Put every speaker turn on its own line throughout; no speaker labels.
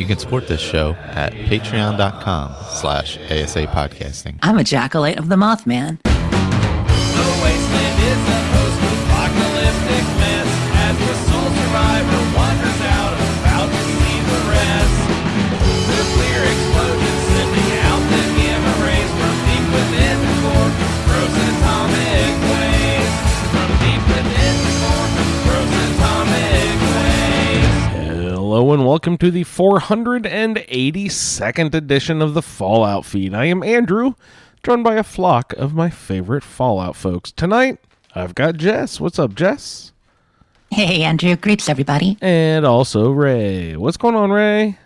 You can support this show at patreon.com/ASA podcasting.
I'm a jackal of the Mothman.
The wasteland is a host of apocalyptic mess as the sole survivor wanders out about to see the rest. Nuclear explosions sending out the gamma rays from deep within the core, frozen atomic waves. From deep within the core, frozen atomic waves.
Hello and welcome to the 482nd edition of the Fallout Feed. I am Andrew, joined by a flock of my favorite Fallout folks. Tonight, I've got Jess. What's up, Jess?
Hey, Andrew. Greets, everybody.
And also Ray. What's going on, Ray?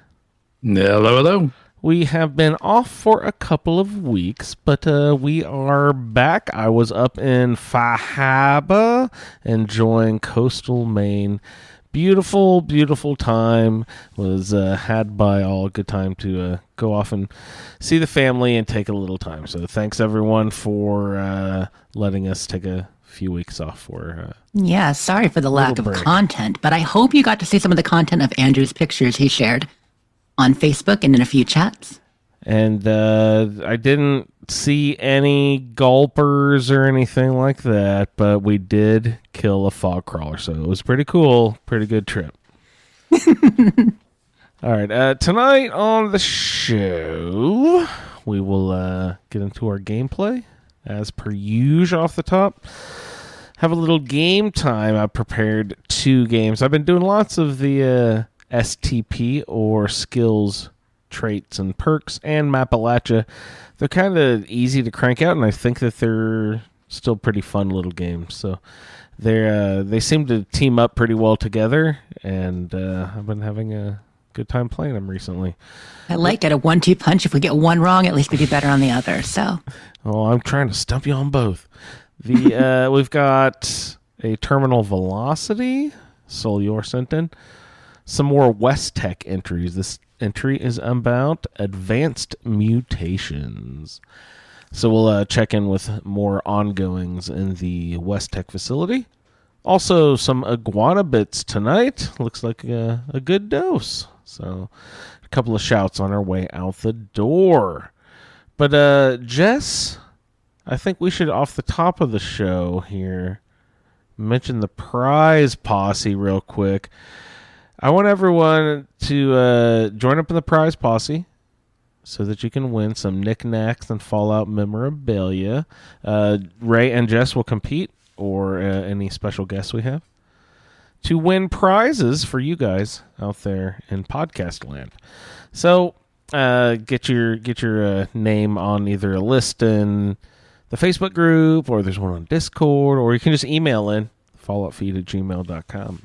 Hello.
We have been off for a couple of weeks, but we are back. I was up in Fahaba enjoying coastal Maine. Beautiful, beautiful time. Was had by all a good time to go off and see the family and take a little time. So thanks everyone for letting us take a few weeks off for.
Yeah, sorry for the lack of
break.
content, but I hope you got to see some of the content of Andrew's pictures he shared on Facebook and in a few chats.
And I didn't see any gulpers or anything like that, but we did kill a fog crawler, so it was pretty cool. Pretty good trip. All right, tonight on the show, we will get into our gameplay, as per usual off the top. Have a little game time. I've prepared 2 games. I've been doing lots of the STP, or skills, traits, and perks, and Mapalachia. They're kind of easy to crank out, and I think that they're still pretty fun little games. So they seem to team up pretty well together, and I've been having a good time playing them recently.
I like it. A 1-2 punch. If we get one wrong, at least we do better on the other. So,
Oh, I'm trying to stump you on both. The we've got a terminal velocity, Solyor sent in. Some more West Tech entries. This entry is about advanced mutations. So we'll check in with more ongoings in the West Tech facility. Also, some iguana bits tonight. Looks like a good dose. So a couple of shouts on our way out the door. But Jess, I think we should, off the top of the show here, mention the prize posse real quick. I want everyone to join up in the prize posse so that you can win some knickknacks and Fallout memorabilia. Ray and Jess will compete, or any special guests we have, to win prizes for you guys out there in podcast land. So get your name on either a list in the Facebook group, or there's one on Discord, or you can just email in falloutfeed@gmail.com.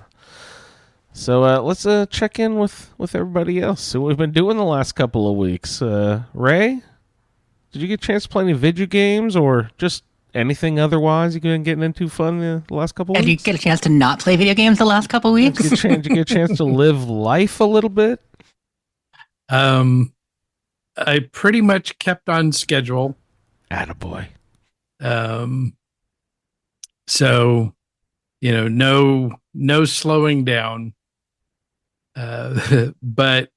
So let's check in with everybody else. So what we've been doing the last couple of weeks. Ray, did you get a chance to play any video games, or just anything otherwise you've been getting into fun the last couple of
did you
weeks?
get a chance to not play video games the last couple weeks?
Did you get a chance to live life a little bit?
I pretty much kept on schedule.
Attaboy.
So, no slowing down. But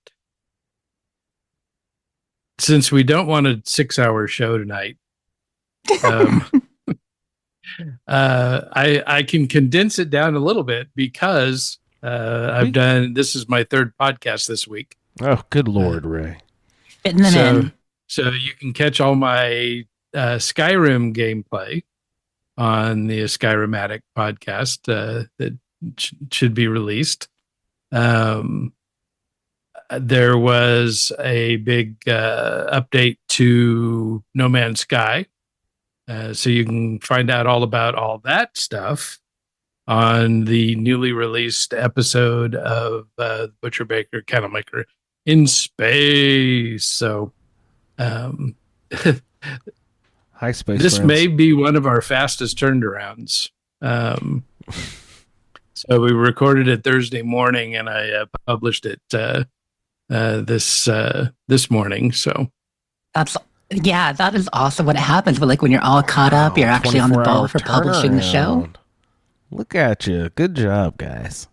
since we don't want a 6-hour show tonight, I can condense it down a little bit, because this is my 3rd podcast this week.
Oh, good Lord, Ray.
Fitting them in.
So you can catch all my Skyrim gameplay on the Skyrimatic podcast that should be released. There was a big update to No Man's Sky. So you can find out all about all that stuff on the newly released episode of Butcher Baker Candlemaker in Space. So
Hi, Space
this
friends.
may be one of our fastest turnarounds. So we recorded it Thursday morning, and I published it this morning. So
that is awesome when it happens. But like when you're all caught up, you're actually on the ball
24-hour
for publishing the show.
turnaround. Look at you. Good job, guys.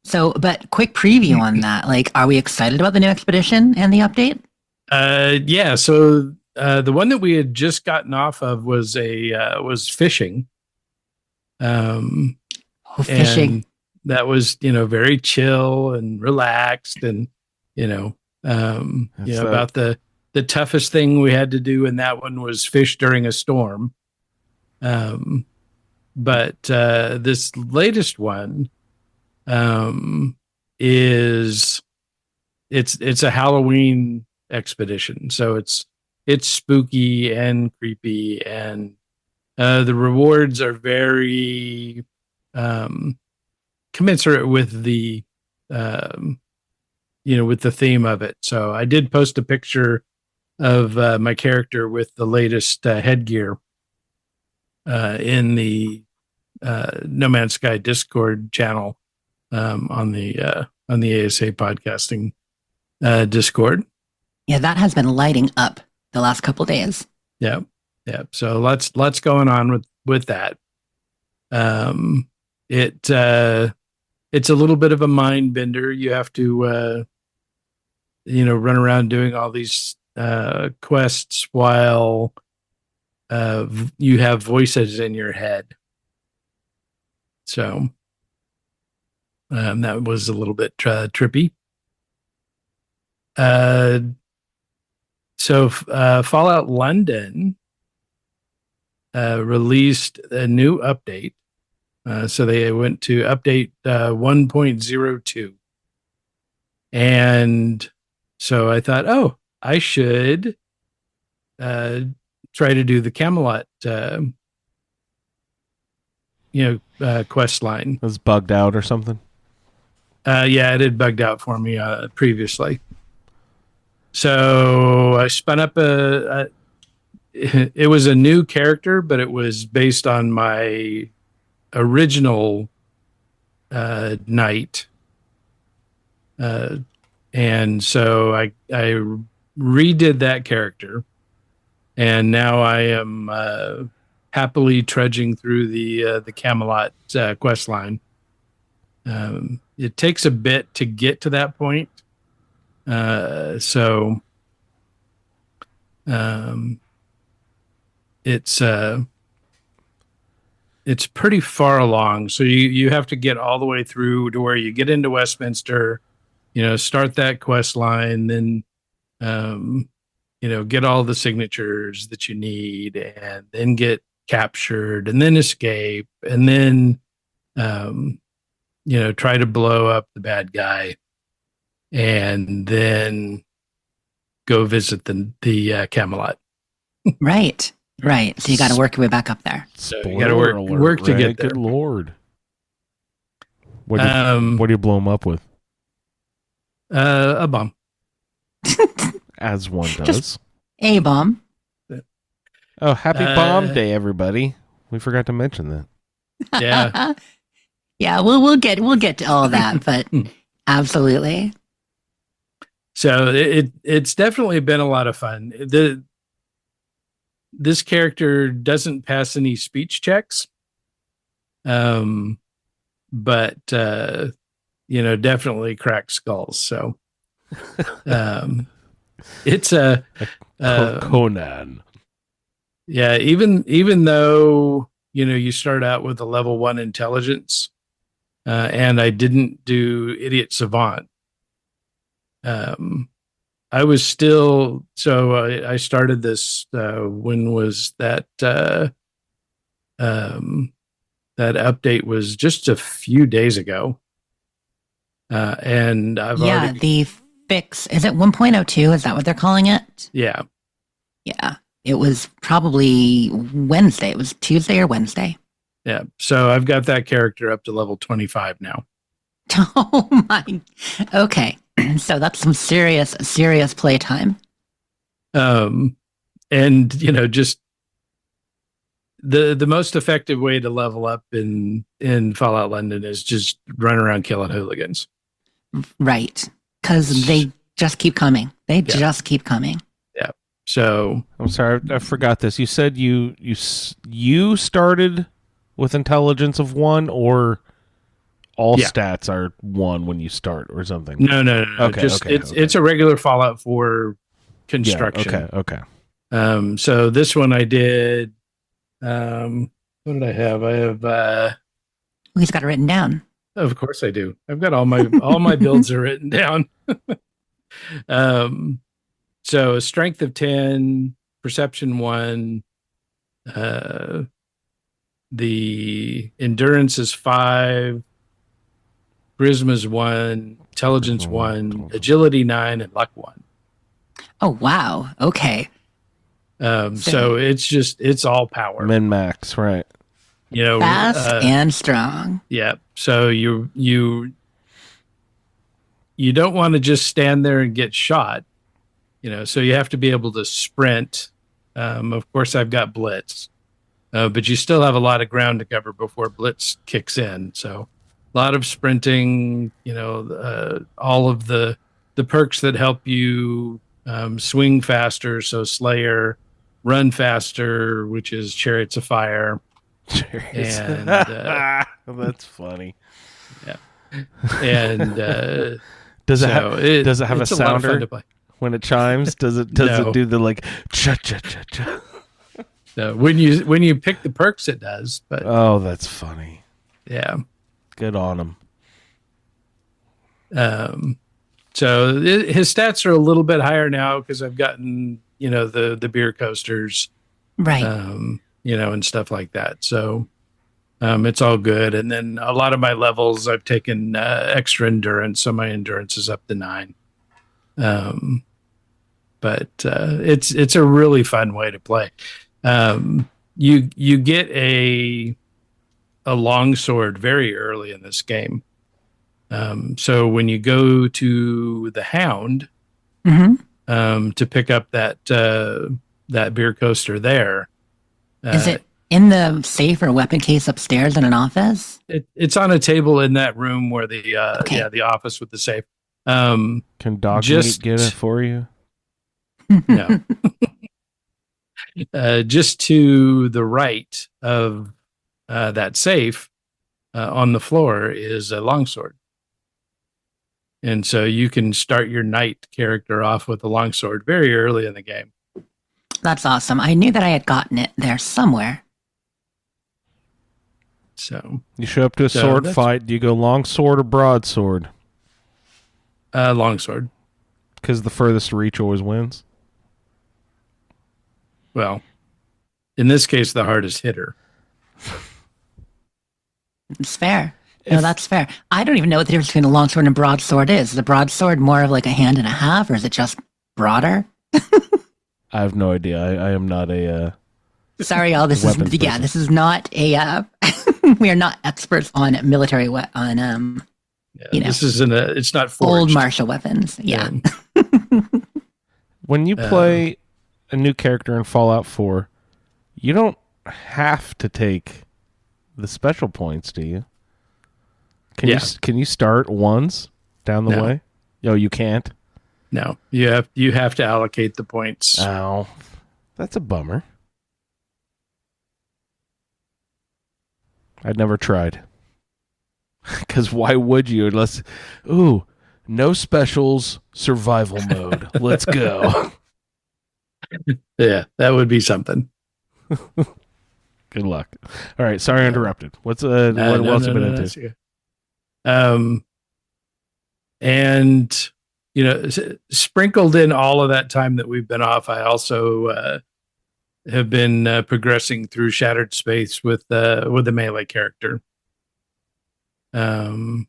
So, but quick preview on that. Like, are we excited about the new expedition and the update?
Yeah. So the one that we had just gotten off of was fishing.
Oh, fishing.
And that was, very chill and relaxed, and about the toughest thing we had to do in that one was fish during a storm. But this latest one is it's a Halloween expedition, so it's spooky and creepy, and the rewards are very commensurate with the with the theme of it. So I did post a picture of my character with the latest headgear in the No Man's Sky Discord channel on the ASA podcasting Discord.
Yeah, that has been lighting up the last couple days.
Yeah. So lots going on with that. It's a little bit of a mind bender. You have to run around doing all these quests while you have voices in your head. So that was a little bit trippy. So Fallout London released a new update. So they went to update 1.02. And so I thought, I should try to do the Camelot quest line.
It was bugged out or something.
Yeah, it had bugged out for me previously. So I spun up it was a new character, but it was based on my original knight. And so I redid that character, and now I am happily trudging through the Camelot quest line. It takes a bit to get to that point. So it's pretty far along. So you have to get all the way through to where you get into Westminster, start that quest line, then, get all the signatures that you need, and then get captured, and then escape, and then, try to blow up the bad guy, and then go visit the Camelot.
Right. So you got to work your way back up there.
So you got to work to get there.
Good Lord. What do you blow him up with?
A bomb.
As one does.
Just a bomb.
Oh, happy bomb day, everybody. We forgot to mention that.
Yeah.
Yeah, we'll get to all that, but absolutely.
So it's definitely been a lot of fun. This character doesn't pass any speech checks. But definitely cracks skulls. So it's a
Conan.
Yeah, even though you start out with a level 1 intelligence, and I didn't do Idiot Savant. I was still I started this. When was that? That update was just a few days ago, and I've already
the fix is it 1.02? Is that what they're calling it?
Yeah.
It was probably Wednesday. It was Tuesday or Wednesday.
Yeah. So I've got that character up to level 25 now.
Oh my. Okay. So that's some serious playtime.
And just the most effective way to level up in Fallout London is just run around killing hooligans. Right.
Because they just keep coming. Just keep coming.
Yeah. So
I'm sorry, I forgot this. You said you started with intelligence of 1, or all
Yeah.
stats are 1 when you start or something.
No.
Okay,
Just
okay,
it's a regular Fallout 4 construction.
Yeah, okay.
So this one I did. What did I have? I have.
He's got it written down.
Of course I do. I've got all my builds are written down. So a strength of 10, perception 1, the endurance is 5, charisma's 1, intelligence 1, agility 9, and luck 1.
Oh, wow. Okay.
So it's all power.
Min max, right.
You know,
Fast and strong.
yeah. So you don't want to just stand there and get shot. You know, so you have to be able to sprint. Of course, I've got blitz, but you still have a lot of ground to cover before blitz kicks in. So a lot of sprinting. You know, all of the perks that help you swing faster. So Slayer, run faster, which is Chariots of Fire. And
that's funny.
And
Does it
so
have a
it's lot of fun
sounder
to play.
when it chimes? Does it
No.
do the like cha cha cha cha?
No, when you pick the perks, it does. But
Oh, that's funny.
yeah.
Good on him.
So his stats are a little bit higher now because I've gotten the beer coasters,
Right.
and stuff like that. So it's all good. And then a lot of my levels, I've taken extra endurance, so my endurance is up to 9. But it's a really fun way to play. You get a longsword very early in this game. So when you go to the Hound to pick up that beer coaster there,
Is it in the safe or weapon case upstairs in an office?
it's on a table in that room where the
Okay.
the office with the safe.
Can dog
Just-
meat get it for you?
No. Just to the right of that safe on the floor is a longsword. And so you can start your knight character off with a longsword very early in the game.
That's awesome. I knew that I had gotten it there somewhere.
So
You show up to a
So
sword
that's-
fight. Do you go long sword or broadsword?
longsword.
Because the furthest reach always wins.
Well, in this case, the hardest hitter.
It's fair. No, that's fair. I don't even know what the difference between a longsword and a broadsword is. Is the broadsword more of like a hand and a half, or is it just broader?
I have no idea. I am not a.
Sorry, y'all. This
Weapons
is
person.
this is not a. We are not experts on military
Yeah,
You know,
this isn't it's not forged.
old martial weapons. Yeah.
When you play a new character in Fallout 4, you don't have to take the special points, do you? Can you start ones down the
No.
way? Oh, you can't.
No, you have to allocate the points.
Ow, that's a bummer. I'd never tried. Because why would you? Unless, no specials, survival mode. Let's go.
Yeah, that would be something.
Good luck. All right, sorry I interrupted. What else have you been into?
that's okay. And sprinkled in all of that time that we've been off, I also have been progressing through Shattered Space with the melee character. So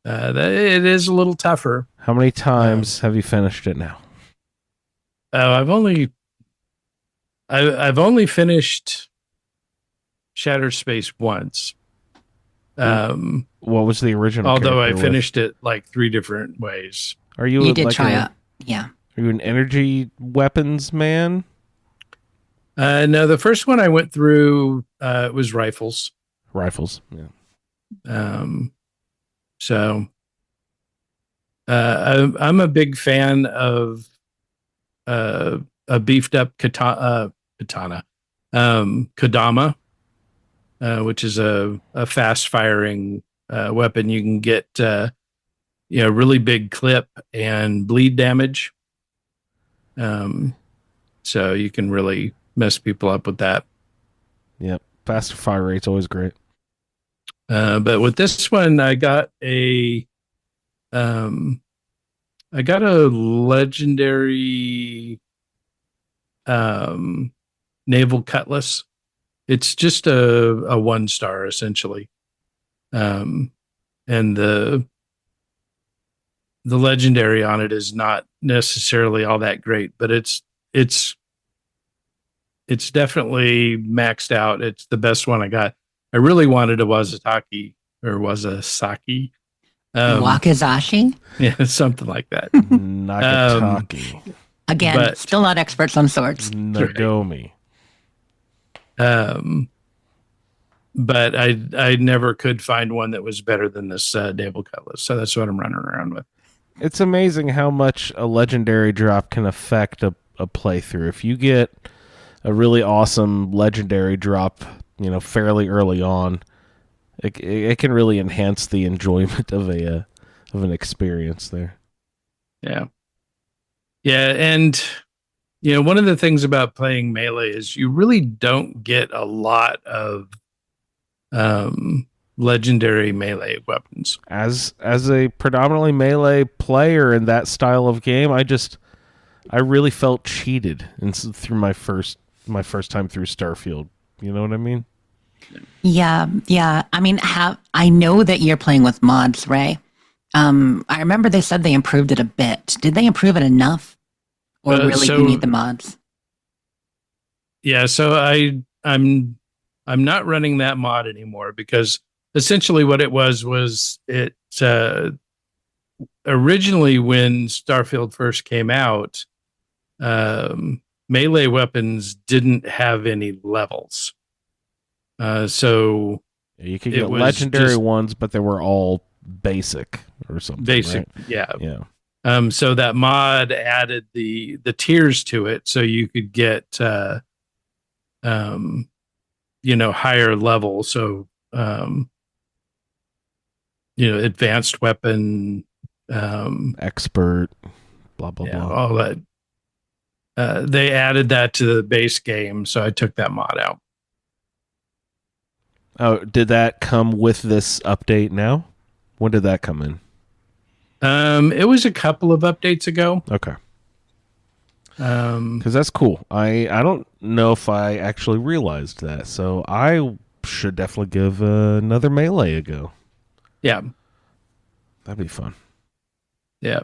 it is a little tougher.
How many times have you finished it now?
I've only finished Shattered Space once.
What was the original?
Although I
character with?
finished it like 3 different ways.
Are you
You did
like
try
a-
it. Yeah.
Are you an energy weapons man?
No, the first one I went through was rifles.
Rifles. Yeah.
So I'm a big fan of a beefed up katana, Kodama. which is a fast firing weapon. You can get really big clip and bleed damage. So you can really mess people up with that.
Yep. Faster fire rate's always great.
But with this one, I got a legendary naval cutlass. It's just a 1-star essentially. And the legendary on it is not necessarily all that great, but it's definitely maxed out. It's the best one I got. I really wanted a Wakizashi.
Wakizashi?
Yeah, something like that.
Nagataki.
Again,
But-
still not experts on swords.
Nagomi.
But I never could find one that was better than this naval cutlass. So that's what I'm running around with.
It's amazing how much a legendary drop can affect a playthrough. If you get a really awesome legendary drop, fairly early on, it can really enhance the enjoyment of an experience there.
Yeah. Yeah. And, one of the things about playing Melee is you really don't get a lot of legendary Melee weapons.
As a predominantly melee player in that style of game, I really felt cheated through my first time through Starfield. You know what I mean?
Yeah. I mean, I know that you're playing with mods, Ray. I remember they said they improved it a bit. Did they improve it enough? Or really
so-
you need the mods?
Yeah. So I'm not running that mod anymore because essentially what it was it originally when Starfield first came out, melee weapons didn't have any levels. So
You could
It
get
was
legendary
just-
ones, but they were all basic or something.
basic,
right?
yeah.
Yeah.
So that mod added the tiers to it, so you could get higher level. So advanced weapon,
Expert. Blah blah
yeah,
blah.
all that. They added that to the base game, so I took that mod out.
Oh, did that come with this update now? When did that come in?
It was a couple of updates ago.
Okay.
Um,
Because that's cool. I don't know if I actually realized that, so I should definitely give another Melee a go.
yeah,
That'd be fun.
yeah.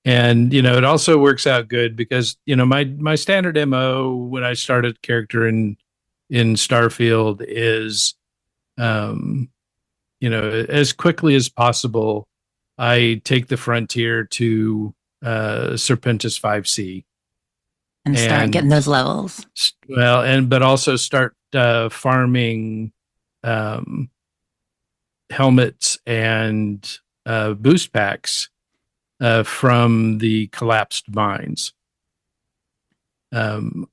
And it also works out good because my standard MO when I started character in Starfield is as quickly as possible I take the frontier to Serpentis 5C.
And start
And-
getting those levels.
But also start farming helmets and boost packs from the collapsed mines.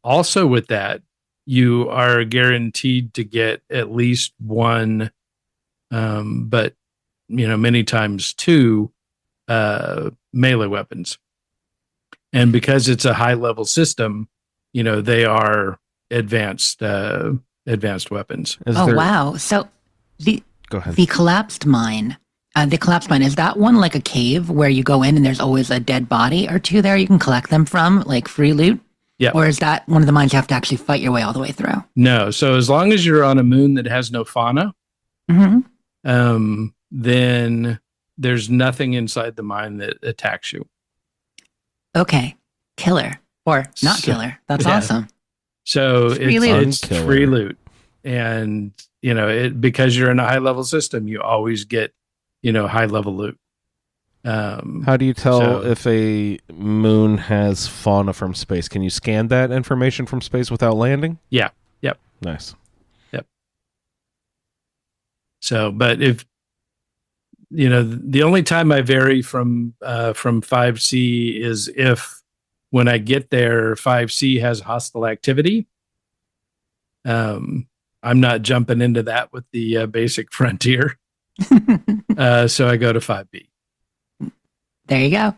Also with that, you are guaranteed to get at least one, but many times two melee weapons. And because it's a high level system, they are advanced weapons.
Wow. So
Go ahead.
the collapsed mine, is that one like a cave where you go in and there's always a dead body or two there you can collect them from, like free loot?
Yeah.
Or is that one of the mines you have to actually fight your way all the way through?
No. So as long as you're on a moon that has no fauna,
Mm-hmm.
then there's nothing inside the mine that attacks you.
Okay. Killer. Or not
So-
killer. That's
yeah.
awesome.
So
Free
it's,
loot.
it's
Unkiller.
free loot. And, because you're in a high level system, you always get, high level loot.
How do you tell
So-
if a moon has fauna from space? Can you scan that information from space without landing?
Yeah. Yep.
Nice.
So, but if, the only time I vary from 5C is if when I get there, 5C has hostile activity. I'm not jumping into that with the basic Frontier. So I go to 5B.
There you go.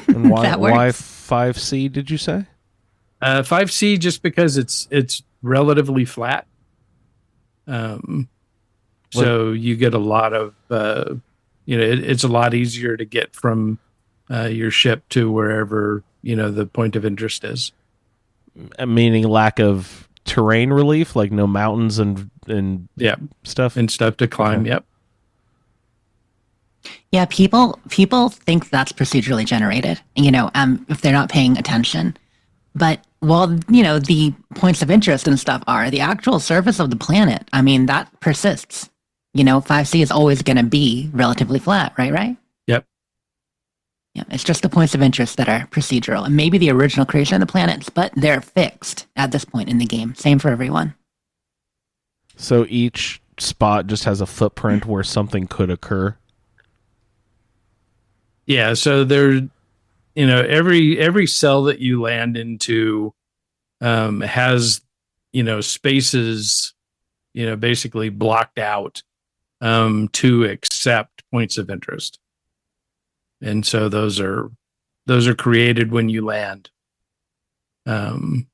And why
That
why
works.
5C? Did you say?
5C just because it's relatively flat. So you get a lot of it's a lot easier to get from your ship to wherever the point of interest is.
Meaning lack of terrain relief, like no mountains and
Yeah,
stuff.
and stuff to climb.
Okay.
Yep.
Yeah, people think that's procedurally generated, if they're not paying attention. But the points of interest and stuff are the actual surface of the planet. I mean, that persists. 5C is always going to be relatively flat, right?
Yep.
Yeah, it's just the points of interest that are procedural, and maybe the original creation of the planets, but they're fixed at this point in the game. Same for everyone.
So each spot just has a footprint where something could occur.
Yeah. So there, every cell that you land into has spaces basically blocked out to accept points of interest, and so those are created when you land.
And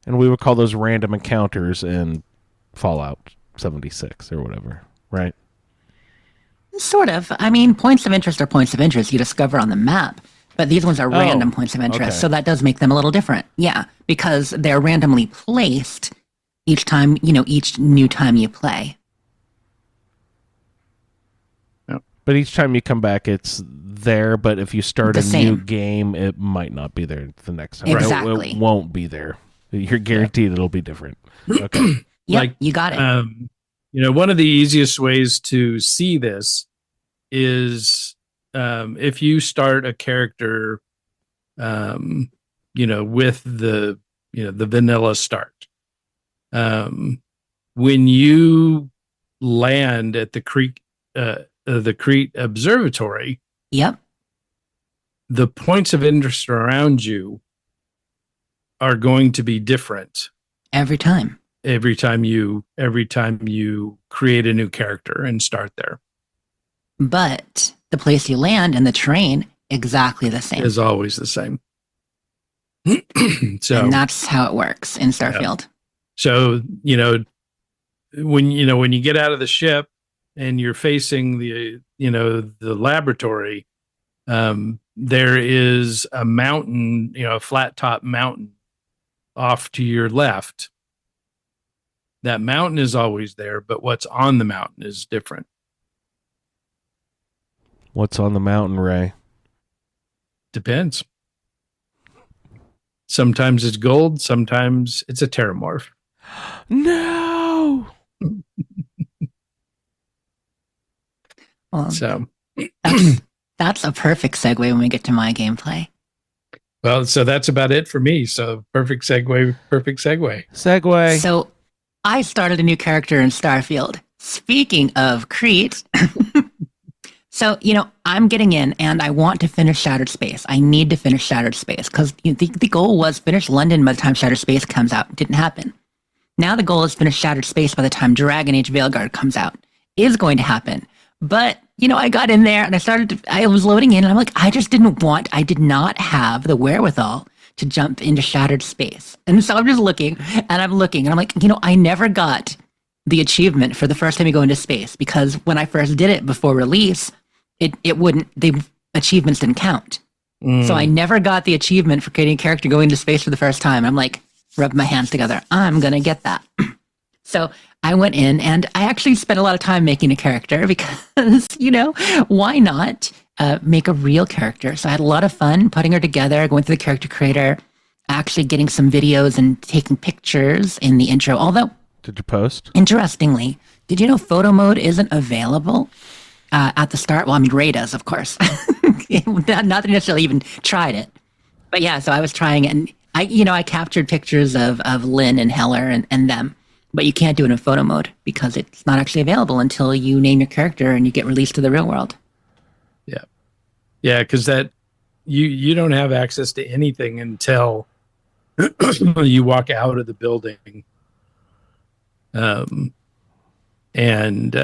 we would call those random encounters in Fallout 76 or whatever, right?
Sort of. I mean, points of interest are points of interest you discover on the map, but these ones are random points of interest,
okay.
so that does make them a little different. Yeah, because they're randomly placed each time, each new time you play.
But each time you come back, it's there. But if you start
The
a new
same.
game, it might not be there the next time.
Exactly.
It won't be there. You're guaranteed it'll be different. Okay.
Yep, you got it.
One of the easiest ways to see this is if you start a character, with the vanilla start. When you land at the Crete Observatory,
Yep.
the points of interest around you are going to be different
Every time.
every time you create a new character and start there.
But the place you land and the terrain, exactly the same.
Is always the same. So
And that's how it works in Starfield.
so when you get out of the ship and you're facing the laboratory, there is a mountain, a flat top mountain off to your left. That mountain is always there, but what's on the mountain is different.
What's on the mountain, Ray?
Depends. Sometimes it's gold, sometimes it's a terramorph.
No.
Well,
So
that's a perfect segue when we get to my gameplay.
well, so that's about it for me. So perfect segue.
Segway.
So I started a new character in Starfield. Speaking of Crete, so, I'm getting in and I want to finish Shattered Space. I need to finish Shattered Space because the goal was finish London by the time Shattered Space comes out. It didn't happen. Now the goal is finish Shattered Space by the time Dragon Age Veilguard comes out. Is going to happen. But, I got in there and I was loading in and I'm like, I did not have the wherewithal to jump into Shattered Space. And so I'm just looking and I'm like, I never got the achievement for the first time you go into space because when I first did it before release, the achievements didn't count. So I never got the achievement for creating a character going into space for the first time. I'm like, rub my hands together. I'm going to get that. So I went in and I actually spent a lot of time making a character because, why not make a real character? So I had a lot of fun putting her together, going through the character creator, actually getting some videos and taking pictures in the intro. Although,
Did you post?
interestingly, did you know photo mode isn't available at the start? Well, I mean, Ray does, of course. Not that I necessarily even tried it. But yeah, so I was trying it and I captured pictures of Lynn and Heller and them. But you can't do it in photo mode because it's not actually available until you name your character and you get released to the real world.
Yeah, because that you don't have access to anything until you walk out of the building. Um, and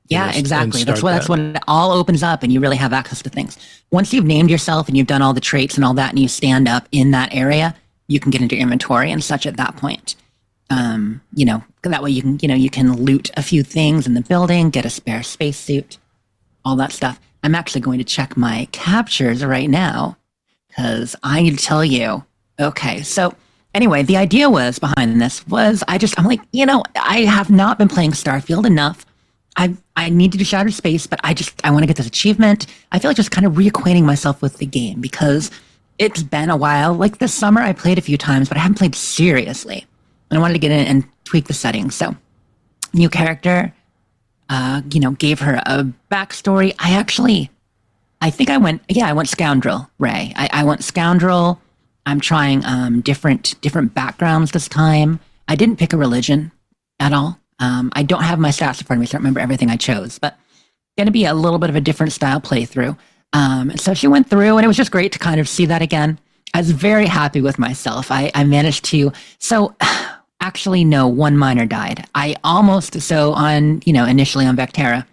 Yeah, exactly. That's
start
that's when it all opens up and you really have access to things. Once you've named yourself and you've done all the traits and all that and you stand up in that area, you can get into inventory and such at that point. That way you can loot a few things in the building, get a spare spacesuit, all that stuff. I'm actually going to check my captures right now because I need to tell you. Okay, so anyway, the idea was behind this was I'm like, I have not been playing Starfield enough. I need to do Shattered Space, but I want to get this achievement. I feel like just kind of reacquainting myself with the game because it's been a while. Like this summer, I played a few times, but I haven't played seriously. And I wanted to get in and tweak the settings. So, new character, gave her a backstory. I think I went Scoundrel, Ray. I went Scoundrel. I'm trying different backgrounds this time. I didn't pick a religion at all. I don't have my stats in front of me, so I don't remember everything I chose, but going to be a little bit of a different style playthrough. So she went through, and it was just great to kind of see that again. I was very happy with myself. I managed to, actually, no, one miner died. Initially on Vectera,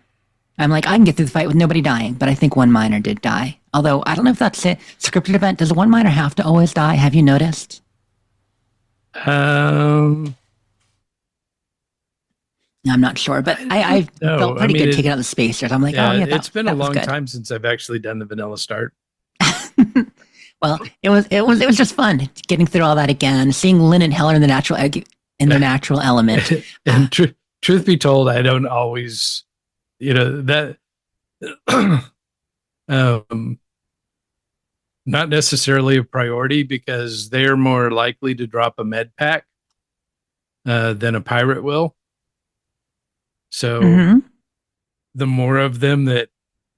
I'm like, I can get through the fight with nobody dying, but I think one miner did die. Although, I don't know if that's a scripted event. Does one miner have to always die? Have you noticed? I'm not sure, but I felt pretty good taking out the spacers. I'm like,
it's been a long time since I've actually done the vanilla start.
Well, it was just fun getting through all that again, seeing Lynn and Heller in the natural element.
And truth be told, I don't always, that, not necessarily a priority because they're more likely to drop a med pack than a pirate will. So the more of them that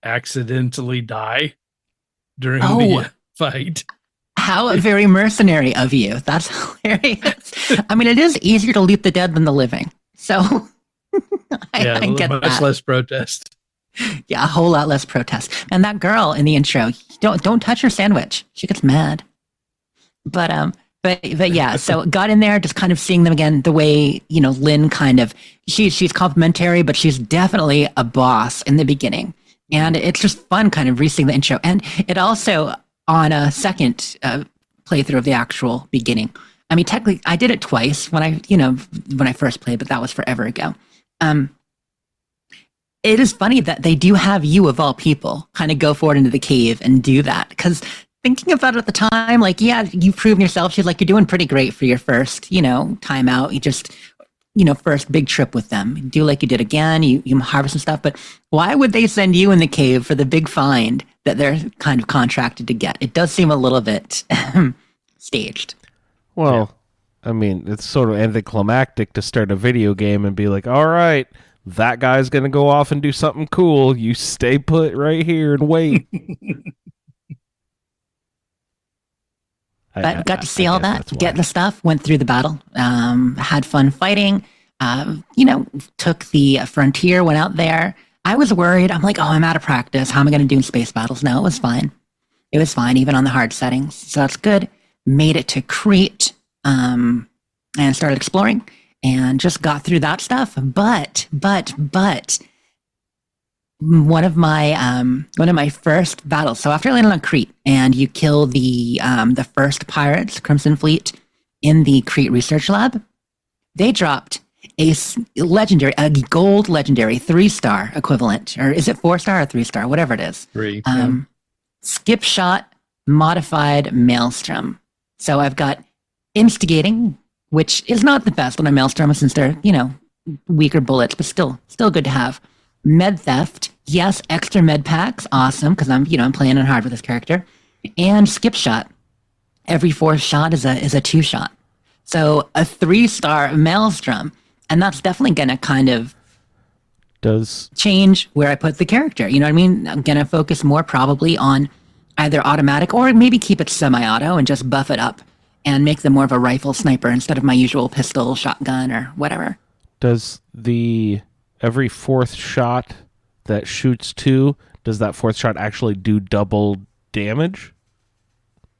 accidentally die during the fight.
How very mercenary of you. That's hilarious. I mean, it is easier to loot the dead than the living. So I get
much
that.
Less protest.
Yeah, a whole lot less protest. And that girl in the intro, don't touch her sandwich. She gets mad. But yeah, so got in there, just kind of seeing them again, the way, Lynn kind of, she's complimentary, but she's definitely a boss in the beginning. And it's just fun kind of re-seeing the intro. And it also, on a second playthrough of the actual beginning, I mean, technically, I did it twice when I first played, but that was forever ago. It is funny that they do have you, of all people, kind of go forward into the cave and do that, because thinking about it at the time, like, yeah, you've proven yourself. She's like, you're doing pretty great for your first, time out. You just, first big trip with them. You do like you did again. You harvest some stuff. But why would they send you in the cave for the big find that they're kind of contracted to get? It does seem a little bit staged.
Well, I mean, it's sort of anticlimactic to start a video game and be like, all right, that guy's going to go off and do something cool. You stay put right here and wait.
But got to see all that, get the stuff, went through the battle, had fun fighting, took the frontier, went out there. I was worried. I'm like, I'm out of practice. How am I going to do in space battles? No, it was fine. It was fine, even on the hard settings. So that's good. Made it to Crete and started exploring and just got through that stuff. But one of my first battles. So after I landed on Crete and you kill the first pirates, Crimson Fleet, in the Crete Research Lab, they dropped a gold legendary 3-star equivalent, or is it 4-star or 3-star, whatever it is.
3.
Skip shot modified Maelstrom. So I've got instigating, which is not the best on a Maelstrom since they're weaker bullets, but still good to have. Med theft, yes, extra med packs, awesome, because I'm playing on hard with this character, and skip shot. Every 4th shot is a 2-shot, so a 3-star Maelstrom, and that's definitely gonna kind of change where I put the character. You know what I mean? I'm gonna focus more probably on either automatic or maybe keep it semi-auto and just buff it up and make them more of a rifle sniper instead of my usual pistol, shotgun, or whatever.
Does every 4th shot that shoots 2, does that 4th shot actually do double damage?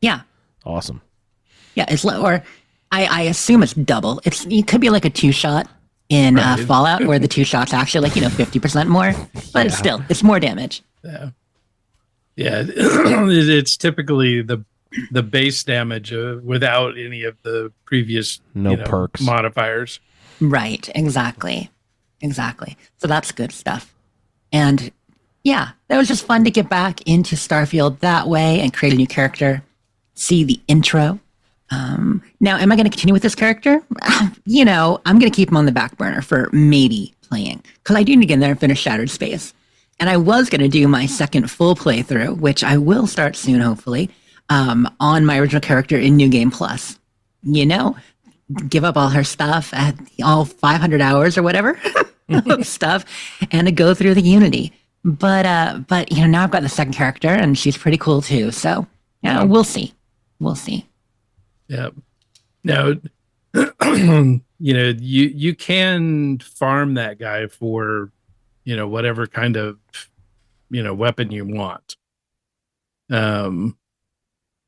Yeah.
Awesome.
Yeah, I assume it's double. It could be like a 2-shot in
Right.
Fallout, where the 2 shots actually 50% more, but it's still it's more damage.
Yeah. Yeah. It's typically the base damage without any of the previous
No perks.
modifiers.
Right, exactly. So that's good stuff. And yeah, that was just fun to get back into Starfield that way and create a new character, see the intro. Now, am I going to continue with this character? I'm going to keep him on the back burner for maybe playing, because I do need to get in there and finish Shattered Space. And I was going to do my second full playthrough, which I will start soon, hopefully, on my original character in New Game Plus. Give up all her stuff at all 500 hours or whatever of stuff, and to go through the Unity. But now I've got the second character, and she's pretty cool too. So we'll see.
Yeah. Now, you can farm that guy for, whatever kind of, weapon you want.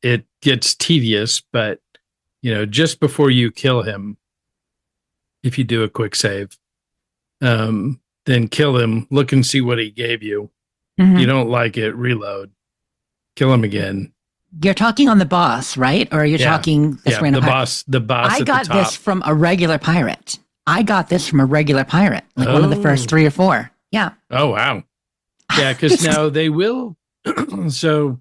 It gets tedious, but, just before you kill him, if you do a quick save, then kill him, look and see what he gave you.
Mhm.
You don't like it, reload, kill him again.
You're talking on the boss, right? Or you're
Yeah.
talking this
Yeah,
random
the
pirate?
boss
I
at
got
the top.
this from a regular pirate. One of the first
Oh.
3 or 4. Yeah.
Oh, wow. Yeah, because now they will. So,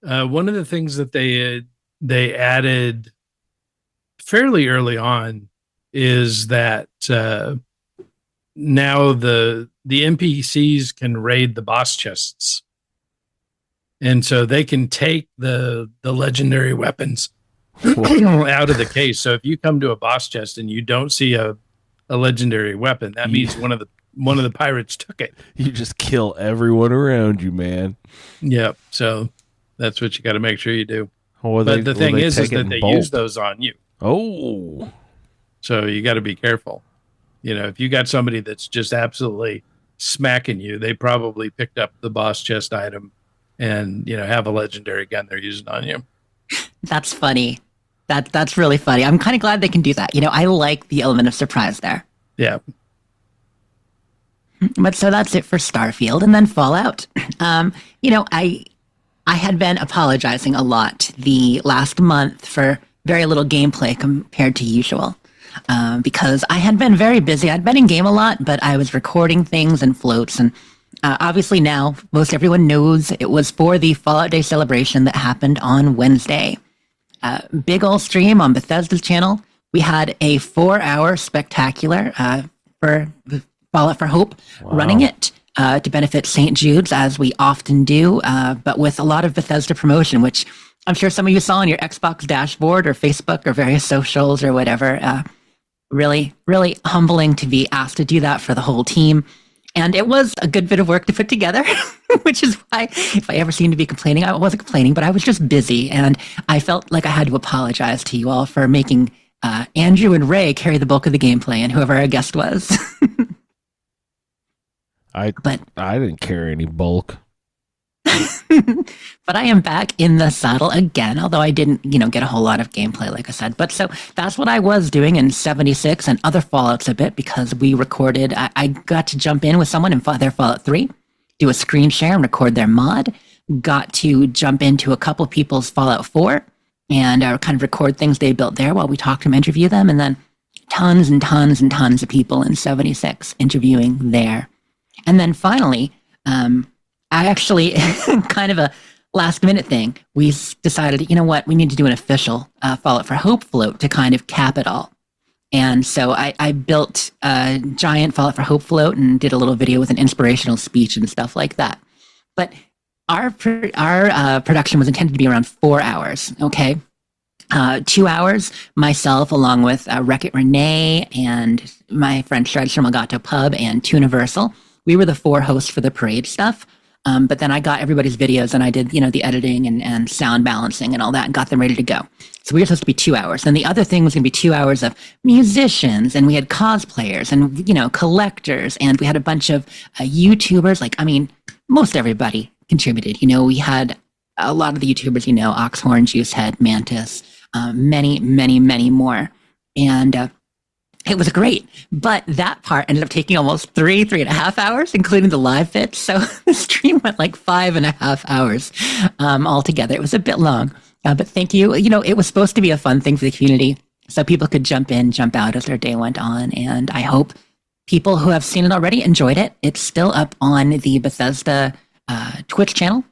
one of the things that they added fairly early on is that now the NPCs can raid the boss chests, and so they can take the legendary weapons out of the case. So if you come to a boss chest and you don't see a legendary weapon, that means one of the pirates took it.
You just kill everyone around you, man.
Yep. So that's what you got to make sure you do.
Or
But the thing is
take it
that
in
they
bulk.
use those on you.
Oh,
So you got to be careful. If you got somebody that's just absolutely smacking you, they probably picked up the boss chest item and, have a legendary gun they're using on you.
That's funny. That's really funny. I'm kind of glad they can do that. I like the element of surprise there.
Yeah.
But so that's it for Starfield, and then Fallout. I had been apologizing a lot the last month for very little gameplay compared to usual, because I had been very busy. I'd been in game a lot, but I was recording things and floats, and obviously now most everyone knows it was for the Fallout Day celebration that happened on Wednesday. Big ol' stream on Bethesda's channel. We had a 4-hour spectacular for Fallout for Hope, running it to benefit St. Jude's, as we often do, but with a lot of Bethesda promotion, which I'm sure some of you saw on your Xbox dashboard or Facebook or various socials or whatever. Really, really humbling to be asked to do that for the whole team. And it was a good bit of work to put together, which is why if I ever seem to be complaining, I wasn't complaining, but I was just busy. And I felt like I had to apologize to you all for making Andrew and Ray carry the bulk of the gameplay and whoever our guest was.
I didn't carry any bulk.
But I am back in the saddle again, although I didn't, get a whole lot of gameplay, like I said. But so that's what I was doing in 76 and other Fallouts a bit, because we recorded, I got to jump in with someone in their Fallout 3, do a screen share and record their mod, got to jump into a couple people's Fallout 4 and kind of record things they built there while we talked to them, interview them, and then tons and tons and tons of people in 76 interviewing there. And then finally, I actually, kind of a last minute thing, we decided, we need to do an official Fallout for Hope float to kind of cap it all. And so I built a giant Fallout for Hope float and did a little video with an inspirational speech and stuff like that. But our production was intended to be around 4 hours, okay? 2 hours, myself, along with Wreck-It Renee and my friend Shred from Elgato Pub and Tuniversal. We were the 4 hosts for the parade stuff. But then I got everybody's videos and I did, the editing and sound balancing and all that and got them ready to go. So we were supposed to be 2 hours. Then the other thing was going to be 2 hours of musicians, and we had cosplayers and, collectors, and we had a bunch of YouTubers. Most everybody contributed. We had a lot of the YouTubers, Oxhorn, Juicehead, Mantis, many, many, many more. And it was great, but that part ended up taking almost 3.5 hours, including the live bits. So the stream went like 5.5 hours altogether. It was a bit long, but thank you. You know, it was supposed to be a fun thing for the community, so people could jump in, jump out as their day went on. And I hope people who have seen it already enjoyed it. It's still up on the Bethesda Twitch channel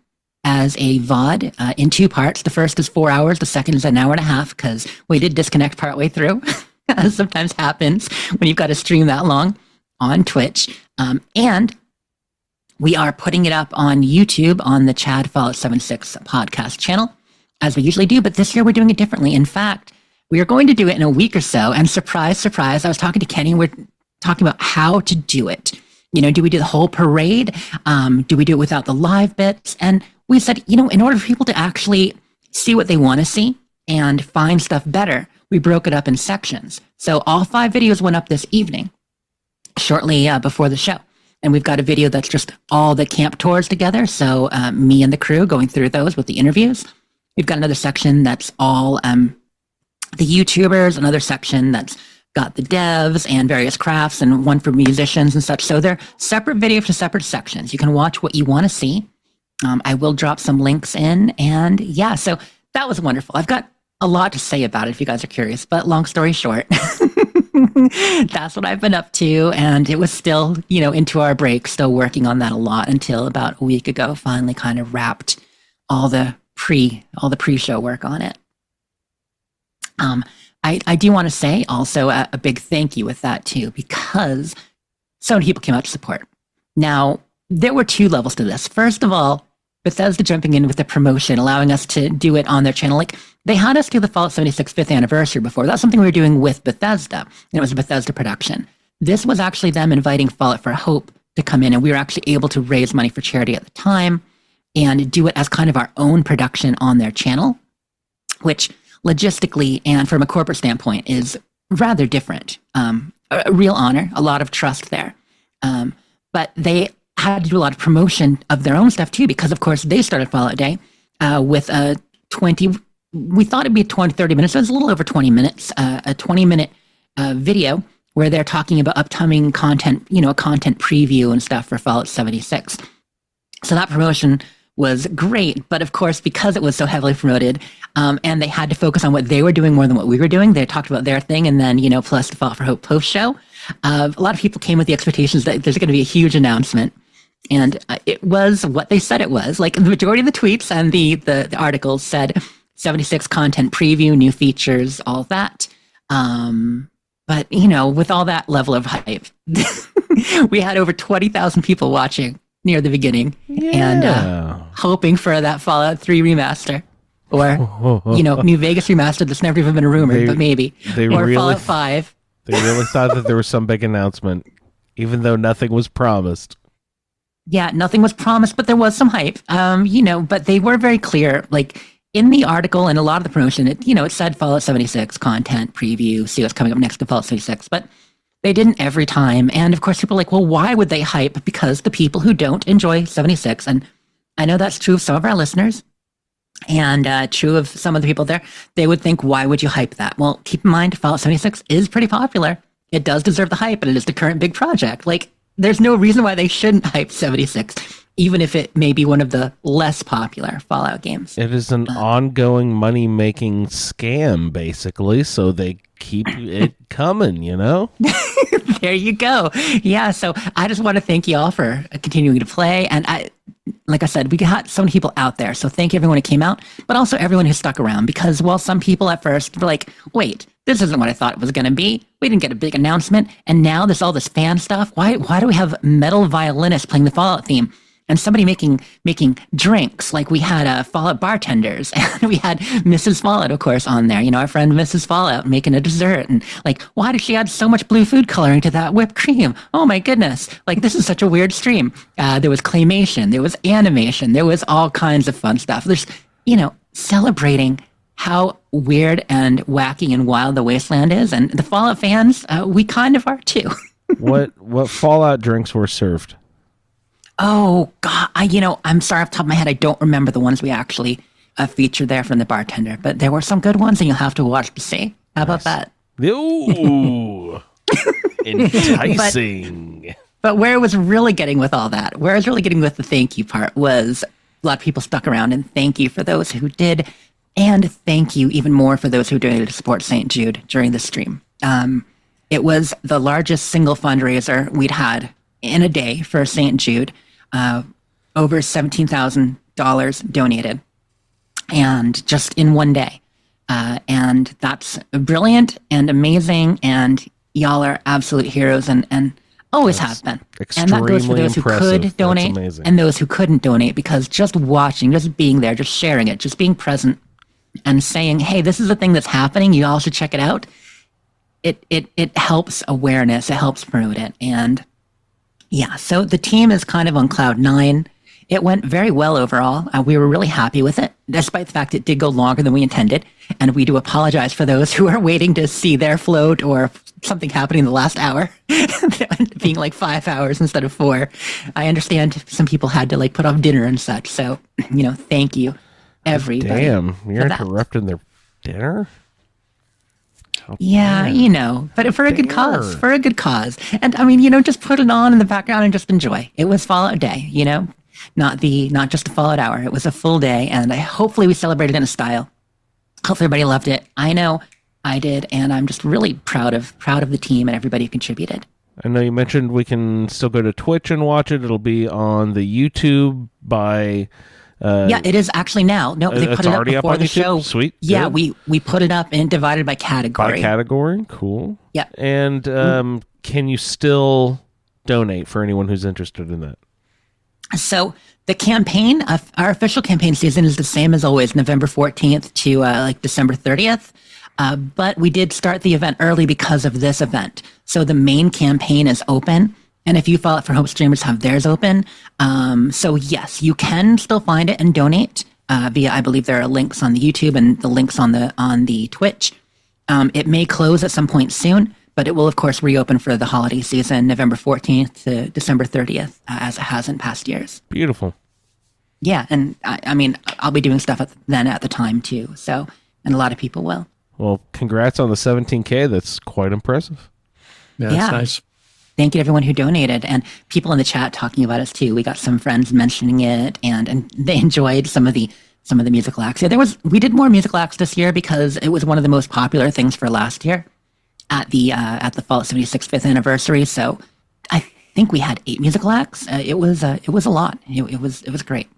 as a VOD in 2 parts. The first is 4 hours. The second is an hour and a half because we did disconnect partway through. As sometimes happens when you've got to stream that long on Twitch. And we are putting it up on YouTube on the Chad Fallout 76 podcast channel, as we usually do. But this year we're doing it differently. In fact, we are going to do it in a week or so. And surprise, surprise, I was talking to Kenny. We're talking about how to do it. You know, do we do the whole parade? Do we do it without the live bits? And we said, you know, in order for people to actually see what they want to see and find stuff better, we broke it up in sections. So all 5 videos went up this evening, shortly before the show. And we've got a video that's just all the camp tours together. So me and the crew going through those with the interviews. We've got another section that's all the YouTubers, another section that's got the devs and various crafts, and one for musicians and such. So they're separate videos for separate sections. You can watch what you want to see. I will drop some links in. And yeah, so that was wonderful. I've got a lot to say about it if you guys are curious, but long story short, that's what I've been up to. And it was still, you know, into our break, still working on that a lot until about a week ago, finally kind of wrapped all the pre-show work on it. I do want to say also a big thank you with that too, because so many people came out to support. Now, there were 2 levels to this. First of all, Bethesda jumping in with the promotion, allowing us to do it on their channel. Like, they had us do the Fallout 76 5th anniversary before. That's something we were doing with Bethesda, and it was a Bethesda production. This was actually them inviting Fallout for Hope to come in, and we were actually able to raise money for charity at the time and do it as kind of our own production on their channel, which logistically and from a corporate standpoint is rather different. A real honor, a lot of trust there. But they had to do a lot of promotion of their own stuff too, because of course they started Fallout Day with a 20, we thought it'd be 20, 30 minutes. So it was a little over 20 minutes, a 20-minute video where they're talking about upcoming content, you know, a content preview and stuff for Fallout 76. So that promotion was great. But of course, because it was so heavily promoted and they had to focus on what they were doing more than what we were doing, they talked about their thing. And then, you know, plus the Fallout for Hope post show, a lot of people came with the expectations that there's going to be a huge announcement. And it was what they said it was. Like, the majority of the tweets and the articles said 76 content preview, new features, all that. But, you know, with all that level of hype, we had over 20,000 people watching near the beginning and hoping for that Fallout 3 remaster. Or, you know, New Vegas remaster that's never even been rumored, but maybe. Or Fallout 5.
They really thought that there was some big announcement, even though nothing was promised.
Yeah, nothing was promised, but there was some hype. You know, but they were very clear. Like, in the article and a lot of the promotion, it said Fallout 76 content preview, see what's coming up next to Fallout 76, but they didn't every time. And of course, people are like, well, why would they hype? Because the people who don't enjoy 76, and I know that's true of some of our listeners, and true of some of the people there, they would think, why would you hype that? Well, keep in mind, Fallout 76 is pretty popular. It does deserve the hype, and it is the current big project. Like, there's no reason why they shouldn't hype 76, even if it may be one of the less popular Fallout games.
It is an ongoing money-making scam, basically, so they keep it coming, you know?
There you go. Yeah, so I just want to thank you all for continuing to play. And like I said, we got so many people out there, so thank you everyone who came out, but also everyone who stuck around, because while some people at first were like, wait, this isn't what I thought it was going to be. We didn't get a big announcement, and now there's all this fan stuff. Why do we have metal violinists playing the Fallout theme? And somebody making drinks, like we had Fallout bartenders, and we had Mrs. Fallout, of course, on there. You know, our friend Mrs. Fallout making a dessert, and like, why did she add so much blue food coloring to that whipped cream? Oh my goodness! Like, this is such a weird stream. There was claymation, there was animation, there was all kinds of fun stuff. There's, you know, celebrating how weird and wacky and wild the wasteland is, and the Fallout fans, we kind of are too.
What Fallout drinks were served?
Oh God, I'm sorry off the top of my head, I don't remember the ones we actually a feature there from the bartender, but there were some good ones, and you'll have to watch to see. How about that?
Ooh, enticing.
But where it was really getting with all that, where I was really getting with the thank you part was a lot of people stuck around, and thank you for those who did, and thank you even more for those who donated to support St. Jude during the stream. It was the largest single fundraiser we'd had in a day for St. Jude. Over $17,000 donated, and just in one day. And that's brilliant and amazing, and y'all are absolute heroes and always have been. And that goes for those who could donate and those who couldn't donate, because just watching, just being there, just sharing it, just being present and saying, hey, this is a thing that's happening, you all should check it out. It helps awareness, it helps promote it. And yeah, so the team is kind of on cloud nine. It went very well overall. We were really happy with it, despite the fact it did go longer than we intended. And we do apologize for those who are waiting to see their float or something happening in the last hour, being like 5 hours instead of 4. I understand some people had to like put off dinner and such. So, thank you, everybody.
Damn, you're interrupting their dinner?
Yeah, but for a good cause, And I mean, just put it on in the background and just enjoy. It was Fallout Day, not just a Fallout hour. It was a full day, and hopefully we celebrated in a style. Hopefully everybody loved it. I know I did, and I'm just really proud of the team and everybody who contributed.
I know you mentioned we can still go to Twitch and watch it. It'll be on the YouTube by...
yeah, it is actually now. No, they put it up before
on
the
YouTube?
show.
Sweet.
Yeah,
Good.
we put it up and divided by category.
By category? Cool.
Yeah.
And can you still donate for anyone who's interested in that?
So the campaign, our official campaign season is the same as always, November 14th to December 30th. But we did start the event early because of this event. So the main campaign is open. And if you Fallout for Hope streamers have theirs open, so yes, you can still find it and donate via. I believe there are links on the YouTube and the links on the Twitch. It may close at some point soon, but it will of course reopen for the holiday season, November 14th to December 30th, as it has in past years.
Beautiful.
Yeah, and I mean, I'll be doing stuff at the time too. So, and a lot of people will.
Well, congrats on the 17K. That's quite impressive.
Yeah, that's nice.
Thank you to everyone who donated, and people in the chat talking about us too. We got some friends mentioning it, and they enjoyed some of the musical acts. Yeah, we did more musical acts this year because it was one of the most popular things for last year at the Fallout 76 5th anniversary. So I think we had 8 musical acts. It was a lot. It was great.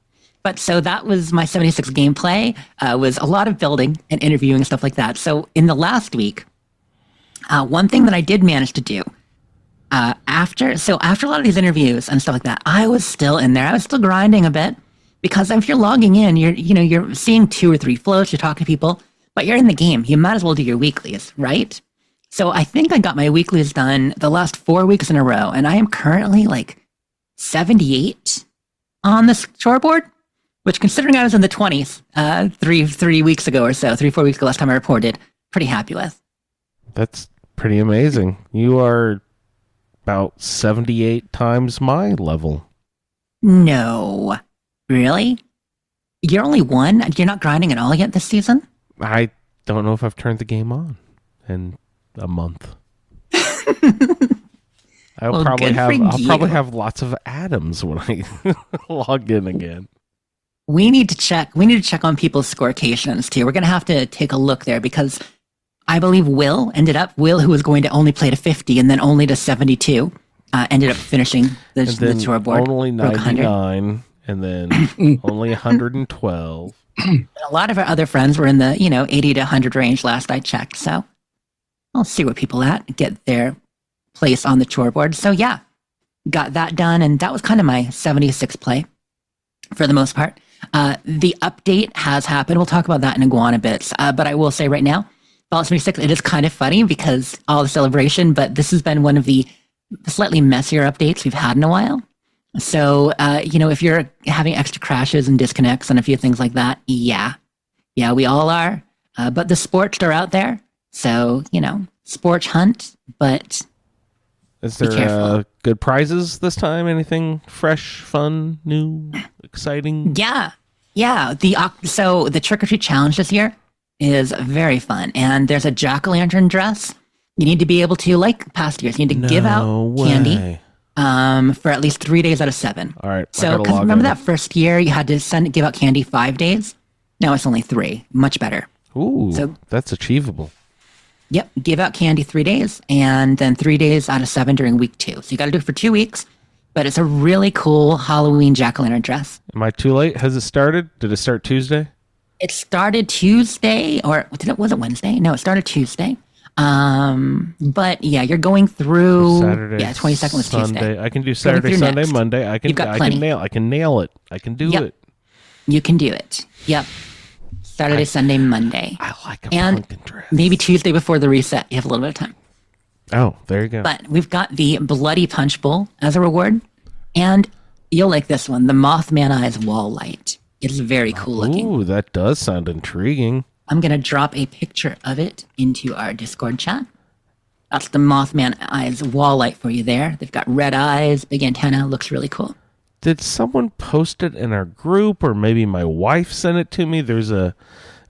But so that was my 76 gameplay. Was a lot of building and interviewing and stuff like that. So in the last week, one thing that I did manage to do. After a lot of these interviews and stuff like that, I was still in there. I was still grinding a bit because if you're logging in, you're seeing 2 or 3 floats, you're talking to people, but you're in the game. You might as well do your weeklies, right? So I think I got my weeklies done the last 4 weeks in a row, and I am currently like 78 on the scoreboard, which considering I was in the 20s 3 weeks ago or so, 3-4 weeks ago last time I reported, pretty happy with.
That's pretty amazing. You are about 78 times my level.
No. Really? You're only 1? You're not grinding at all yet this season?
I don't know if I've turned the game on in a month. I'll probably have lots of atoms when I log in again.
We need to check on people's scorecations too. We're going to have to take a look there because I believe Will, who was going to only play to 50 and then only to 72, ended up finishing the scoreboard.
Only 99 and then only 112.
A lot of our other friends were in the 80 to 100 range last I checked. So I'll see where people get their place on the scoreboard. So yeah, got that done, and that was kind of my 76 play for the most part. The update has happened. We'll talk about that in Iguana bits. But I will say right now, Fallout 76, it is kind of funny because all the celebration, but this has been one of the slightly messier updates we've had in a while. So, if you're having extra crashes and disconnects and a few things like that, yeah, we all are. But the sports are out there. So, sports hunt, but
is there good prizes this time? Anything fresh, fun, new, exciting?
Yeah. Yeah, so the trick or treat challenge this year is very fun, and there's a jack-o'-lantern dress. You need to be able to, like past years, you need to give out candy for at least 3 days out of 7.
All right.
So, because remember that first year you had to give out candy 5 days? Now it's only 3. Much better.
Ooh,
So-
that's achievable.
Yep, give out candy 3 days, and then 3 days out of 7 during week 2. So you got to do it for 2 weeks, but it's a really cool Halloween jack-o'-lantern dress.
Am I too late? Has it started? Did it start Tuesday?
It started Tuesday, or was it Wednesday? No, it started Tuesday. But yeah, you're going through
Saturday.
22nd was
Sunday.
Tuesday.
I can do Saturday,
through
Sunday,
next.
Monday. I can
You've got
I
plenty.
can nail it. I can do
Yep.
it.
You can do it. Yep. Saturday, Sunday, Monday.
I like a
And
pumpkin dress.
maybe Tuesday before the reset. You have a little bit of time.
Oh, there you go.
But we've got the Bloody Punch Bowl as a reward. And you'll like this one, the Mothman Eyes Wall Light. It's very cool looking.
Ooh, that does sound intriguing.
I'm going to drop a picture of it into our Discord chat. That's the Mothman Eyes wall light for you there. They've got red eyes, big antenna, looks really cool.
Did someone post it in our group, or maybe my wife sent it to me? There's a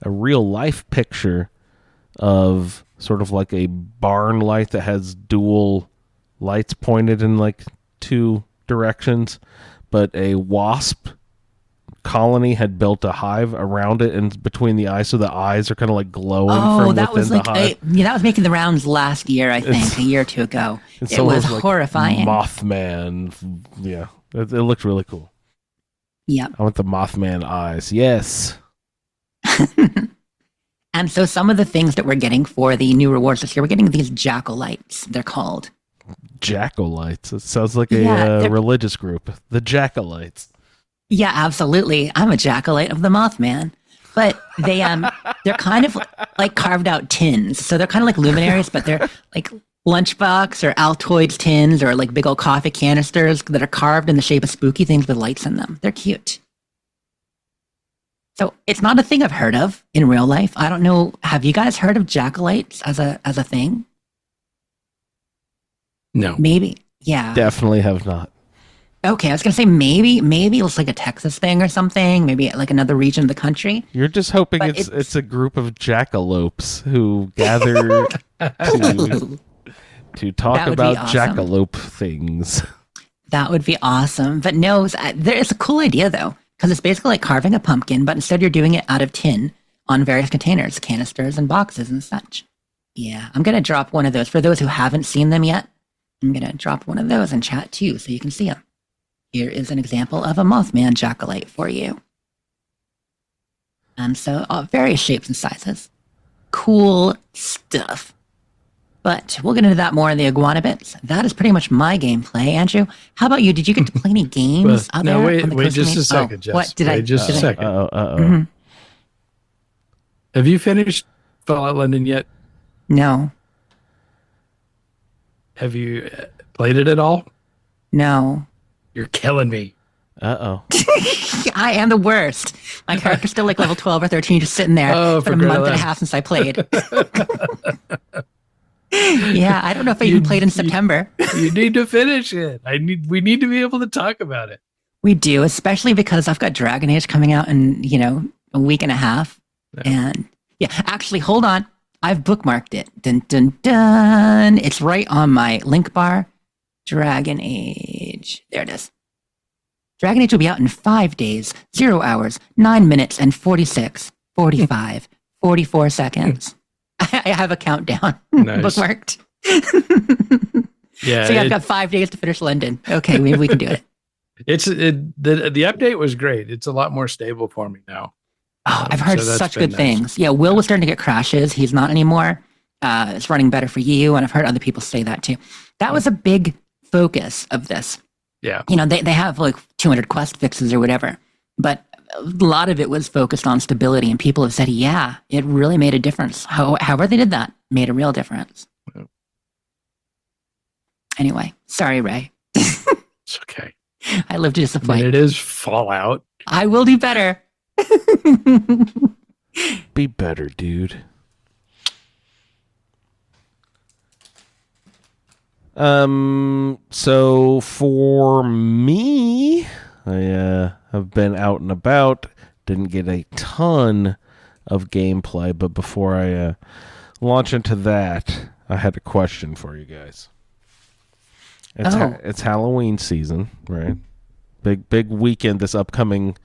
real life picture of sort of like a barn light that has dual lights pointed in like 2 directions, but a wasp colony had built a hive around it and between the eyes, so the eyes are kind of like glowing from
that
within
was
the
like
hive.
that was making the rounds last year, I think, a year or 2 ago.
And
It
so
was
like
horrifying.
Mothman. Yeah, it looked really cool.
Yep.
I want the Mothman eyes. Yes.
And so some of the things that we're getting for the new rewards this year, we're getting these jackal-lights, they're called.
Jackalites. It sounds like a
Yeah, they're-
religious group. The Jackalites.
Yeah, absolutely. I'm a jackal-light of the Mothman. But they're kind of like carved out tins. So they're kind of like luminaries, but they're like lunchbox or Altoids tins or like big old coffee canisters that are carved in the shape of spooky things with lights in them. They're cute. So it's not a thing I've heard of in real life. I don't know. Have you guys heard of jackalites as a thing?
No.
Maybe. Yeah.
Definitely have not.
Okay, I was gonna say maybe it's like a Texas thing or something. Maybe like another region of the country.
You're just hoping
But
it's a group of jackalopes who gather to talk
That would be
about
awesome.
jackalope things.
That would be awesome. But no, it's a cool idea though, because it's basically like carving a pumpkin, but instead you're doing it out of tin on various containers, canisters, and boxes and such. Yeah, I'm gonna drop one of those for those who haven't seen them yet. I'm gonna drop one of those in chat too, so you can see them. Here is an example of a Mothman Jackalite for you. And so, various shapes and sizes. Cool stuff. But we'll get into that more in the iguana bits. That is pretty much my gameplay. Andrew, how about you? Did you get to play any games out
no,
there?
wait,
on the
wait
Coast of
just
Maine?
a second,
Oh,
Jess.
what did
Wait
I?
just a
did I-
second.
Mhm.
Have you finished Fallout London yet?
No,
Have you played it at all?
no.
You're killing me.
Uh-oh.
I am the worst. My character's still like level 12 or 13, just sitting there.
Oh,
It's been
for
a
crying
month
out
and a
loud.
half since I played. Yeah, I don't know if I even played in September.
You need to finish it. We need to be able to talk about it.
We do, especially because I've got Dragon Age coming out in, a week and a half.
Yeah.
And yeah, actually, hold on. I've bookmarked it. Dun, dun, dun. It's right on my link bar. Dragon Age. There it is. Dragon Age will be out in 5 days, 0 hours, 9 minutes, and 46, 45, 44 seconds. I have a countdown
Nice.
bookmarked.
Yeah,
So yeah, I've got 5 days to finish London. Okay, maybe we can do it.
the update was great. It's a lot more stable for me now.
Oh, I've heard
So that's
such
been
good
nice.
things. Yeah, Will was starting to get crashes. He's not anymore. It's running better for you, and I've heard other people say that too. That was a big focus of this.
Yeah.
They have like 200 quest fixes or whatever, but a lot of it was focused on stability, and people have said, yeah, it really made a difference. However they did that made a real difference.
Yeah.
Anyway, sorry, Ray.
It's okay.
I live to
I
disappoint.
mean, it is Fallout.
I will do better.
Be better, dude. So for me, I have been out and about Didn't get a ton of gameplay, but before I launch into that, I had a question for you guys. It's Halloween season, right? Big weekend this upcoming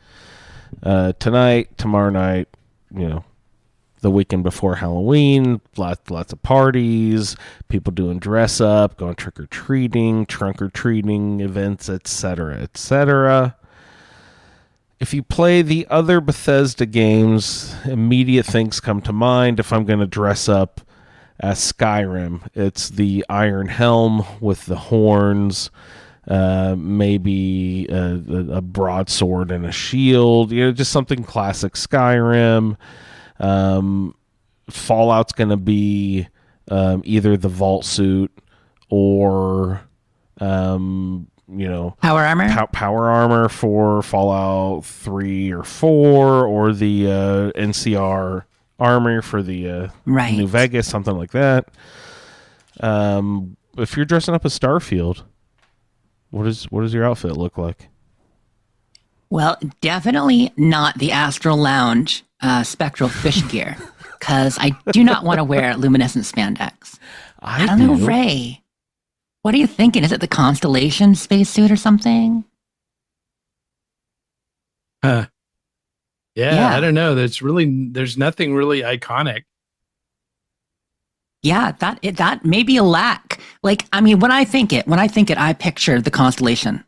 tonight, tomorrow night, the weekend before Halloween, lots of parties, people doing dress up, going trick-or-treating, trunk-or-treating events, etc., etc. If you play the other Bethesda games, immediate things come to mind. If I'm going to dress up as Skyrim, it's the Iron Helm with the horns, maybe a broadsword and a shield, just something classic Skyrim. Fallout's going to be either the vault suit or power
armor.
Power armor for Fallout 3 or 4, or the NCR armor for the New Vegas, something like that. If you're dressing up as Starfield, what does your outfit look like?
Well, definitely not the Astral Lounge spectral fish gear, because I do not want to wear luminescent spandex. I don't know, Ray. What are you thinking? Is it the Constellation spacesuit or something?
Yeah, I don't know. There's nothing really iconic.
Yeah, that may be a lack. Like, I mean, when I think it, I picture the Constellation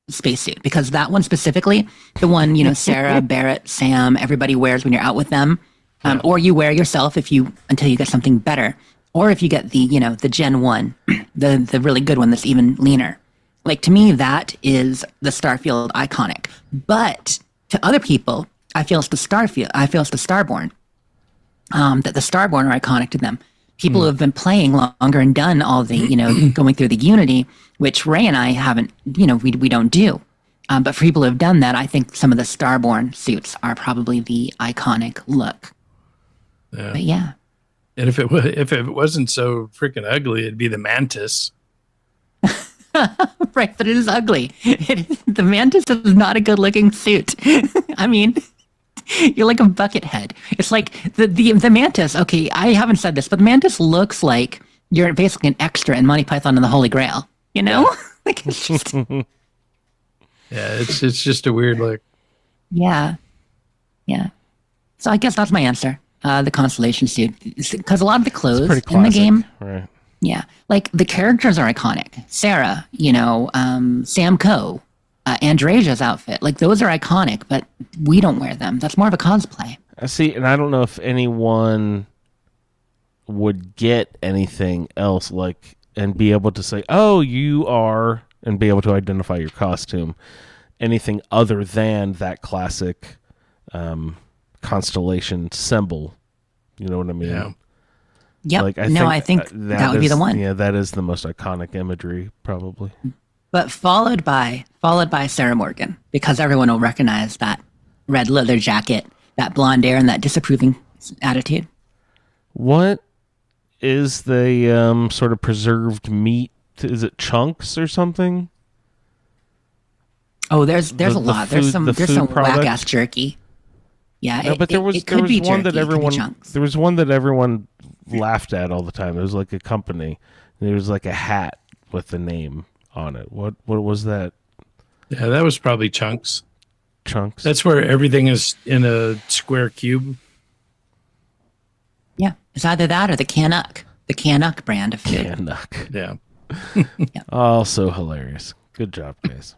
spacesuit, because that one specifically, the one, Sarah, Barrett, Sam, everybody wears when you're out with them, or you wear yourself until you get something better, or if you get the Gen 1, the really good one that's even leaner. Like, to me, that is the Starfield iconic. But to other people, I feel it's the Starfield. I feel it's the Starborn. That the Starborn are iconic to them. People who have been playing longer and done all the, going through the Unity, which Ray and I haven't, we don't do. But for people who have done that, I think some of the Starborn suits are probably the iconic look.
Yeah.
But yeah.
And if it wasn't so freaking ugly, it'd be the Mantis.
Right, but it is ugly. The Mantis is not a good-looking suit. I mean, you're like a bucket head. It's like the Mantis. Okay, I haven't said this, but the Mantis looks like you're basically an extra in Monty Python and the Holy Grail. Like, it's just...
Yeah, it's just a weird look.
Yeah. So I guess that's my answer. The Constellation suit, because a lot of the clothes in the game,
right?
Yeah, like the characters are iconic. Sarah, Sam Coe, Andresia's outfit, like those are iconic, but we don't wear them. That's more of a cosplay.
I see, and I don't know if anyone would get anything else and be able to say, "Oh, you are," and be able to identify your costume. Anything other than that classic constellation symbol. You know what I mean?
Yeah.
Yep. I think that would be the one.
Yeah, that is the most iconic imagery, probably.
But followed by Sarah Morgan, because everyone will recognize that red leather jacket, that blonde hair, and that disapproving attitude.
What is the sort of preserved meat? Is it chunks or something?
Oh, there's a lot. There's some whack ass jerky. Yeah,
no, but there was one that everyone laughed at all the time. It was like a company. There was like a hat with the name on it. What was that?
Yeah, that was probably Chunks.
Chunks.
That's where everything is in a square cube.
Yeah, it's either that or the Canuck brand of food.
Canuck.
Yeah.
Oh, so hilarious. Good job, guys.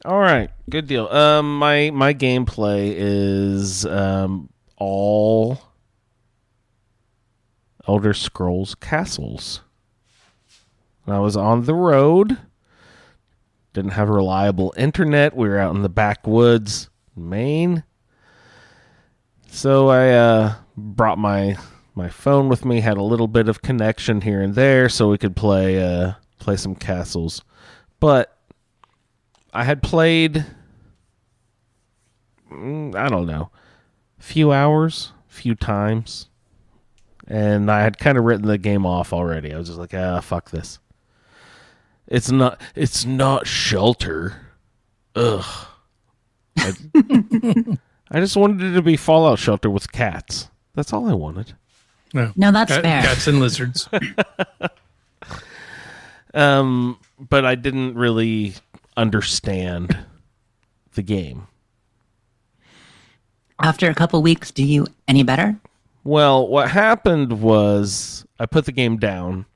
All right, good deal. My gameplay is all Elder Scrolls Castles. I was on the road. Didn't have reliable internet. We were out in the backwoods, Maine. So I brought my phone with me. Had a little bit of connection here and there, so we could play some castles. But I had played, I don't know, a few hours, a few times, and I had kind of written the game off already. I was just like, fuck this. It's not Shelter. Ugh. I just wanted it to be Fallout Shelter with cats. That's all I wanted.
No, that's fair.
Cats and lizards.
But I didn't really understand the game.
After a couple weeks, do you any better?
Well, what happened was I put the game down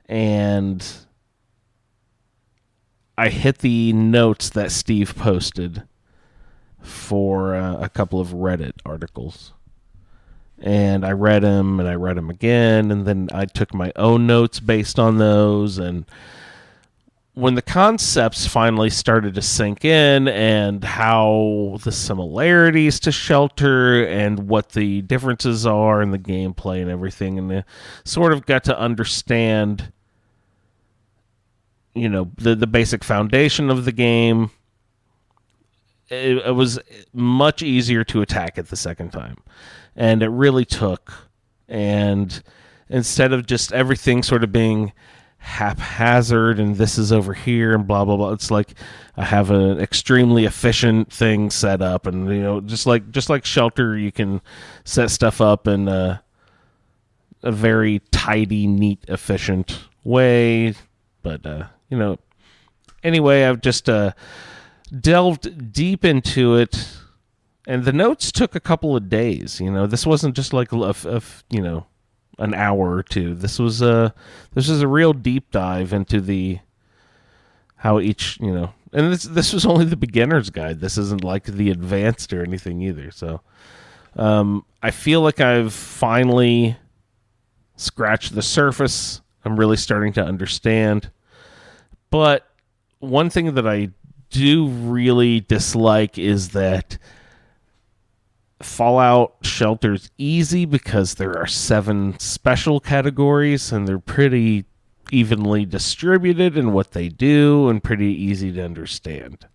and I hit the notes that Steve posted for a couple of Reddit articles. And I read them and I read them again, and then I took my own notes based on those. And when the concepts finally started to sink in and how the similarities to Shelter and what the differences are in the gameplay and everything, and I sort of got to understand, the basic foundation of the game, it was much easier to attack it the second time. And it really took. And instead of just everything sort of being haphazard and this is over here and blah, blah, blah, it's like I have an extremely efficient thing set up. And, just like Shelter, you can set stuff up in a very tidy, neat, efficient way. But, anyway, I've just delved deep into it. And the notes took a couple of days. This wasn't just like an hour or two. This was a real deep dive into how each, and this was only the beginner's guide. This isn't like the advanced or anything either. So I feel like I've finally scratched the surface. I'm really starting to understand. But one thing that I do really dislike is that Fallout Shelter's easy because there are 7 special categories and they're pretty evenly distributed in what they do and pretty easy to understand.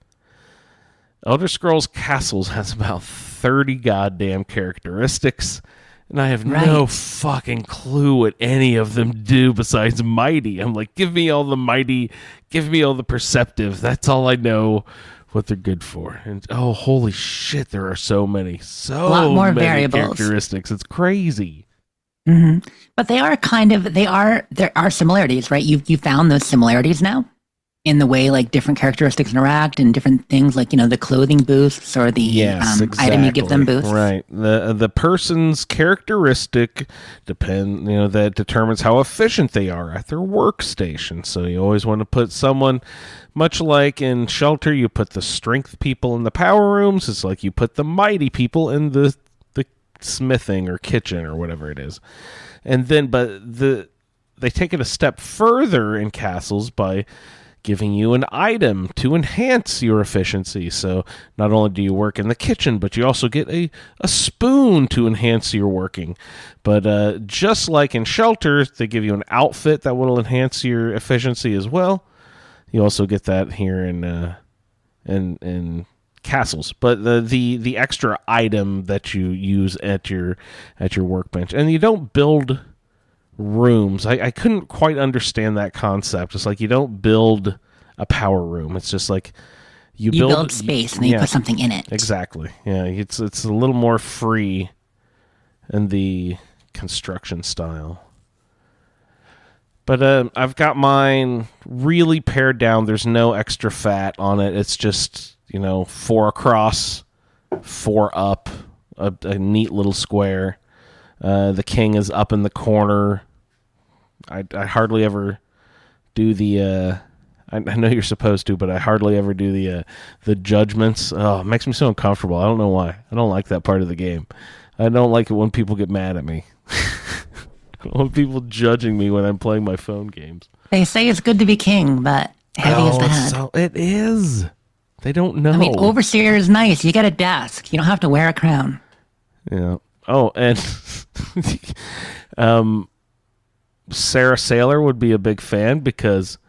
Elder Scrolls Castles has about 30 goddamn characteristics, and I have no fucking clue what any of them do besides mighty. I'm like, give me all the mighty, give me all the perceptive. That's all I know what they're good for. And oh, holy shit, there are so many
a lot more
many
variables.
Characteristics. It's crazy.
Mm-hmm. But there are similarities, right? You found those similarities now in the way like different characteristics interact and different things like, the clothing boosts or the item you give them boosts.
Right. The person's characteristic that determines how efficient they are at their workstation. So you always want to put someone, much like in Shelter, you put the strength people in the power rooms. It's like you put the mighty people in the smithing or kitchen or whatever it is. And then, they take it a step further in Castles by giving you an item to enhance your efficiency. So not only do you work in the kitchen, but you also get a spoon to enhance your working. But just like in Shelter, they give you an outfit that will enhance your efficiency as well. You also get that here in Castles. But the extra item that you use at your workbench, and you don't build rooms. I couldn't quite understand that concept. It's like you don't build a power room. It's just like you build
space and then you put something in it.
Exactly. Yeah, it's a little more free in the construction style. But I've got mine really pared down. There's no extra fat on it. It's just 4 across, 4 up, a neat little square. The king is up in the corner. I hardly ever do the. I know you're supposed to, but I hardly ever do the judgments. Oh, it makes me so uncomfortable. I don't know why. I don't like that part of the game. I don't like it when people get mad at me. I don't want people judging me when I'm playing my phone games.
They say it's good to be king, but heavy is the head.
So it is. They don't know.
I mean, overseer is nice. You get a desk. You don't have to wear a crown.
Yeah. Oh, and Sarah Sailor would be a big fan because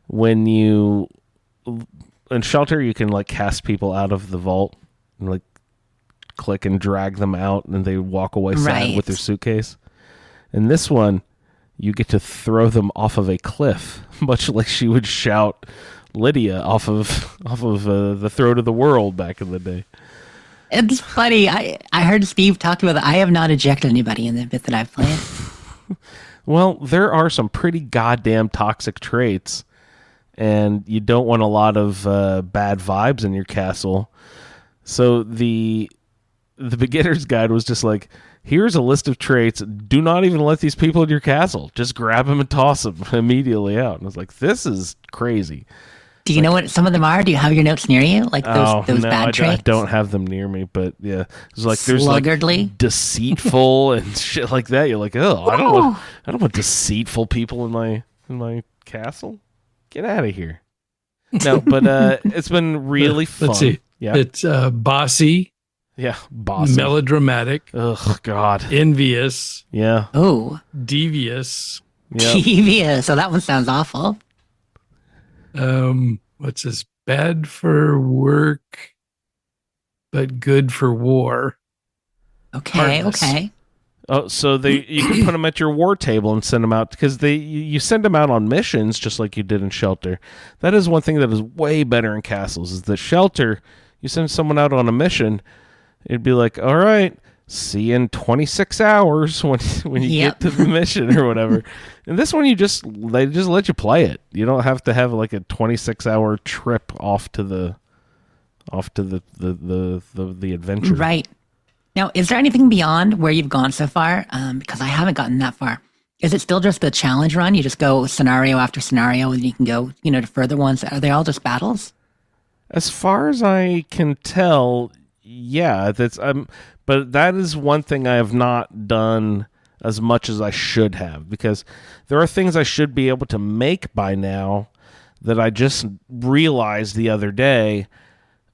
when you in Shelter you can like cast people out of the vault and like click and drag them out and they walk away sad with their suitcase. In this one, you get to throw them off of a cliff, much like she would shout Lydia off of the Throat of the World back in the day.
It's funny. I heard Steve talk about that. I have not ejected anybody in the bit that I've played.
Well, there are some pretty goddamn toxic traits, and you don't want a lot of bad vibes in your castle. So the beginner's guide was just like, here's a list of traits. Do not even let these people in your castle. Just grab them and toss them immediately out. And I was like, this is crazy.
Do you know what some of them are? Do you have your notes near you? Like those
no,
bad traits?
I don't have them near me, but yeah. It's like there's
Sluggardly?
like deceitful and shit like that. You're like, oh, I don't want deceitful people in my castle. Get out of here. No, but it's been really fun.
Let's see.
Yeah.
It's bossy,
Yeah, bossy.
melodramatic,
Oh God.
envious,
Yeah.
Oh,
devious.
Yeah.
devious. So that one sounds awful.
What's this? Bad for work, but good for war.
Okay,
Heartless.
okay.
Oh, so you can put them at your war table and send them out because you send them out on missions just like you did in Shelter. That is one thing that is way better in Castles. Is the Shelter, you send someone out on a mission, it'd be like, all right, see you in 26 hours when you
Yep.
get to the mission or whatever. And this one, they just let you play it. You don't have to have like a 26-hour trip off to the adventure.
Right. Now, is there anything beyond where you've gone so far? Because I haven't gotten that far. Is it still just the challenge run? You just go scenario after scenario and you can go, to further ones. Are they all just battles?
As far as I can tell, yeah, that's but that is one thing I have not done as much as I should have, because there are things I should be able to make by now that I just realized the other day.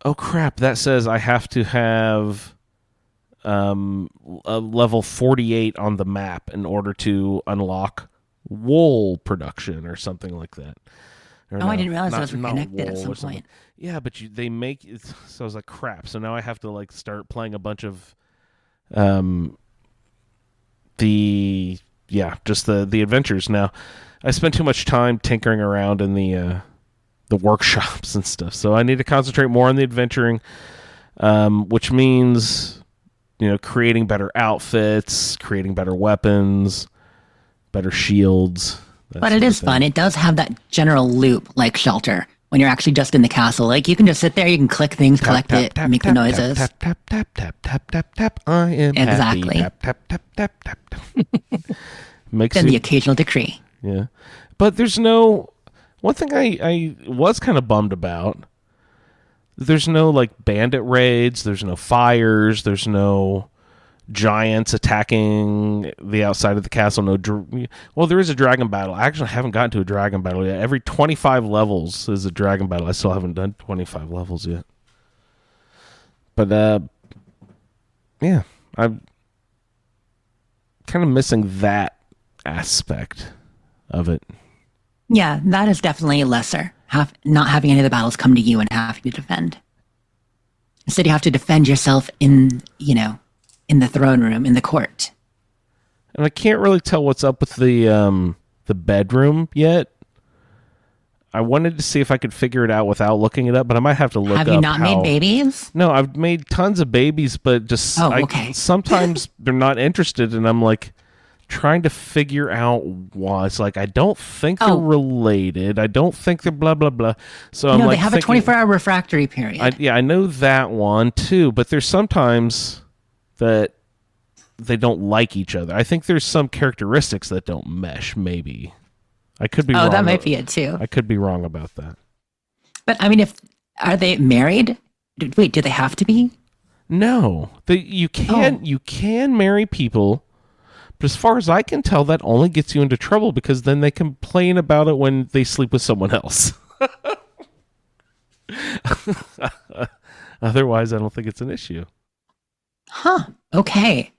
Oh crap, that says I have to have a level 48 on the map in order to unlock wool production or something like that. Or
Oh, I didn't realize
not-
those were
not
connected at
wool
some
or something.
point.
Yeah, but they make it, so I was like, crap. So now I have to like start playing a bunch of just the adventures. Now I spend too much time tinkering around in the workshops and stuff, so I need to concentrate more on the adventuring, which means creating better outfits, creating better weapons, better shields.
But it is fun. It does have that general loop like Shelter when you're actually just in the castle. Like you can just sit there, you can click things, collect it, make the noises.
Tap tap tap tap tap tap tap. I am
Exactly.
happy. Tap tap tap tap tap. Makes
Then
you
the occasional decree.
yeah. But there's no one thing I was kind of bummed about. There's no like bandit raids. There's no fires. There's no giants attacking the outside of the castle. Well, there is a dragon battle. I actually haven't gotten to a dragon battle yet. Every 25 levels is a dragon battle. I still haven't done 25 levels yet. But yeah, I'm kind of missing that aspect of it.
Yeah, that is definitely lesser. Not having any of the battles come to you and having to defend. Instead, you have to defend yourself in the throne room, in the court.
And I can't really tell what's up with the bedroom yet. I wanted to see if I could figure it out without looking it up, but I might have to look up.
Have you not made babies?
No, I've made tons of babies, but just
okay.
Sometimes they're not interested, and I'm like trying to figure out why. It's like I don't think they're related. I don't think they're blah blah blah. So I'm like,
they have a 24-hour refractory period.
I know that one too, but there's sometimes that they don't like each other. I think there's some characteristics that don't mesh. Maybe I could be wrong.
Oh, that might be it too.
I could be wrong about that.
But I mean, are they married? Wait, do they have to be?
No, you can marry people, but as far as I can tell, that only gets you into trouble because then they complain about it when they sleep with someone else. Otherwise, I don't think it's an issue.
Huh. Okay.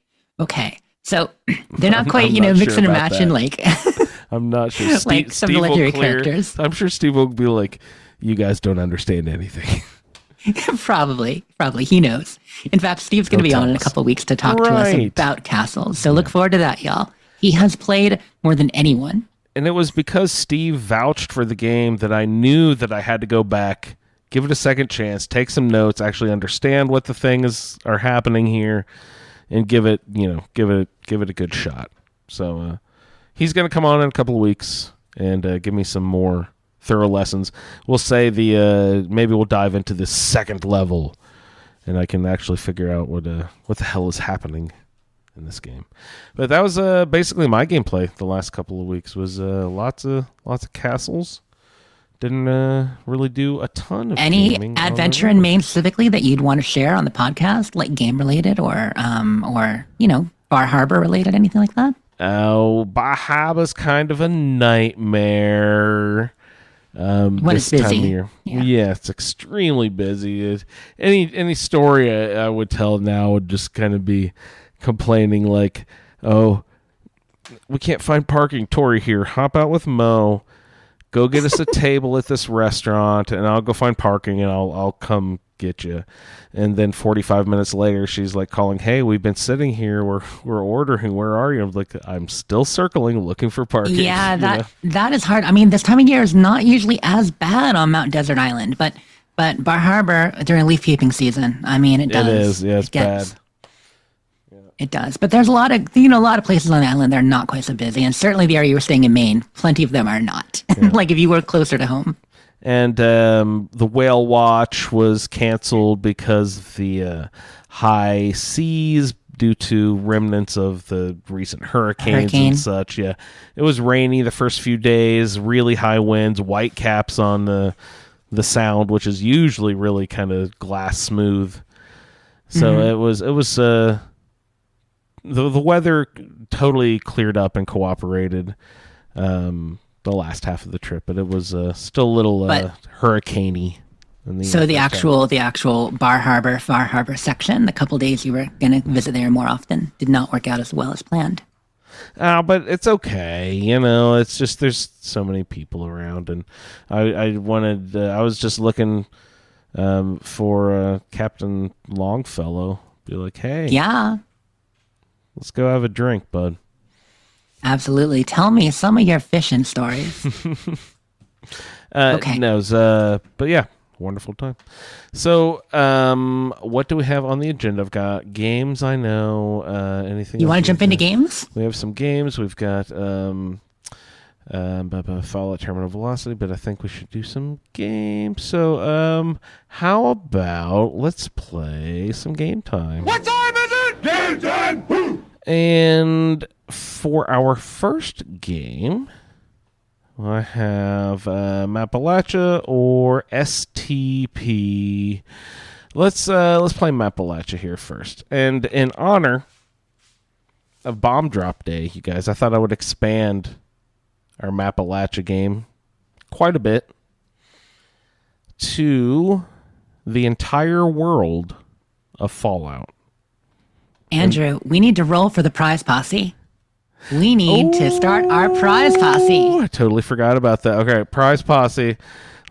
So they're not quite,
I'm not
mix
sure
and
about
matching
that.
like
I'm not sure.
like some of the legendary characters.
I'm sure Steve will be like, "You guys don't understand anything."
Probably. He knows. In fact, Steve's going to be on in a couple of weeks to talk to us
Right.
about castles. So look forward to that, y'all. He has played more than anyone.
it was because Steve vouched for the game that I knew that I had to go back, give it a second chance, take some notes, actually understand what the things are happening here, and give it a good shot. So he's going to come on in a couple of weeks and give me some more thorough lessons. We'll say maybe we'll dive into the second level, and I can actually figure out what the hell is happening in this game. But that was basically my gameplay the last couple of weeks. Was lots of castles. Didn't really do a ton of
Any
gaming
adventure in Maine specifically that you'd want to share on the podcast, like game related or Bar Harbor related, anything like that?
Oh, Bar Harbor's kind of a nightmare.
When
this
it's
time
busy.
of year.
Yeah.
Yeah, it's extremely busy. Any story I would tell now would just kind of be complaining like, oh, we can't find parking. Tori here. Hop out with Mo. Go get us a table at this restaurant, and I'll go find parking, and I'll come get you. And then 45 minutes later, she's like calling, hey, we've been sitting here. We're ordering. Where are you? I'm like, I'm still circling, looking for parking.
Yeah,
you know?
that is hard. I mean, this time of year is not usually as bad on Mount Desert Island, but Bar Harbor during leaf peeping season, I mean, it does.
It is. Yeah, it's bad.
It does. But there's a lot of places on the island that are not quite so busy, and certainly the area you were staying in Maine, plenty of them are not. Like if you were closer to home.
And the whale watch was canceled because of the high seas due to remnants of the recent hurricanes and such. Yeah, it was rainy the first few days, really high winds, white caps on the sound, which is usually really kind of glass smooth. So it was the weather totally cleared up and cooperated the last half of the trip, but it was still a little hurricane-y.
So the actual Bar Harbor, Far Harbor section, the couple days you were going to visit there more often, did not work out as well as planned.
But it's okay, it's just there's so many people around, and I was just looking for Captain Longfellow. Be like, hey,
Yeah,
let's go have a drink, bud.
absolutely. Tell me some of your fishing stories. Okay.
No, but yeah, wonderful time. So, what do we have on the agenda? I've got games. I know. Anything?
You
else
want to jump
we've
into
got?
games?
We have some games. We've got Fallout Terminal Velocity, but I think we should do some games. So, how about let's play some game time?
What time is it? Game time! Woo!
And for our first game, I have Mapalachia or STP. Let's play Mapalachia here first. And in honor of Bomb Drop Day, you guys, I thought I would expand our Mapalachia game quite a bit to the entire world of Fallout.
Andrew, we need to roll for the prize posse. We need to start our prize posse.
Oh, I totally forgot about that. Okay, prize posse.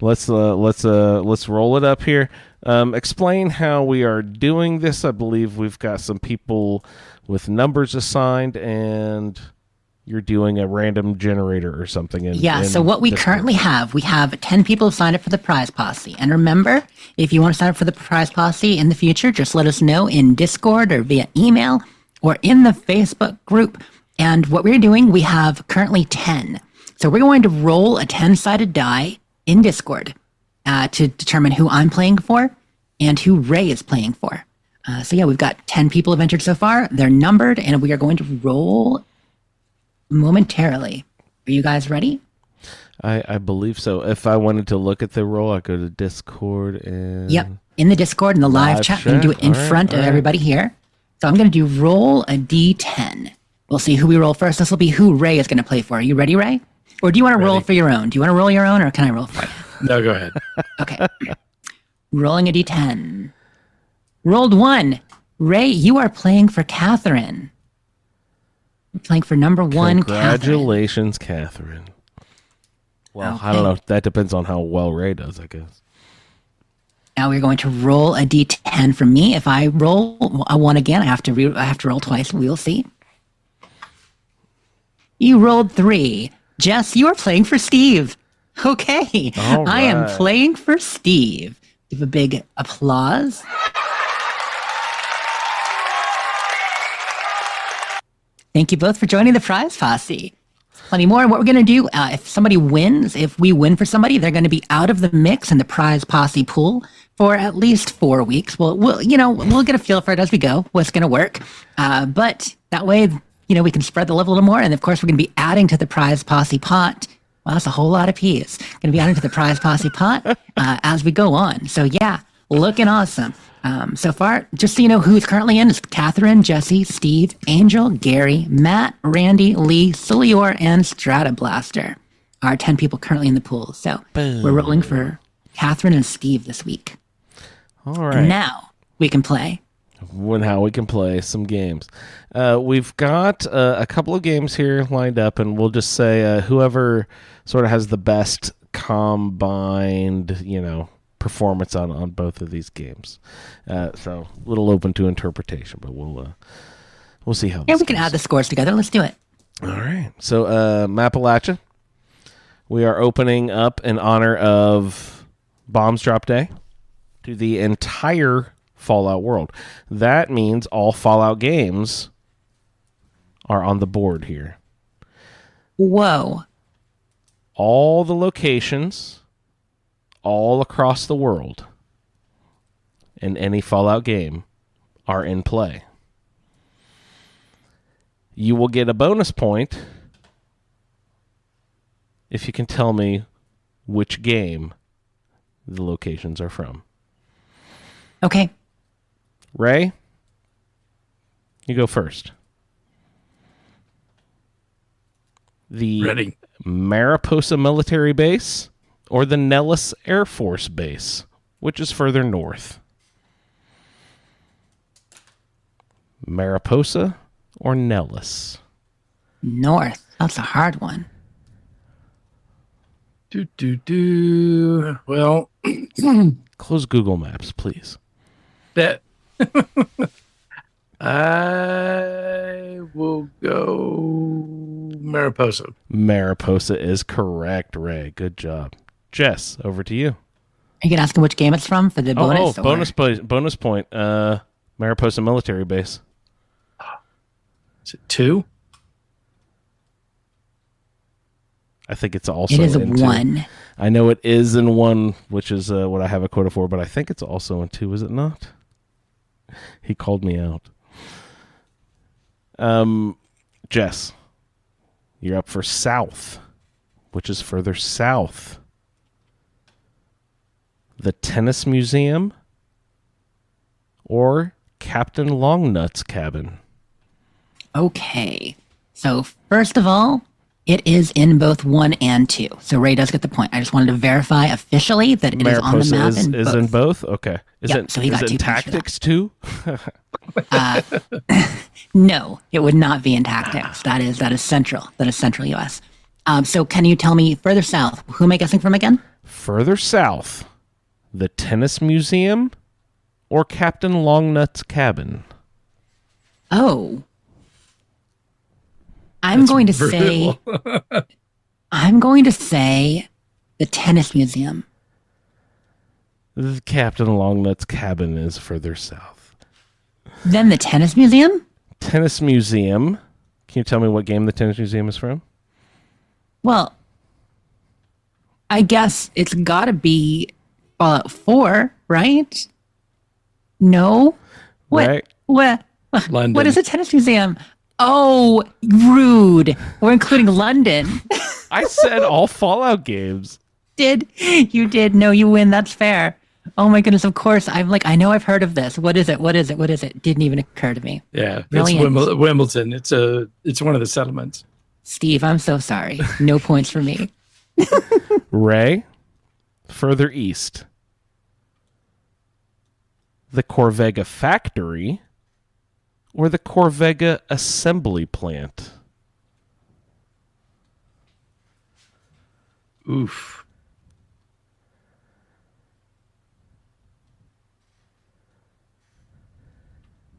Let's roll it up here. Explain how we are doing this. I believe we've got some people with numbers assigned, and you're doing a random generator or something.
So what we currently have, we have 10 people who signed up for the prize posse. And remember, if you want to sign up for the prize posse in the future, just let us know in Discord or via email or in the Facebook group. And what we're doing, we have currently 10. So we're going to roll a 10-sided die in Discord to determine who I'm playing for and who Ray is playing for. We've got 10 people have entered so far. They're numbered, and we are going to roll momentarily. Are you guys ready?
I believe so. If I wanted to look at the roll, I go to Discord and...
Yep. In the Discord, in the live chat. We can do it in front of everybody here. So I'm going to do roll a d10. We'll see who we roll first. This will be who Ray is going to play for. Are you ready, Ray? Or do you want to roll for your own? Do you want to roll your own, or can I roll for you?
No, go ahead.
Okay. Rolling a d10. Rolled 1. Ray, you are playing for Catherine. You're playing for number 1,
Congratulations, Catherine. Well, I don't know. That depends on how well Ray does, I guess.
Now we're going to roll a d10 from me. If I roll a 1 again, I have to roll twice. We'll see. You rolled 3. Jess, you are playing for Steve. Okay.
All
I am
right.
playing for Steve. Give a big applause. Thank you both for joining the prize posse. Plenty more. And what we're going to do, if somebody wins, if we win for somebody, they're going to be out of the mix in the prize posse pool for at least 4 weeks. We'll get a feel for it as we go, what's going to work. But that way, we can spread the love a little more. And of course, we're going to be adding to the prize posse pot. Well, that's a whole lot of peas. Going to be adding to the prize posse pot as we go on. So yeah, looking awesome. So far, just so you know who's currently in, is Catherine, Jesse, Steve, Angel, Gary, Matt, Randy, Lee, Solior, and Stratoblaster are 10 people currently in the pool. So we're rolling for Catherine and Steve this week.
All right.
And now we can play.
Now we can play some games. We've got a couple of games here lined up, and we'll just say whoever sort of has the best combined, performance on both of these games. So a little open to interpretation, but we'll see how.
Yeah,
this
we can
goes.
add the scores together. Let's do it.
All right. So Appalachia, we are opening up in honor of Bombs Drop Day to the entire Fallout world. That means all Fallout games are on the board here.
Whoa.
All the locations all across the world in any Fallout game are in play. You will get a bonus point if you can tell me which game the locations are from.
Okay.
Ray, you go first. The
Ready.
Mariposa Military Base or the Nellis Air Force Base, which is further north? Mariposa or Nellis?
North. That's a hard one.
Well,
Close Google Maps, please.
that I will go Mariposa.
Mariposa is correct, Ray. Good job. Jess, over to you.
Are you going to ask him which game it's from for the bonus? or-
bonus point. Mariposa Military Base.
Is it 2?
I think it's also
It is a
in 2.
1.
I know it is in 1, which is what I have a quota for, but I think it's also in 2, is it not? He called me out. Jess, you're up for South, which is further south. The Tennis Museum or Captain Longnut's cabin?
Okay. So, first of all, it is in both 1 and 2. So, Ray does get the point. I just wanted to verify officially that it is on the map
is,
in
is
both.
in both? Okay.
Yep, so he got 2 points for that.
Tactics too?
No, it would not be in tactics. That is central. That is central U.S. So, can you tell me further south? Who am I guessing from again?
Further south, the Tennis Museum or Captain Longnut's cabin?
Oh. I'm going to say the Tennis Museum.
The Captain Longnut's cabin is further south.
Then the Tennis Museum?
Tennis Museum. Can you tell me what game the Tennis Museum is from?
Well, I guess it's got to be Fallout 4, right? No? What?
Right.
What?
London.
What is a tennis museum? Oh, rude. We're including London.
I said all Fallout games.
You did. No, you win. That's fair. Oh my goodness, of course. I'm like, I know I've heard of this. What is it? What is it? What is it? Didn't even occur to me.
Yeah,
Brilliant.
it's Wimbledon. It's one of the settlements.
Steve, I'm so sorry. No points for me.
Ray, further east. The Corvega factory or the Corvega assembly plant?
Oof.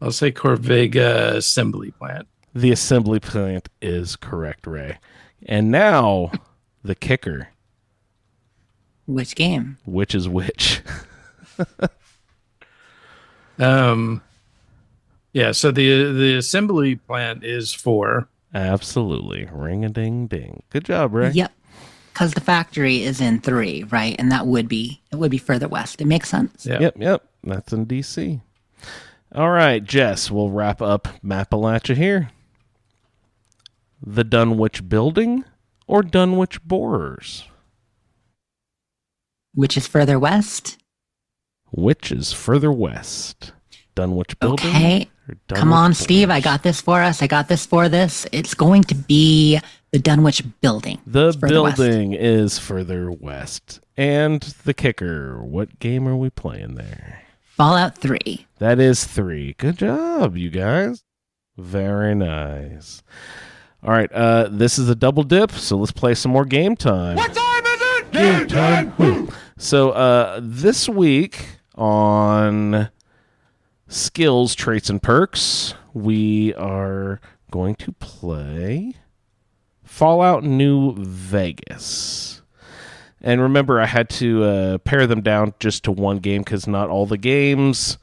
I'll say Corvega assembly plant.
The assembly plant is correct, Ray. And now, the kicker.
Which game?
Which is which?
Yeah, so the assembly plant is 4.
Absolutely. Ring-a-ding-ding. Good job, Ray.
Yep. Because the factory is in 3, right? And it would be further west. It makes sense.
Yeah.
Yep. That's in D.C. All right, Jess, we'll wrap up Mappalachia here. The Dunwich Building or Dunwich Borers?
Which is further west?
Which is further west? Dunwich Building?
Okay.
or
Come
Dunwich
on, Steve. I
Borers?
got this for us. I got this for this. It's going to be the Dunwich Building.
The
It's further west.
building is further west. And the kicker, what game are we playing there?
Fallout 3.
That is 3. Good job, you guys. Very nice. All right, this is a double dip, so let's play some more game time.
What time is it? Game time.
So this week on Skills, Traits, and Perks, we are going to play Fallout New Vegas. And remember, I had to pare them down just to one game because not all the games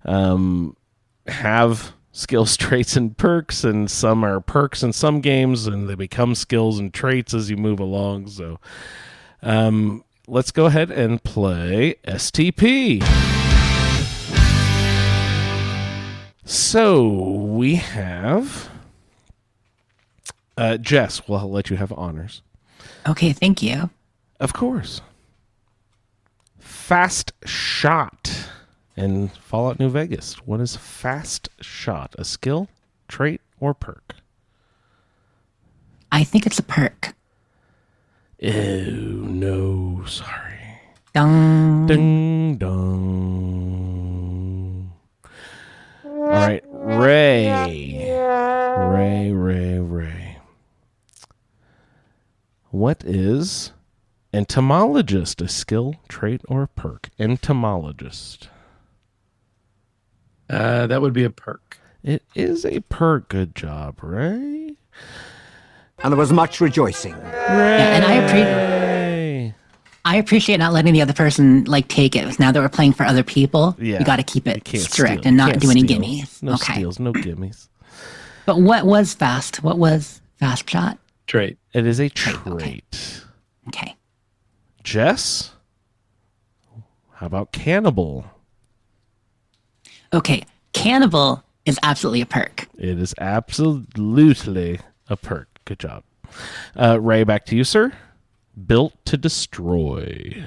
have skills, traits, and perks, and some are perks in some games, and they become skills and traits as you move along. So let's go ahead and play STP. So we have Jess. We'll let you have honors.
Okay, thank you.
Of course. Fast Shot in Fallout New Vegas. What is Fast Shot? A skill, trait, or perk?
I think it's a perk.
Oh, no. Sorry.
Dung.
Ding dong. All right. Ray. What is entomologist? A skill, trait, or a perk? Entomologist.
That would be a perk.
It is a perk. Good job, Ray.
And there was much rejoicing.
And I appreciate not letting the other person take it. Now that we're playing for other people,
Yeah.
we got to keep
You
it
can't
strict
steal.
and not
Can't
do any
steal.
gimmies.
No
Okay.
steals, no gimmies.
But what was fast? What was fast shot?
Trait.
It is a
okay.
trait.
Okay.
Jess? How about cannibal?
Okay. Cannibal is absolutely a perk.
It is absolutely a perk. Good job. Ray, back to you, sir. Built to destroy.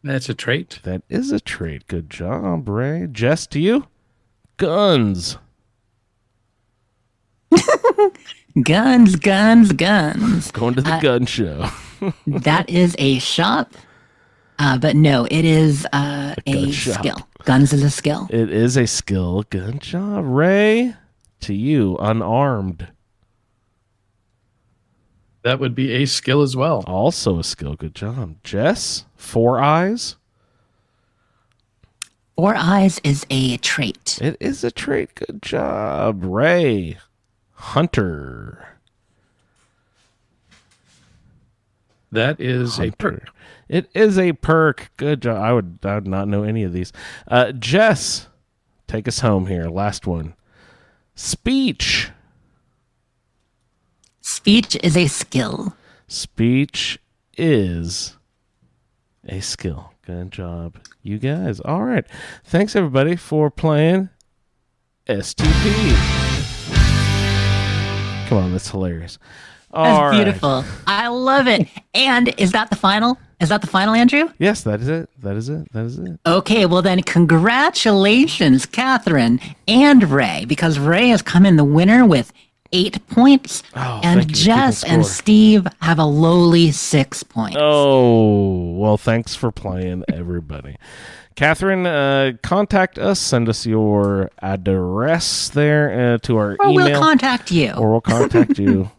That's a trait.
That is a trait. Good job, Ray. Jess, to you. Guns.
Guns, guns, guns.
Going to the gun show.
That is a shop. But no, it is a
gun shop.
skill. Guns is a skill.
It is a skill. Good job, Ray. To you, unarmed.
That would be a skill as well.
Also a skill. Good job. Jess, 4 eyes.
4 eyes is a trait.
It is a trait. Good job. Ray, hunter.
That is a
Hunter.
perk.
It is a perk. Good job. I would not know any of these. Jess, take us home here. Last one. Speech.
Speech is a skill.
Speech is a skill. Good job, you guys. All right. Thanks, everybody, for playing STP. Come on, that's hilarious.
That's
All right.
beautiful. I love it. And is that the final? Is that the final, Andrew?
Yes, that is it. That is it. That is it.
Okay, well then congratulations, Catherine and Ray, because Ray has come in the winner with 8 points.
Oh, thank
and
you for
Jess
keeping
and
score.
Steve have a lowly 6 points.
Oh, well, thanks for playing, everybody. Catherine, contact us. Send us your address there to our
Or
email.
we'll contact you.
Or we'll contact you.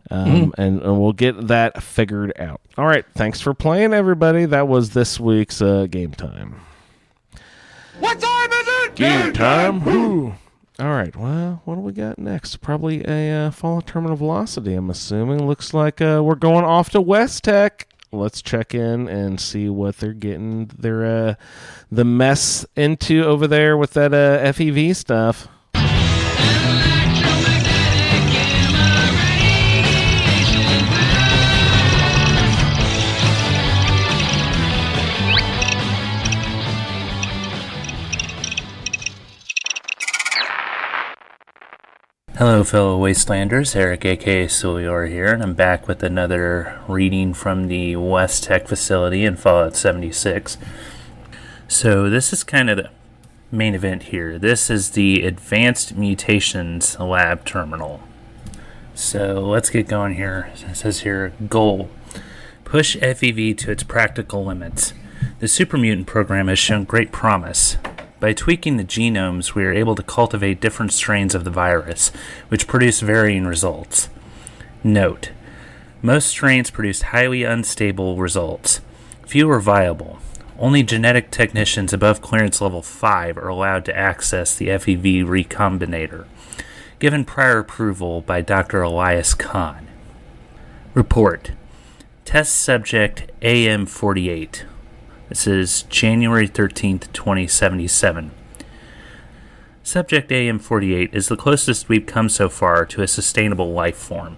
And we'll get that figured out. All right. Thanks for playing, everybody. That was this week's Game Time.
What time is it?
Game time. Woo. All right, well, what do we got next? Probably a fall of terminal velocity, I'm assuming. Looks like we're going off to West Tech. Let's check in and see what they're getting their the mess into over there with that FEV stuff.
Hello fellow Wastelanders, Eric aka Sulior here, and I'm back with another reading from the West Tech facility in Fallout 76. So this is kind of the main event here. This is the Advanced Mutations Lab Terminal. So let's get going here. It says here, goal: push FEV to its practical limits. The Super Mutant program has shown great promise. By tweaking the genomes, we are able to cultivate different strains of the virus, which produce varying results. Note: most strains produce highly unstable results. Few are viable. Only genetic technicians above clearance level 5 are allowed to access the FEV recombinator, given prior approval by Dr. Elias Khan. Report: test subject AM48. This is January 13th, 2077. Subject AM48 is the closest we've come so far to a sustainable life form.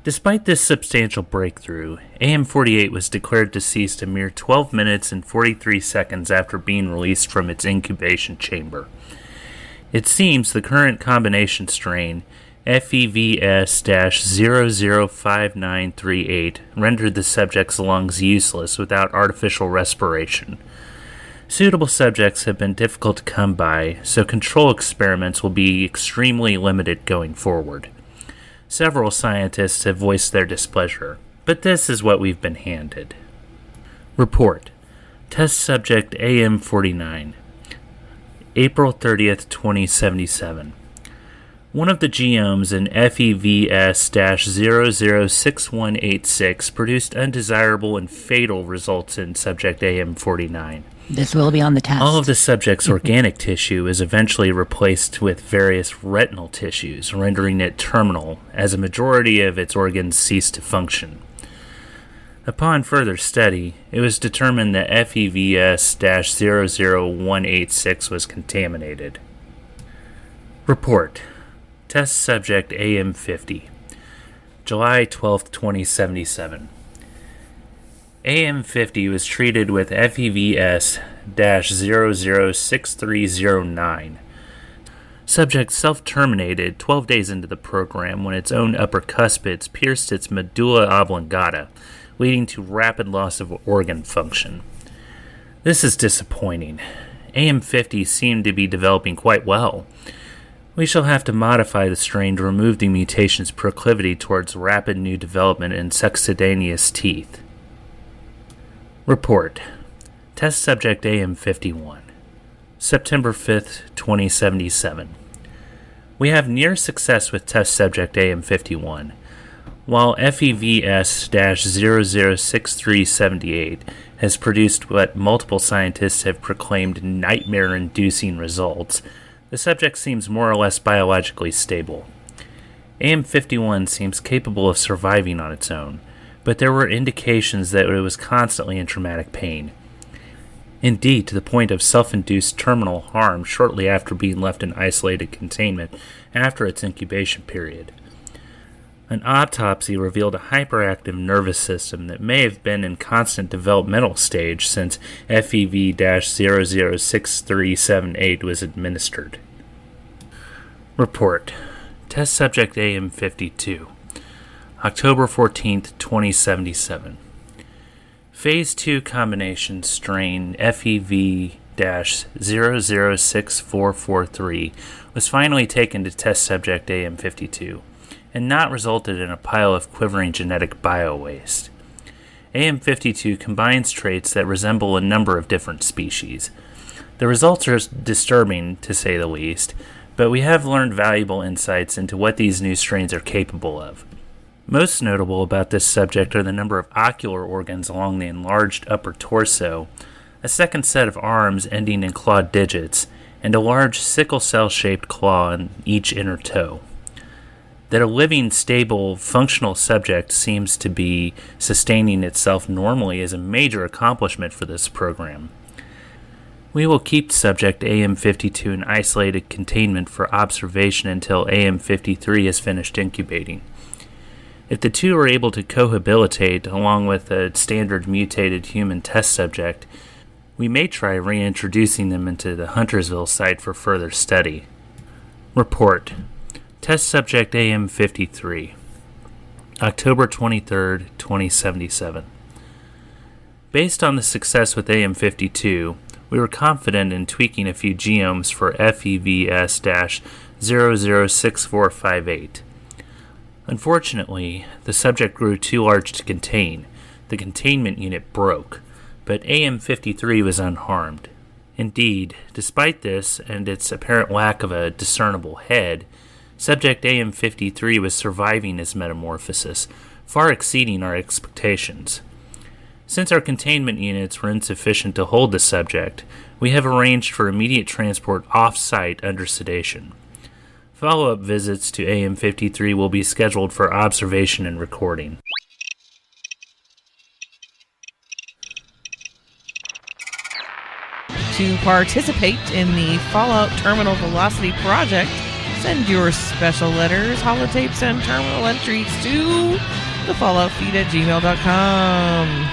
Despite this substantial breakthrough, AM48 was declared deceased a mere 12 minutes and 43 seconds after being released from its incubation chamber. It seems the current combination strain, FEVS-005938, rendered the subject's lungs useless without artificial respiration. Suitable subjects have been difficult to come by, so control experiments will be extremely limited going forward. Several scientists have voiced their displeasure, but this is what we've been handed. Report: test subject AM49, April 30th, 2077. One of the genomes in FEVS-006186 produced undesirable and fatal results in subject AM49.
This will be on the test.
All of the subject's organic tissue is eventually replaced with various retinal tissues, rendering it terminal, as a majority of its organs cease to function. Upon further study, it was determined that FEVS-00186 was contaminated. Report: test subject AM50, July 12th, 2077. AM50 was treated with FEVS-006309. Subject self-terminated 12 days into the program when its own upper cuspids pierced its medulla oblongata, leading to rapid loss of organ function. This is disappointing. AM50 seemed to be developing quite well. We shall have to modify the strain to remove the mutation's proclivity towards rapid new development in succedaneous teeth. Report: test subject AM51, September 5th, 2077. We have near success with test subject AM51. While FEVS-006378 has produced what multiple scientists have proclaimed nightmare-inducing results, the subject seems more or less biologically stable. AM51 seems capable of surviving on its own, but there were indications that it was constantly in traumatic pain. Indeed, to the point of self-induced terminal harm shortly after being left in isolated containment after its incubation period. An autopsy revealed a hyperactive nervous system that may have been in constant developmental stage since FEV-006378 was administered. Report: test subject AM52, October 14th, 2077. Phase 2 combination strain FEV-006443 was finally taken to test subject AM52, and not resulted in a pile of quivering genetic biowaste. AM52 combines traits that resemble a number of different species. The results are disturbing, to say the least, but we have learned valuable insights into what these new strains are capable of. Most notable about this subject are the number of ocular organs along the enlarged upper torso, a second set of arms ending in clawed digits, and a large sickle cell-shaped claw in each inner toe. That a living, stable, functional subject seems to be sustaining itself normally is a major accomplishment for this program. We will keep subject AM52 in isolated containment for observation until AM53 is finished incubating. If the two are able to cohabilitate along with a standard mutated human test subject, we may try reintroducing them into the Huntersville site for further study. Report. Test subject AM53, October 23, 2077. Based on the success with AM52, we were confident in tweaking a few genomes for FEVS-006458. Unfortunately, the subject grew too large to contain. The containment unit broke, but AM53 was unharmed. Indeed, despite this and its apparent lack of a discernible head, subject AM53 was surviving his metamorphosis, far exceeding our expectations. Since our containment units were insufficient to hold the subject, we have arranged for immediate transport off-site under sedation. Follow-up visits to AM53 will be scheduled for observation and recording.
To participate in the Fallout Terminal Velocity project, send your special letters, holotapes, and terminal entries to thefalloutfeed@gmail.com.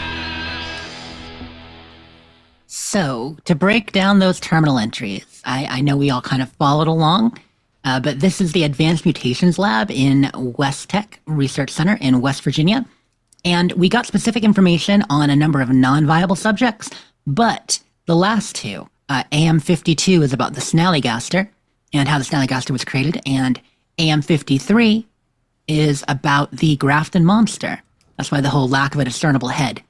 So, to break down those terminal entries, I know we all kind of followed along, but this is the Advanced Mutations Lab in West Tech Research Center in West Virginia. And we got specific information on a number of non-viable subjects, but the last two, AM52 is about the Snallygaster and how the Snallygaster was created, and AM53 is about the Grafton monster. That's why the whole lack of a discernible head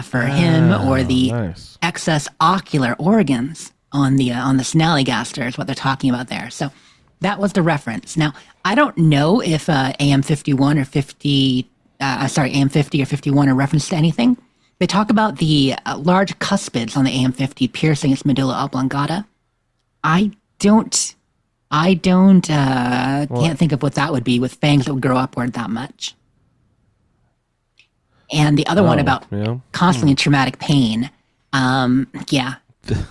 for him, or the
nice.
excess ocular organs on the Snallygaster is what they're talking about there. So that was the reference. Now, I don't know if AM51 or AM50 or 51 are referenced to anything. They talk about the large cuspids on the AM50 piercing its medulla oblongata. I can't think of what that would be with fangs that would grow upward that much. And the other one about constantly traumatic pain. Yeah.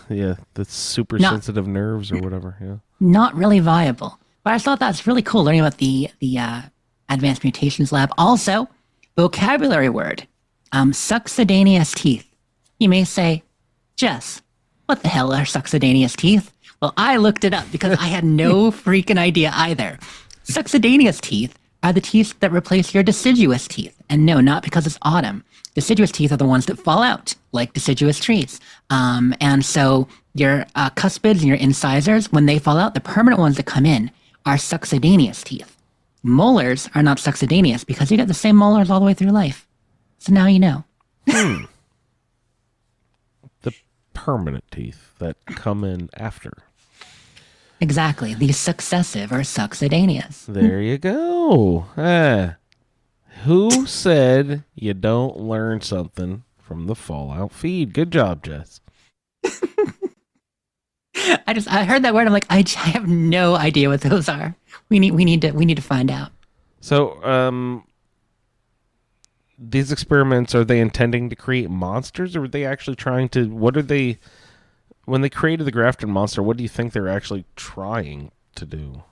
Yeah, that's super sensitive nerves or whatever. Yeah.
Not really viable. But I thought that's really cool learning about the Advanced Mutations Lab. Also, vocabulary word. Succedaneous teeth. You may say, Jess, what the hell are succedaneous teeth? Well, I looked it up because I had no freaking idea either. Succedaneous teeth are the teeth that replace your deciduous teeth. And no, not because it's autumn. Deciduous teeth are the ones that fall out, like deciduous trees. And so your cuspids and your incisors, when they fall out, the permanent ones that come in are succedaneous teeth. Molars are not succedaneous because you get the same molars all the way through life. So now you know.
The permanent teeth that come in after.
Exactly. The successive or succedaneous.
There you go. Who said you don't learn something from the Fallout feed? Good job, Jess.
I heard that word. I'm like, I have no idea what those are. We need to find out.
So, these experiments, are they intending to create monsters, or are they actually trying to? What are they? When they created the Grafton monster, what do you think they're actually trying to do?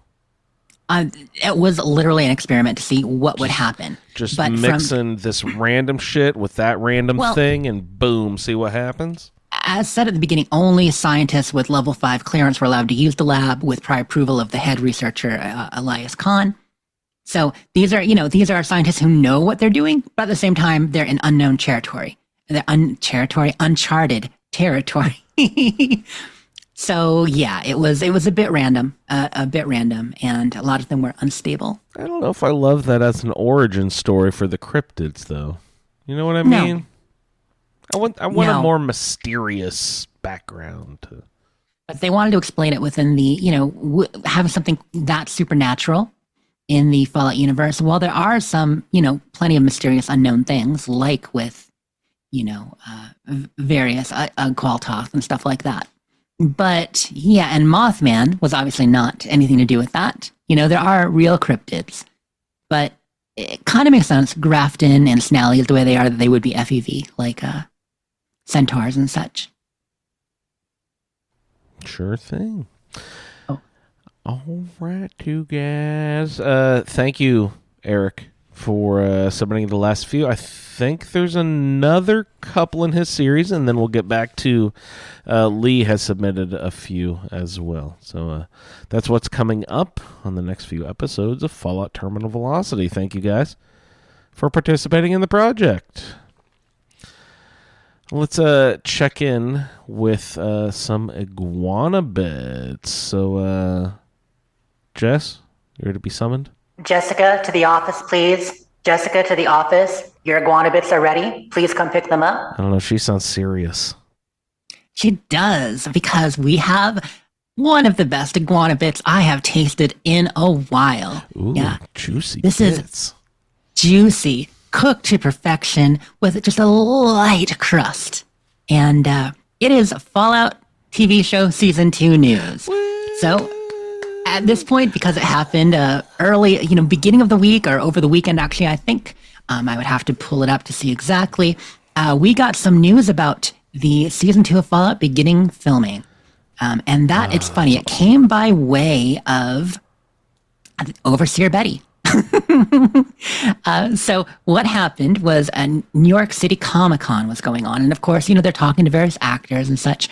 It was literally an experiment to see what would happen.
Just mixing this random shit with that random thing, and boom, see what happens?
As said at the beginning, only scientists with level 5 clearance were allowed to use the lab with prior approval of the head researcher, Elias Kahn. So these are scientists who know what they're doing, but at the same time, they're in unknown territory. They're uncharted territory. So yeah, it was a bit random, and a lot of them were unstable.
I don't know if I love that as an origin story for the cryptids, though. You know what I mean? I want a more mysterious background.
But they wanted to explain it within the, having something that supernatural in the Fallout universe. While there are some, plenty of mysterious unknown things, like with, various Qualtoth and stuff like that. But yeah, and Mothman was obviously not anything to do with that. There are real cryptids, but it kind of makes sense. Grafton and Snallies, the way they are, that they would be FEV, like centaurs and such.
Sure thing.
Oh.
All right, you guys. Thank you, Eric, for submitting the last few. I think there's another couple in his series, and then we'll get back to Lee has submitted a few as well. So that's what's coming up on the next few episodes of Fallout Terminal Velocity. Thank you guys for participating in the project. Let's check in with some iguana bits. So, Jess, you're to be summoned.
Jessica, to the office, please. Jessica, to the office. Your iguana bits are ready. Please come pick them up.
I don't know. She sounds serious.
She does, because we have one of the best iguana bits I have tasted in a while.
Ooh,
yeah.
Juicy
This
bits.
is juicy, cooked to perfection with just a light crust. And it is Fallout TV show season 2 news. So at this point, because it happened early, beginning of the week or over the weekend, actually, I think I would have to pull it up to see exactly. We got some news about the season 2 of Fallout beginning filming. And that, it's funny, it came by way of Overseer Betty. So what happened was a New York City Comic-Con was going on. And of course, they're talking to various actors and such.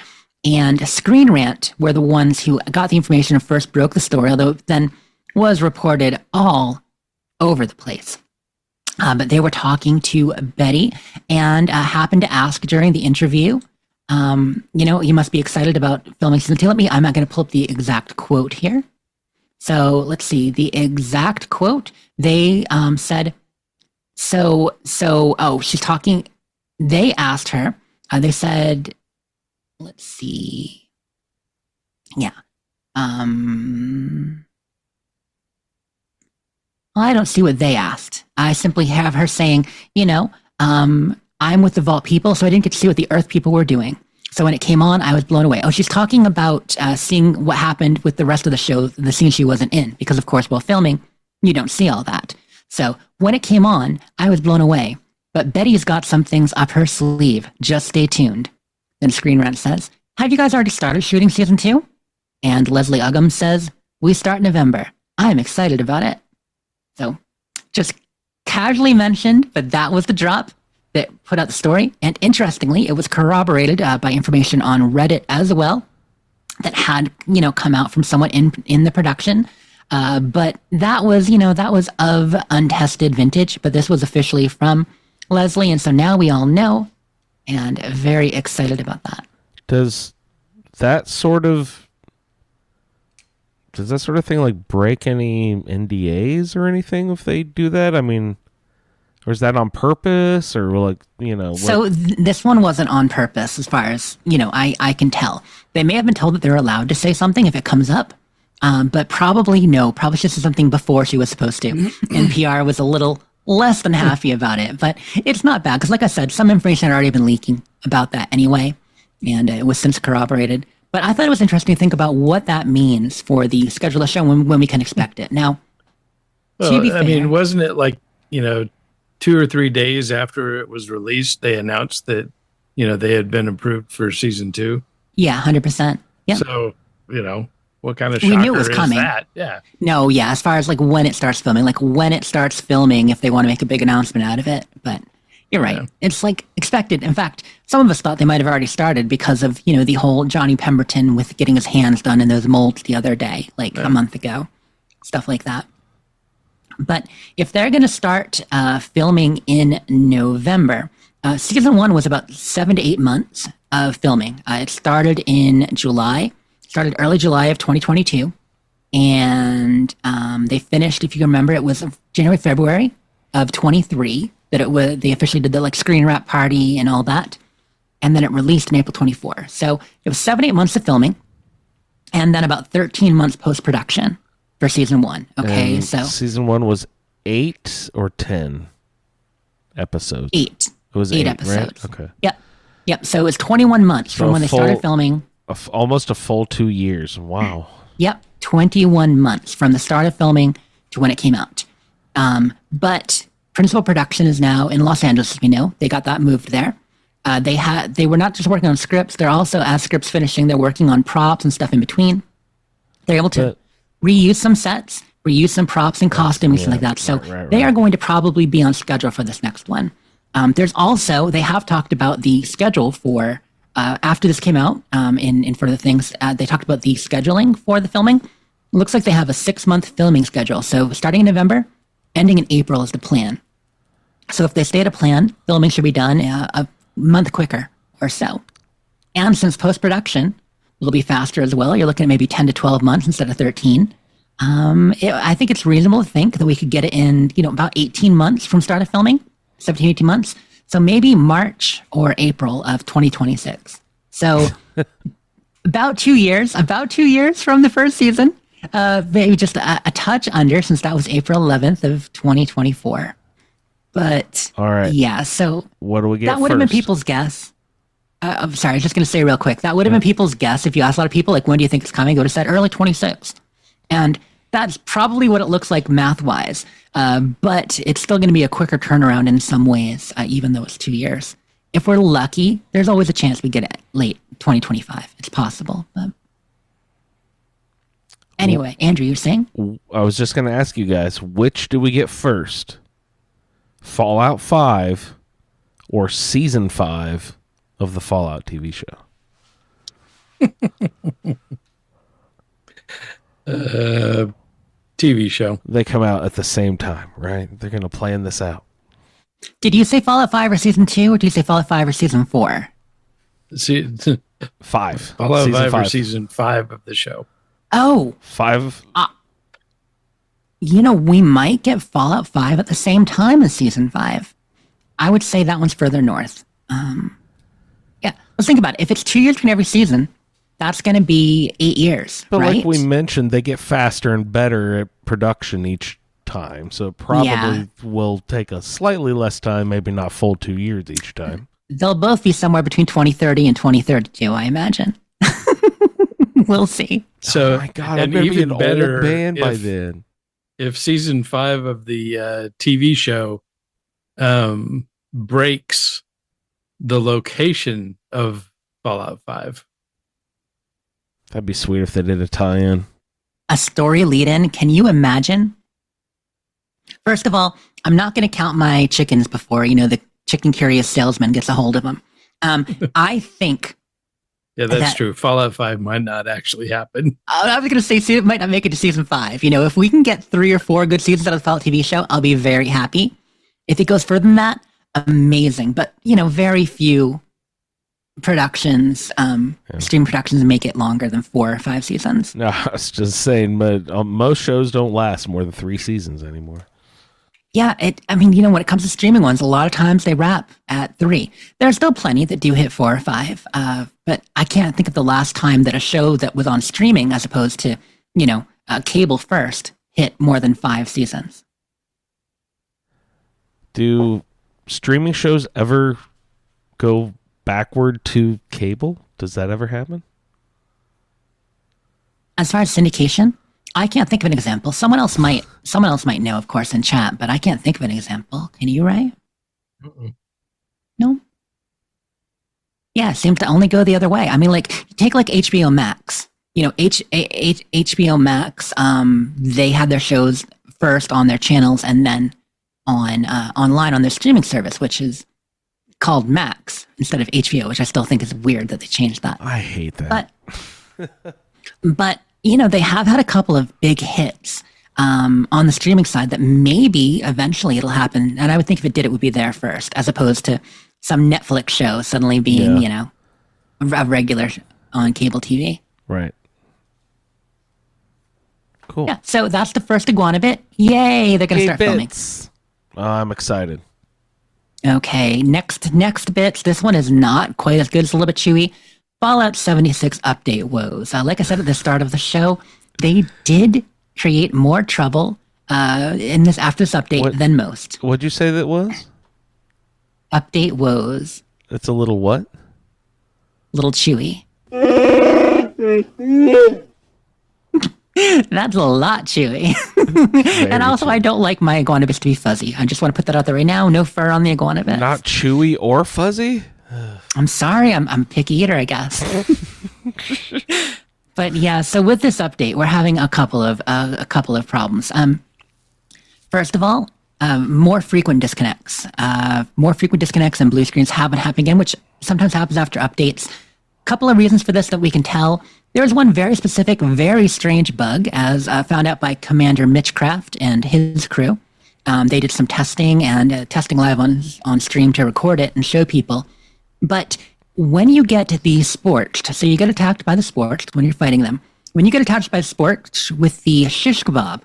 And Screen Rant were the ones who got the information and first broke the story, although it then was reported all over the place. But they were talking to Betty and happened to ask during the interview, you must be excited about filming season 2. I'm not going to pull up the exact quote here. So let's see, the exact quote. They said, she's talking. They asked her, they said, let's see. Yeah. I don't see what they asked. I simply have her saying, I'm with the Vault people, so I didn't get to see what the Earth people were doing. So when it came on, I was blown away. Oh, she's talking about seeing what happened with the rest of the show, the scene she wasn't in, because of course, while filming, you don't see all that. So when it came on, I was blown away. But Betty's got some things up her sleeve. Just stay tuned. Then Screen Rant says, have you guys already started shooting season 2? And Leslie Uggam says, we start November. I'm excited about it. So just casually mentioned, but that was the drop that put out the story. And interestingly, it was corroborated by information on Reddit as well that had, come out from someone in the production. But that was of untested vintage, but this was officially from Leslie. And so now we all know, and very excited about that.
Does that sort of thing like break any NDAs or anything if they do that? I mean, or is that on purpose, or like,
So this one wasn't on purpose as far as, I can tell. They may have been told that they're allowed to say something if it comes up, but probably no. Probably just something before she was supposed to. And PR was a little less than happy about it, but it's not bad. Because like I said, some information had already been leaking about that anyway, and it was since corroborated. But I thought it was interesting to think about what that means for the schedule of the show when we can expect it. Now, to be fair,
I mean, wasn't it like, 2 or 3 days after it was released, they announced that, they had been approved for season 2.
Yeah, 100%. Yeah.
So, what kind of shocker
we knew it was
is
coming.
that? Yeah.
No, yeah, as far as like when it starts filming, if they want to make a big announcement out of it. But you're right. Yeah. It's like expected. In fact, some of us thought they might have already started because of, the whole Johnny Pemberton with getting his hands done in those molds the other day, a month ago, stuff like that. But if they're going to start filming in November, season 1 was about 7 to 8 months of filming. It started in early July of 2022. And they finished, if you remember, it was January, February of 23 that they officially did the Screen Rant party and all that. And then it released in April 24. So it was 7 to 8 months of filming. And then about 13 months post-production for season 1. Okay,
and
so
season 1 was 8 or 10 episodes.
8.
It was
8
8
episodes.
Right? Okay.
Yep. So it was 21 months from when they started filming
Almost a full 2 years. Wow.
Yep, 21 months from the start of filming to when it came out. But principal production is now in Los Angeles, as we know. They got that moved there. They were not just working on scripts. They're also, as scripts finishing, they're working on props and stuff in between. They're able to reuse some sets, reuse some props and costumes and like that. So they are going to probably be on schedule for this next one. There's also, they have talked about the schedule for, after this came out, in further things, they talked about the scheduling for the filming. It looks like they have a 6-month filming schedule. So starting in November, ending in April is the plan. So if they stay to plan, filming should be done a month quicker or so. And since post-production will be faster as well, you're looking at maybe 10 to 12 months instead of 13. I think it's reasonable to think that we could get it in, about 18 months from start of filming, 17, 18 months. So maybe March or April of 2026. So about 2 years from the first season, maybe just a touch under, since that was April 11th of 2024. But
all right.
Yeah, so
what do we get?
That would have been people's guess. I'm sorry, I was just going to say real quick. That would have been people's guess if you asked a lot of people, like, when do you think it's coming? Go to said early 26th. And that's probably what it looks like math-wise. But it's still going to be a quicker turnaround in some ways, even though it's 2 years. If we're lucky, there's always a chance we get it late 2025. It's possible. But anyway, Andrew, you're saying?
I was just going to ask you guys, which do we get first? Fallout 5 or Season 5 of the Fallout TV show?
TV show.
They come out at the same time, right? They're going to plan this out.
Did you say Fallout 5 or Season 2, or did you say Fallout 5 or Season 4?
See,
5.
Fallout
Season
5 or Season 5 of the show.
Oh.
5.
We might get Fallout 5 at the same time as Season 5. I would say that one's further north. Yeah, let's think about it. If it's 2 years between every season, that's going to be 8 years,
but
right?
like we mentioned, they get faster and better at production each time. So it probably will take a slightly less time, maybe not full 2 years each time.
They'll both be somewhere between 2030 and 2032, I imagine. We'll see.
So,
oh my God,
and
I'm going to be
even
an
better
old man by then.
If Season 5 of the TV show breaks the location of Fallout 5.
That'd be sweet if they did a tie-in.
A story lead-in, can you imagine? First of all, I'm not going to count my chickens before, the chicken curious salesman gets a hold of them. I think...
Yeah, that's true. Fallout 5 might not actually happen.
I was going to say it might not make it to Season 5. If we can get 3 or 4 good seasons out of the Fallout TV show, I'll be very happy. If it goes further than that, amazing. But, very few productions, stream productions make it longer than 4 or 5 seasons.
No, I was just saying, but most shows don't last more than 3 seasons anymore.
Yeah, when it comes to streaming ones, a lot of times they wrap at 3. There are still plenty that do hit 4 or 5, but I can't think of the last time that a show that was on streaming as opposed to, cable first hit more than 5 seasons.
Do streaming shows ever go backward to cable? Does that ever happen?
As far as syndication, I can't think of an example. Someone else might know, of course, in chat, but I can't think of an example. Can you, Ray? No? Yeah, it seems to only go the other way. Take HBO Max. HBO Max, they had their shows first on their channels and then on online on their streaming service, which is called Max instead of HBO, which I still think is weird that they changed that.
I hate that.
But they have had a couple of big hits on the streaming side that maybe eventually it'll happen. And I would think if it did, it would be there first, as opposed to some Netflix show suddenly being, a regular on cable TV.
Right. Cool.
Yeah, so that's the first Iguana bit. Yay, they're going to start filming.
I'm excited.
Okay, next bits. This one is not quite as good. It's a little bit chewy. Fallout 76 update woes. Like I said at the start of the show, they did create more trouble after this update than most.
What'd you say that was?
Update woes.
It's a little what?
Little chewy. That's a lot, Chewy. And also, I don't like my iguanodon to be fuzzy. I just want to put that out there right now. No fur on the iguanodon.
Not chewy or fuzzy?
I'm sorry. I'm a picky eater, I guess. But yeah, so with this update, we're having a couple of problems. First of all, more frequent disconnects. More frequent disconnects and blue screens have been happening again, which sometimes happens after updates. Couple of reasons for this that we can tell. There is one very specific, very strange bug, as found out by Commander Mitchcraft and his crew. They did some testing and testing live on stream to record it and show people. But when you get the sporked, so you get attacked by the sporked when you're fighting them. When you get attacked by the sporked with the shish kebab,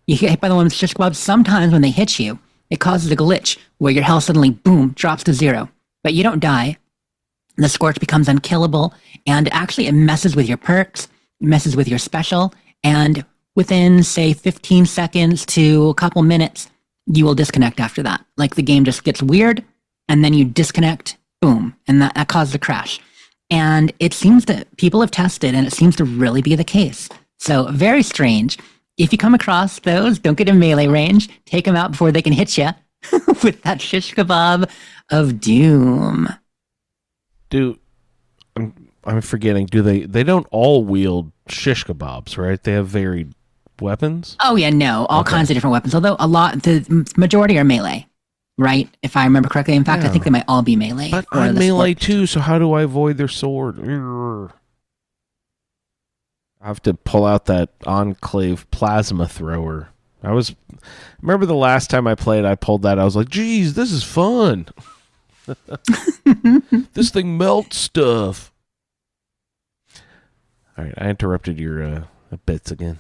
you get hit by the one with shish kebab. Sometimes when they hit you, it causes a glitch where your health suddenly, boom, drops to 0. But you don't die. The scorch becomes unkillable, and actually it messes with your perks, messes with your special, and within, say, 15 seconds to a couple minutes, you will disconnect after that. Like the game just gets weird, and then you disconnect, boom, and that causes a crash. And it seems that people have tested, and it seems to really be the case. So very strange. If you come across those, don't get in melee range. Take them out before they can hit you with that shish kebab of doom.
Do I'm forgetting? Do they don't all wield shish kebabs, right? They have varied weapons.
Oh yeah, no, all kinds of different weapons. Although the majority are melee, right? If I remember correctly. In fact, I think they might all be melee.
But I'm melee too, so how do I avoid their sword? Urgh. I have to pull out that Enclave plasma thrower. Remember the last time I played, I pulled that. I was like, geez, this is fun. This thing melts stuff. All right, I interrupted your bits again.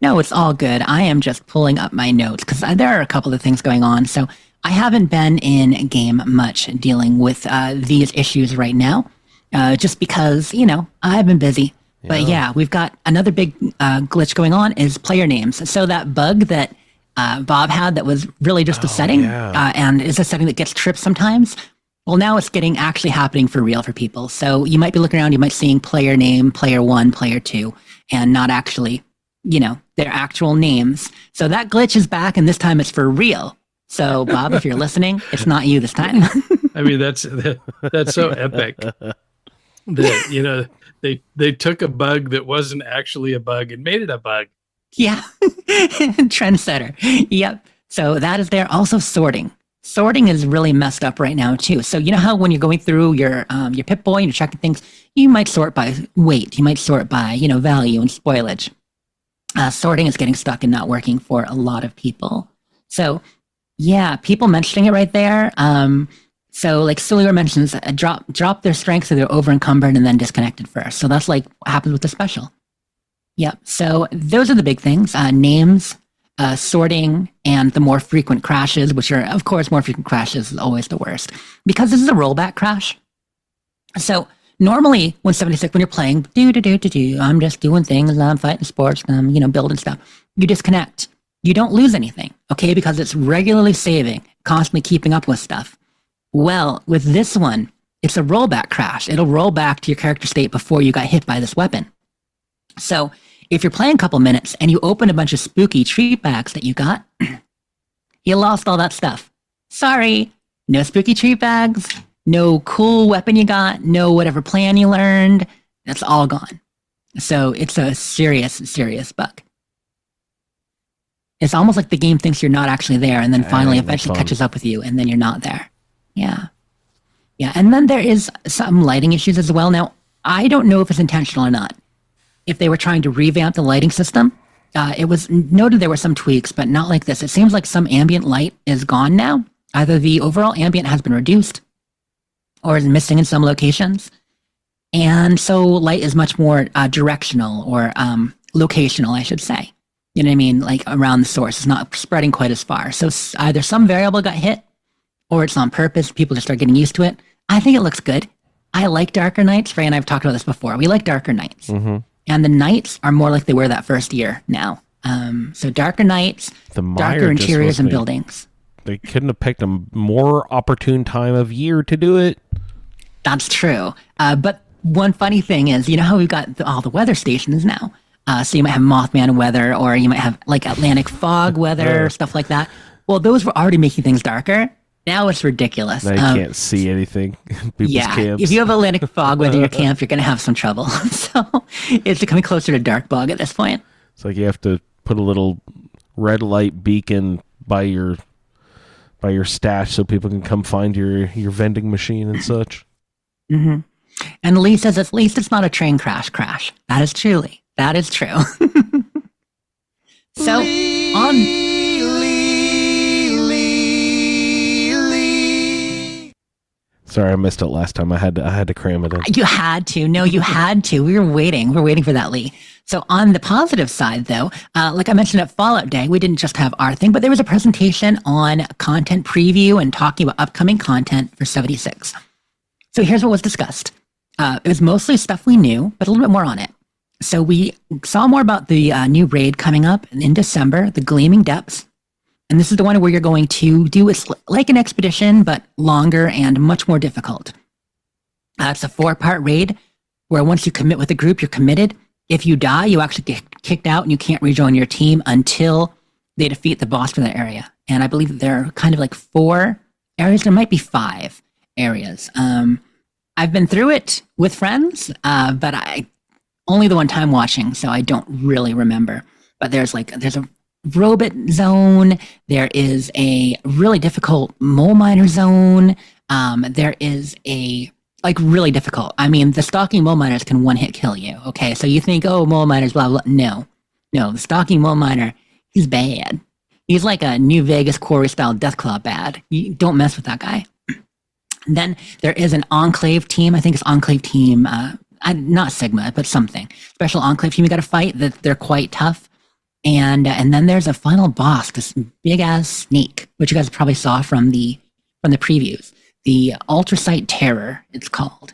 No, it's all good. I am just pulling up my notes because there are a couple of things going on. So I haven't been in game much dealing with these issues right now, just because, I've been busy. Yeah. But yeah, we've got another big glitch going on is player names. So that bug that Bob had that was really just a setting and is a setting that gets tripped sometimes. Well, now it's actually happening for real for people. So you might be looking around, you might seeing player name, player 1, player 2, and not actually, their actual names. So that glitch is back, and this time it's for real. So Bob, if you're listening, it's not you this time.
I mean, that's so epic that, they took a bug that wasn't actually a bug and made it a bug.
Yeah. Trendsetter. Yep. So that is there. Also sorting. Sorting is really messed up right now too. So you know how when you're going through your Pip-Boy and you're checking things, you might sort by weight. You might sort by, value and spoilage. Sorting is getting stuck and not working for a lot of people. So yeah, people mentioning it right there. So like Sulier mentions, drop their strength so they're over encumbered and then disconnected first. So that's like what happens with the special. Yep. So those are the big things: names, sorting, and the more frequent crashes, which are, of course, more frequent crashes is always the worst because this is a rollback crash. So normally when 76, when you're playing, I'm just doing things, I'm fighting sports, I'm building stuff. You disconnect. You don't lose anything, okay? Because it's regularly saving, constantly keeping up with stuff. Well, with this one, it's a rollback crash. It'll roll back to your character state before you got hit by this weapon. So if you're playing a couple minutes and you open a bunch of spooky treat bags that you got, you lost all that stuff. Sorry, no spooky treat bags, no cool weapon you got, no whatever plan you learned. That's all gone. So it's a serious, serious bug. It's almost like the game thinks you're not actually there and then finally eventually catches up with you and then you're not there. Yeah. Yeah, and then there is some lighting issues as well. Now, I don't know if it's intentional or not. If they were trying to revamp the lighting system, it was noted there were some tweaks, but not like this. It seems like some ambient light is gone now. Either the overall ambient has been reduced or is missing in some locations. And so light is much more directional or locational, I should say. You know what I mean? Like around the source. It's not spreading quite as far. So either some variable got hit or it's on purpose. People just start getting used to it. I think it looks good. I like darker nights. Ray and I have talked about this before. We like darker nights. Mm-hmm. And the nights are more like they were that first year now. So darker nights, darker interiors and buildings.
They couldn't have picked a more opportune time of year to do it.
That's true. But one funny thing is, you know how we've got all the weather stations now? So you might have Mothman weather, or you might have like Atlantic fog weather, stuff like that. Well, those were already making things darker. Now it's ridiculous.
Now you can't see anything in people's camps.
If you have Atlantic fog weather in your camp, you're going to have some trouble. So it's becoming closer to dark bog at this point.
It's like you have to put a little red light beacon by your stash so people can come find your vending machine and such.
Mm-hmm. And Lee says, at least it's not a train crash. That is true. So
Sorry, I missed it last time. I had to cram it in.
You had to. No, you had to. We were waiting. We're waiting for that, Lee. So on the positive side, though, like I mentioned at Fallout Day, we didn't just have our thing, but there was a presentation on content preview and talking about upcoming content for 76. So here's what was discussed. It was mostly stuff we knew, but a little bit more on it. So we saw more about the new raid coming up in December, the Gleaming Depths. And this is the one where you're going to do it's like an expedition, but longer and much more difficult. It's a 4-part raid where once you commit with a group, you're committed. If you die, you actually get kicked out and you can't rejoin your team until they defeat the boss for that area. And I believe that there are kind of like 4 areas. There might be 5 areas. I've been through it with friends, but I only the one time watching, so I don't really remember. But there's a robot zone. There is a really difficult mole miner zone. There is a really difficult. I mean, the stalking mole miners can one-hit kill you. Okay, so you think, oh, mole miners, blah blah. No, the stalking mole miner, he's bad. He's like a New Vegas quarry style Deathclaw bad. You don't mess with that guy. Then there is an Enclave team. I think it's Enclave team. Not Sigma, but something special Enclave team. You got to fight. That they're quite tough. And then there's a final boss, this big ass snake, which you guys probably saw from the previews. The Ultrasight Terror, it's called.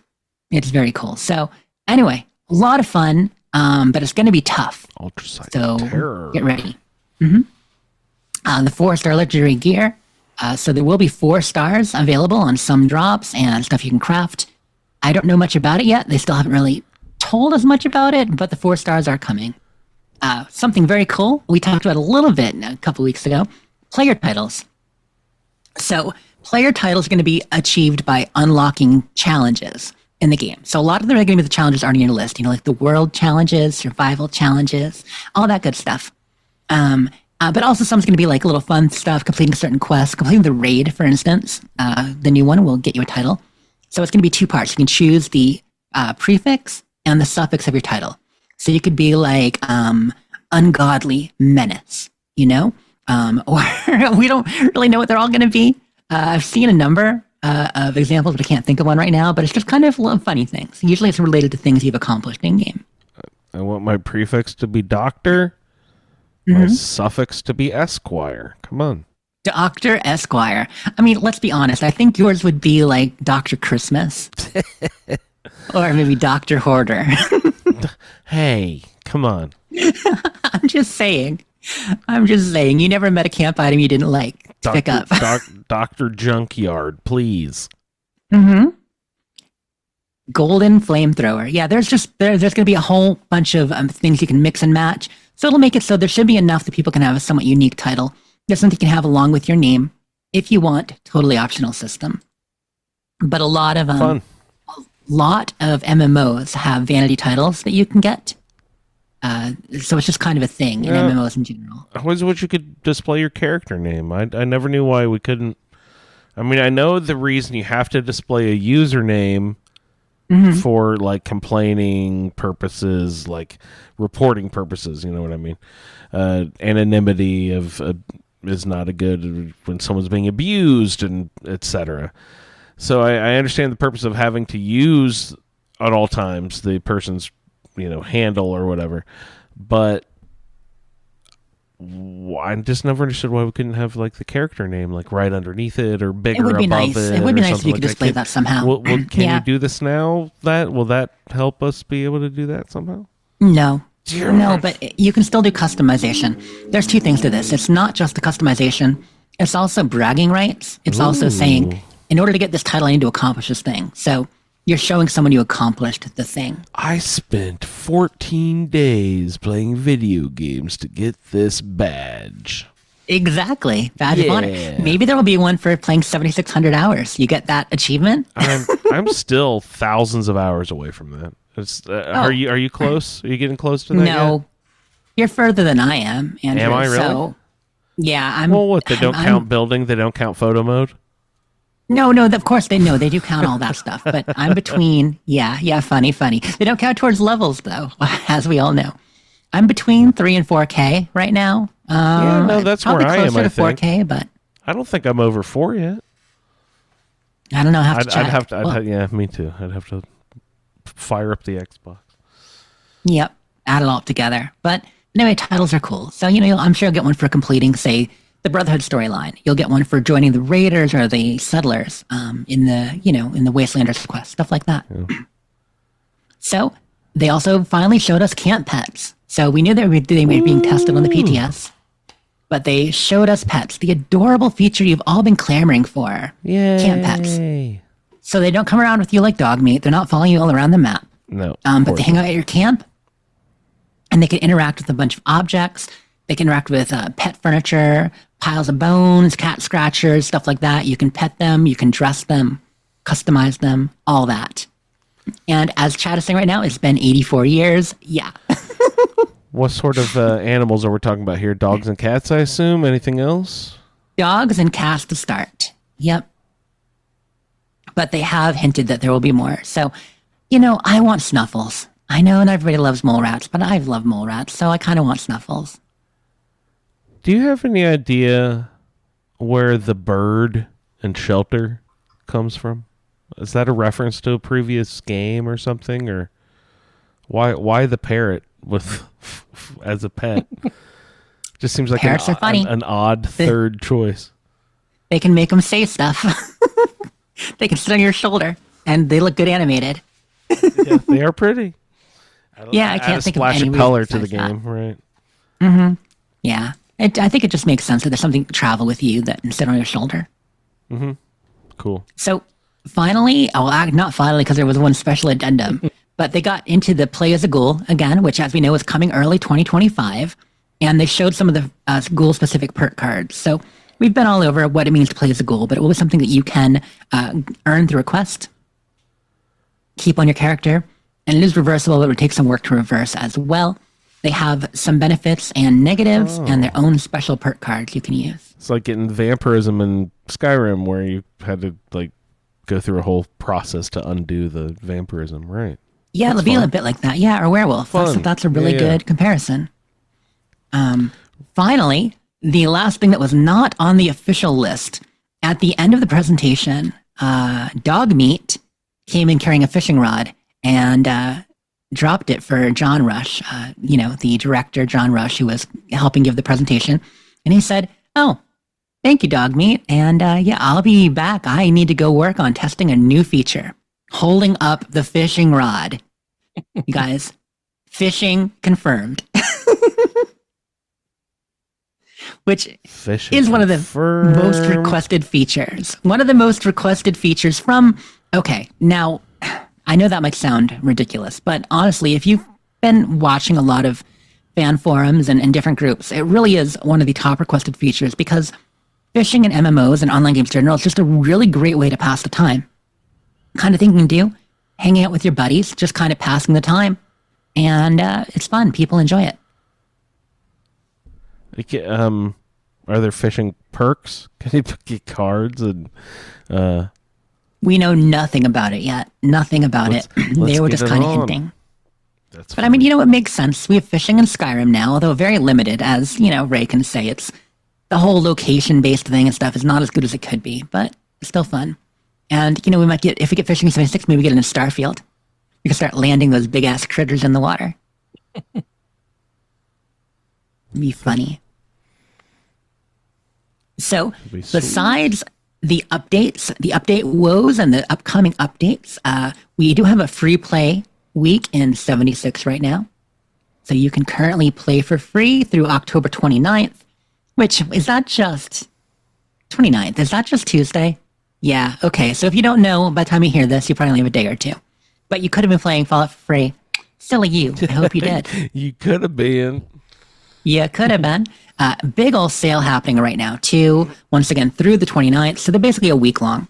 It's very cool. So anyway, a lot of fun, but it's going to be tough.
Ultrasight
Terror. Get ready. Mm-hmm. The 4-star legendary gear. So there will be 4 stars available on some drops and stuff you can craft. I don't know much about it yet. They still haven't really told us much about it, but the 4 stars are coming. Something very cool we talked about a little bit a couple weeks ago, player titles. So player titles are going to be achieved by unlocking challenges in the game. So a lot of them are going to be the challenges already on your list, like the world challenges, survival challenges, all that good stuff. But also some's going to be like little fun stuff, completing certain quests, completing the raid, for instance. The new one will get you a title. So it's going to be 2 parts. You can choose the prefix and the suffix of your title. So you could be like ungodly menace, or we don't really know what they're all going to be. I've seen a number of examples, but I can't think of one right now. But it's just kind of little funny things. Usually it's related to things you've accomplished in game.
I want my prefix to be Doctor, my suffix to be Esquire. Come on.
Dr. Esquire. I mean, let's be honest. I think yours would be like Dr. Christmas. Or maybe Dr. Hoarder.
Hey, come on.
I'm just saying. You never met a camp item you didn't like to pick up.
Dr. Junkyard, please.
Mm-hmm. Golden flamethrower. Yeah, there's going to be a whole bunch of things you can mix and match. So it'll make it so there should be enough that people can have a somewhat unique title. There's something you can have along with your name if you want. Totally optional system. But a lot of
fun.
Lot of MMOs have vanity titles that you can get. So it's just kind of a thing in MMOs in general.
I always wish you could display your character name. I never knew why we couldn't. I mean, I know the reason you have to display a username for like complaining purposes, like reporting purposes. You know what I mean? Anonymity is not a good when someone's being abused and etc. So I understand the purpose of having to use at all times the person's, handle or whatever. But I just never understood why we couldn't have like the character name like right underneath it or bigger above it.
It would be nice if you could display that somehow.
Can you do this now? Will that help us be able to do that somehow?
No. No, but you can still do customization. There's 2 things to this. It's not just the customization. It's also bragging rights. It's also saying, in order to get this title, I need to accomplish this thing. So you're showing someone you accomplished the thing.
I spent 14 days playing video games to get this badge.
Exactly. Badge of honor.
Yeah.
Maybe there will be one for playing 7,600 hours. You get that achievement?
I'm still thousands of hours away from that. It's, Are you close? Are you getting close to that?
No.
yet?
You're further than I am, Andrew.
Am I really?
So, yeah, I'm.
Well, what? They don't
I'm-
count building. They don't count photo mode.
No, of course they know. They do count all that stuff. But I'm between. Yeah, funny. They don't count towards levels, though, as we all know. I'm between 3 and 4K right now.
Yeah, no, that's
probably
where I am.
closer
I
to
think.
4K, but
I don't think I'm over 4 yet.
I don't know. I have to
I'd
check.
have to.
Well,
Yeah, me too. I'd have to fire up the Xbox.
Yep, add it all up together. But anyway, titles are cool. So, I'm sure you'll get one for completing, say, the Brotherhood storyline. You'll get one for joining the Raiders or the Settlers in the Wastelanders quest, stuff like that.
Yeah.
So, they also finally showed us camp pets. So, we knew they were being tested on the PTS. But they showed us pets, the adorable feature you've all been clamoring for.
Yay.
Camp pets. So they don't come around with you like dog meat. They're not following you all around the map.
No.
But they hang out at your camp, and they can interact with a bunch of objects. They can interact with pet furniture, piles of bones, cat scratchers, stuff like that. You can pet them, you can dress them, customize them, all that. And as Chad is saying right now, it's been 84 years. Yeah.
What sort of animals are we talking about here? Dogs and cats, I assume? Anything else?
Dogs and cats to start. Yep. But they have hinted that there will be more. So, I want Snuffles. I know not everybody loves mole rats, but I love mole rats, so I kind of want Snuffles.
Do you have any idea where the bird and shelter comes from? Is that a reference to a previous game or something? Or why the parrot with as a pet? Just seems like
Parrots are funny.
an odd third choice.
They can make them say stuff. They can sit on your shoulder, and they look good animated.
Yeah, they are pretty.
Yeah, I
Add
can't
a
think of
splash
any
of color to the
reason
game, right?
Yeah, I think it just makes sense that there's something to travel with you that and sit on your shoulder.
Cool.
So finally, not finally because there was one special addendum, but they got into the play as a ghoul again, which as we know is coming early 2025, and they showed some of the ghoul-specific perk cards. So we've been all over what it means to play as a ghoul, but it will be something that you can earn through a quest, keep on your character, and it is reversible. It would take some work to reverse as well. They have some benefits and negatives and their own special perk cards you can use.
It's like getting vampirism in Skyrim, where you had to go through a whole process to undo the vampirism, right?
Yeah, it'll be a bit like that. Yeah, or werewolf. That's a really good comparison. Finally, the last thing that was not on the official list, at the end of the presentation, Dog Meat came in carrying a fishing rod and dropped it for John Rush, the director, John Rush, who was helping give the presentation. And he said, "Oh, thank you, Dog Meat. And I'll be back. I need to go work on testing a new feature." Holding up the fishing rod. You guys, fishing confirmed. Which
Fishing
is one of the
confirmed.
most requested features. One of the most requested features from, okay, now I know that might sound ridiculous, but honestly, if you've been watching a lot of fan forums and different groups, it really is one of the top requested features because fishing in MMOs and online games in general is just a really great way to pass the time. Kind of thing you can do, hanging out with your buddies, just kind of passing the time. And it's fun. People enjoy it.
Are there fishing perks? Can you get cards and?
We know nothing about it yet. Nothing about it. They were
get
just
it
kind of
on.
hinting.
That's
But I mean, it makes sense. We have fishing in Skyrim now, although very limited, as Ray can say. It's the whole location-based thing and stuff is not as good as it could be, but it's still fun. And we might get, if we get fishing in 76, maybe we get it in Starfield. We can start landing those big ass critters in the water. It'd be funny. So,
be sweet.
besides the updates, the update woes, and the upcoming updates, we do have a free play week in 76 right now. So you can currently play for free through October 29th, which is that just 29th? Is that just Tuesday? Yeah, okay. So if you don't know, by the time you hear this, you probably only have a day or two. But you could have been playing Fallout for free. Silly you. I hope you did.
You could have been.
Yeah, could have been. Big old sale happening right now, too. Once again, through the 29th. So they're basically a week long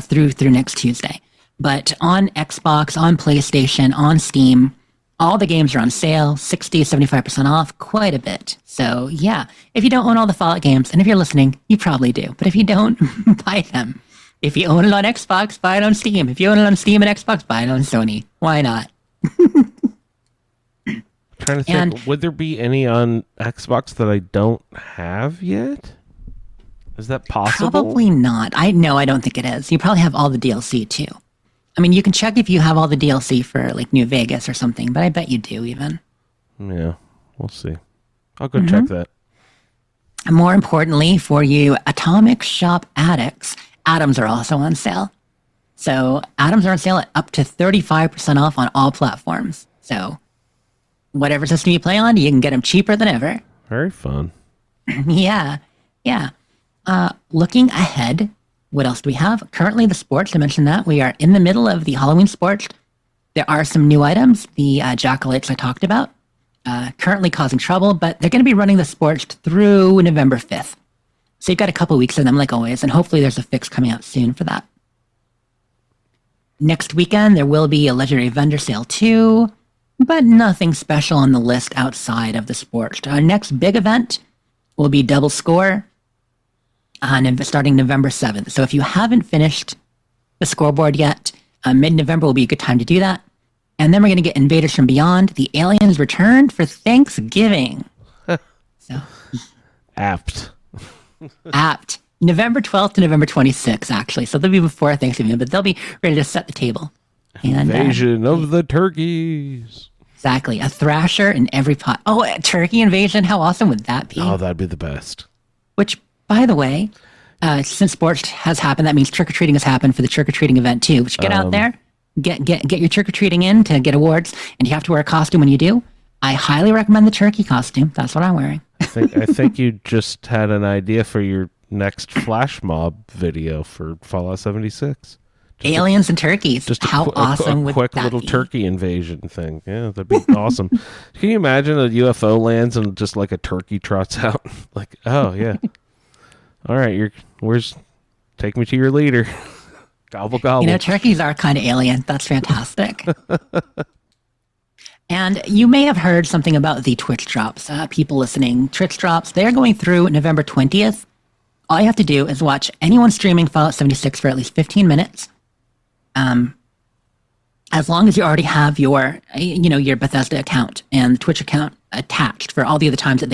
through next Tuesday. But on Xbox, on PlayStation, on Steam, all the games are on sale, 60, 75% off, quite a bit. So yeah, if you don't own all the Fallout games, and if you're listening, you probably do. But if you don't, buy them. If you own it on Xbox, buy it on Steam. If you own it on Steam and Xbox, buy it on Sony. Why not?
Trying to think,
And-
would there be any on Xbox that I don't have yet? Is that possible?
Probably not. I don't think it is. You probably have all the DLC too. I mean, you can check if you have all the DLC for like New Vegas or something, but I bet you do even.
Yeah, we'll see. I'll go check that.
And more importantly, for you Atomic Shop addicts, Atoms are also on sale. So Atoms are on sale at up to 35% off on all platforms. So whatever system you play on, you can get them cheaper than ever.
Very fun.
Yeah. Looking ahead, what else do we have? Currently, the sports, I mentioned that. We are in the middle of the Halloween sports. There are some new items, the Jackalites I talked about, currently causing trouble, but they're going to be running the sports through November 5th. So you've got a couple weeks of them, like always, and hopefully there's a fix coming out soon for that. Next weekend, there will be a Legendary Vendor Sale too, but nothing special on the list outside of the sports. Our next big event will be Double Score, starting November 7th. So if you haven't finished the scoreboard yet, mid-November will be a good time to do that. And then we're going to get Invaders from Beyond. The aliens returned for Thanksgiving. So
Apt.
apt. November 12th to November 26th, actually. So they'll be before Thanksgiving, but they'll be ready to set the table. And,
Invasion of the turkeys.
exactly. A thrasher in every pot. Oh, a turkey invasion. How awesome would that be?
Oh, that'd be the best.
Which, by the way, since sports has happened, that means trick-or-treating has happened for the trick-or-treating event too. Which get out there, get your trick-or-treating in to get awards, and you have to wear a costume when you do. I highly recommend the turkey costume. That's what I'm wearing.
I think you just had an idea for your next flash mob video for Fallout 76.
Aliens and turkeys.
Just
How awesome would
quick
that
little
be?
turkey invasion thing. Yeah, that'd be awesome. Can you imagine a UFO lands and just like a turkey trots out? Like, oh yeah. All right, take me to your leader. Gobble gobble.
You know, turkeys are kind of alien. That's fantastic. And you may have heard something about the Twitch drops. People listening, Twitch drops, they're going through November 20th. All you have to do is watch anyone streaming Fallout 76 for at least 15 minutes. As long as you already have your Bethesda account and Twitch account attached for all the other times that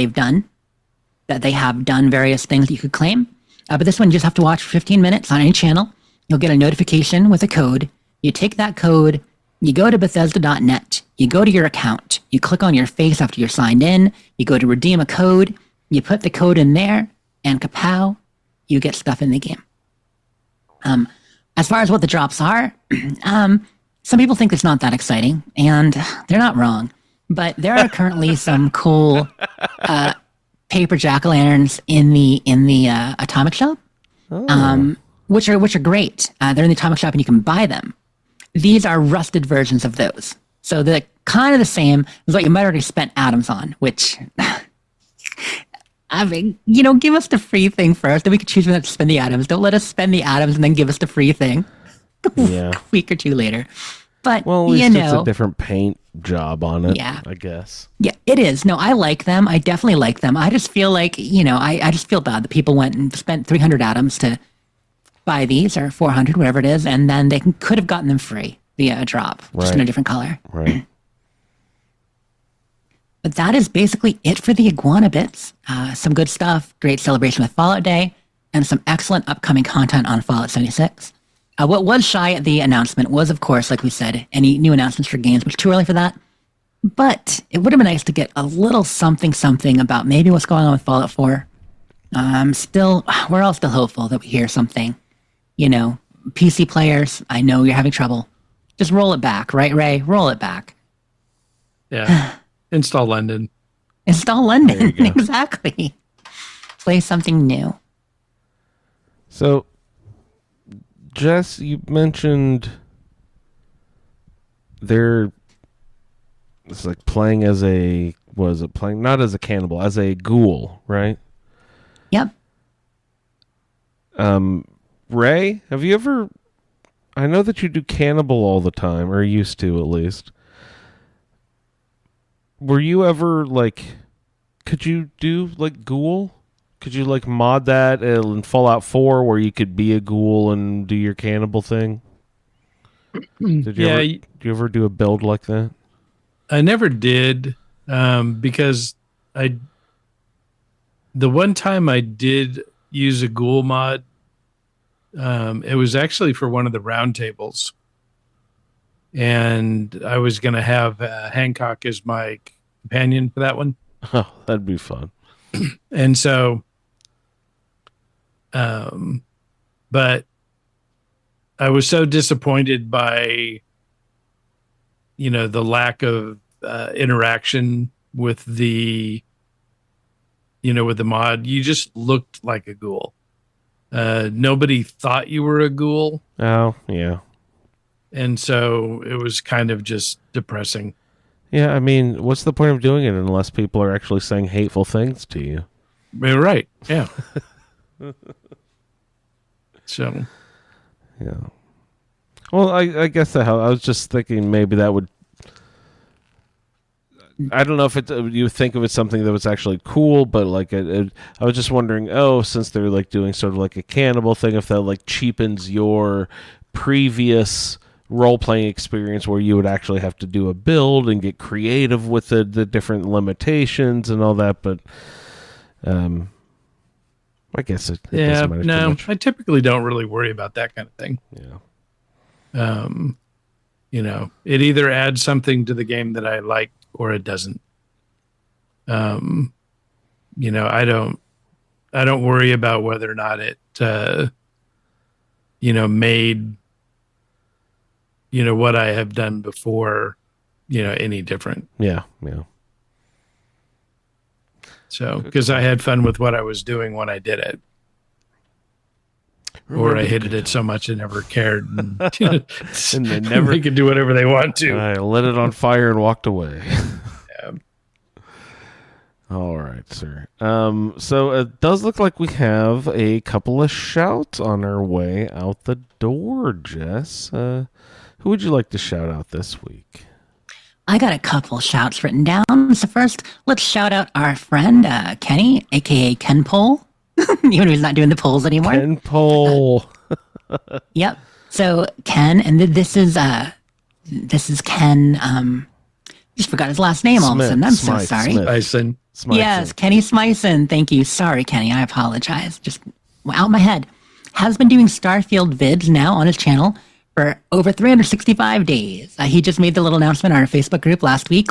they have done various things that you could claim. But this one, you just have to watch for 15 minutes on any channel. You'll get a notification with a code. You take that code, you go to Bethesda.net, you go to your account, you click on your face after you're signed in, you go to redeem a code, you put the code in there, and kapow, you get stuff in the game. As far as what the drops are, some people think it's not that exciting, and they're not wrong. But there are currently some cool paper jack-o'-lanterns in the Atomic Shop, which are great. They're in the Atomic Shop, and you can buy them. These are rusted versions of those, so they're kind of the same as what you might already spent atoms on. Which, I mean, give us the free thing first, then we can choose whether to spend the atoms. Don't let us spend the atoms and then give us the free thing.
Yeah.
A week or two later. But
Well, at least it's a different paint job on it.
Yeah.
I guess.
Yeah, it is. No, I like them. I definitely like them. I just feel like, I just feel bad that people went and spent 300 atoms to buy these, or 400, whatever it is, and then they could have gotten them free via a drop, just in a different color.
Right.
But that is basically it for the Iguana Bits. Some good stuff, great celebration with Fallout Day, and some excellent upcoming content on Fallout 76. What was shy at the announcement was, of course, like we said, any new announcements for games, which too early for that. But it would have been nice to get a little something about maybe what's going on with Fallout 4. We're all still hopeful that we hear something. PC players, I know you're having trouble. Just roll it back, right, Ray? Roll it back.
Yeah. Install London.
Install London. Exactly. Play something new.
So, Jess, you mentioned it's like playing as not as a cannibal, as a ghoul, right?
Yep.
Ray, have you ever, I know that you do cannibal all the time, or used to at least. Were you ever could you do ghoul? Could you mod that in Fallout 4 where you could be a ghoul and do your cannibal thing? Did you ever do a build like that?
I never did, because the one time I did use a ghoul mod, it was actually for one of the round tables, and I was going to have Hancock as my companion for that one.
Oh, that'd be fun.
And so, but I was so disappointed by, the lack of interaction with the mod. You just looked like a ghoul. Nobody thought you were a ghoul.
Oh, yeah.
And so it was kind of just depressing.
Yeah, I mean, what's the point of doing it unless people are actually saying hateful things to you?
You're right. Yeah. So.
Yeah. Well, I guess I was just thinking maybe that would. I don't know if you think of it something that was actually cool, but I was just wondering. Oh, since they're doing sort of a cannibal thing, if that cheapens your previous role-playing experience where you would actually have to do a build and get creative with the different limitations and all that. But I guess it doesn't matter too much.
I typically don't really worry about that kind of thing.
Yeah.
It either adds something to the game that I like or it doesn't. I don't worry about whether or not it, made, what I have done before, any different.
Yeah. Yeah.
So, because I had fun with what I was doing when I did it. Or I hated it so much I never cared. And,
and they
could do whatever they want to.
I lit it on fire and walked away.
Yeah.
All right, sir. So it does look like we have a couple of shouts on our way out the door, Jess. Who would you like to shout out this week?
I got a couple shouts written down. So first, let's shout out our friend Kenny, aka Ken Pole, even though he's not doing the polls anymore.
Ken Pole.
Yep. So Ken, and this is Ken. Just forgot his last name all of a sudden. I'm so sorry.
Smyson.
Yes, Kenny Smyson. Thank you. Sorry, Kenny. I apologize. Just out my head. Has been doing Starfield vids now on his channel for over 365 days. He just made the little announcement on our Facebook group last week.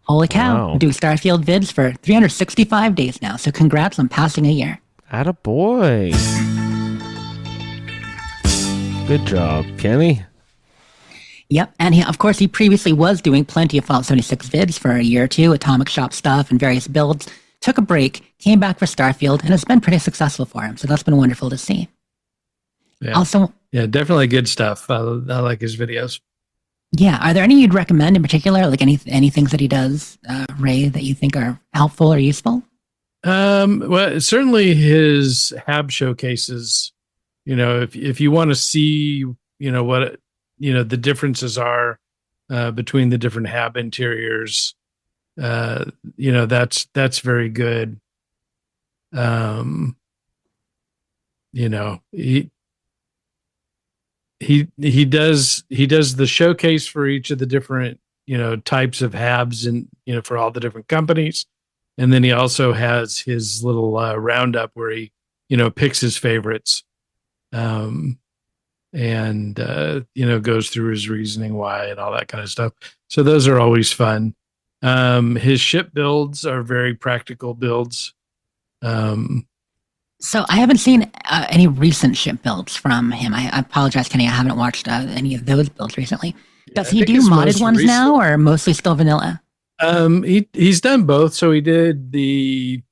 Holy cow,
wow.
I'm doing Starfield vids for 365 days now. So congrats on passing a year.
Attaboy. Good job, Kenny.
Yep, and of course he previously was doing plenty of Fallout 76 vids for a year or two, Atomic Shop stuff and various builds. Took a break, came back for Starfield, and it's been pretty successful for him. So that's been wonderful to see.
Yeah.
Also,
yeah, definitely good stuff. I like his videos.
Yeah, are there any you'd recommend in particular? Any things that he does, Ray, that you think are helpful or useful?
Well, certainly his hab showcases. If you want to see, what the differences are between the different hab interiors, that's very good. He does the showcase for each of the different types of habs and for all the different companies, and then he also has his little roundup where he picks his favorites, and goes through his reasoning why and all that kind of stuff. So those are always fun. His ship builds are very practical builds.
So I haven't seen any recent ship builds from him. I apologize, Kenny. I haven't watched any of those builds recently. Does he do modded ones now, or mostly still vanilla?
He's done both. So he did the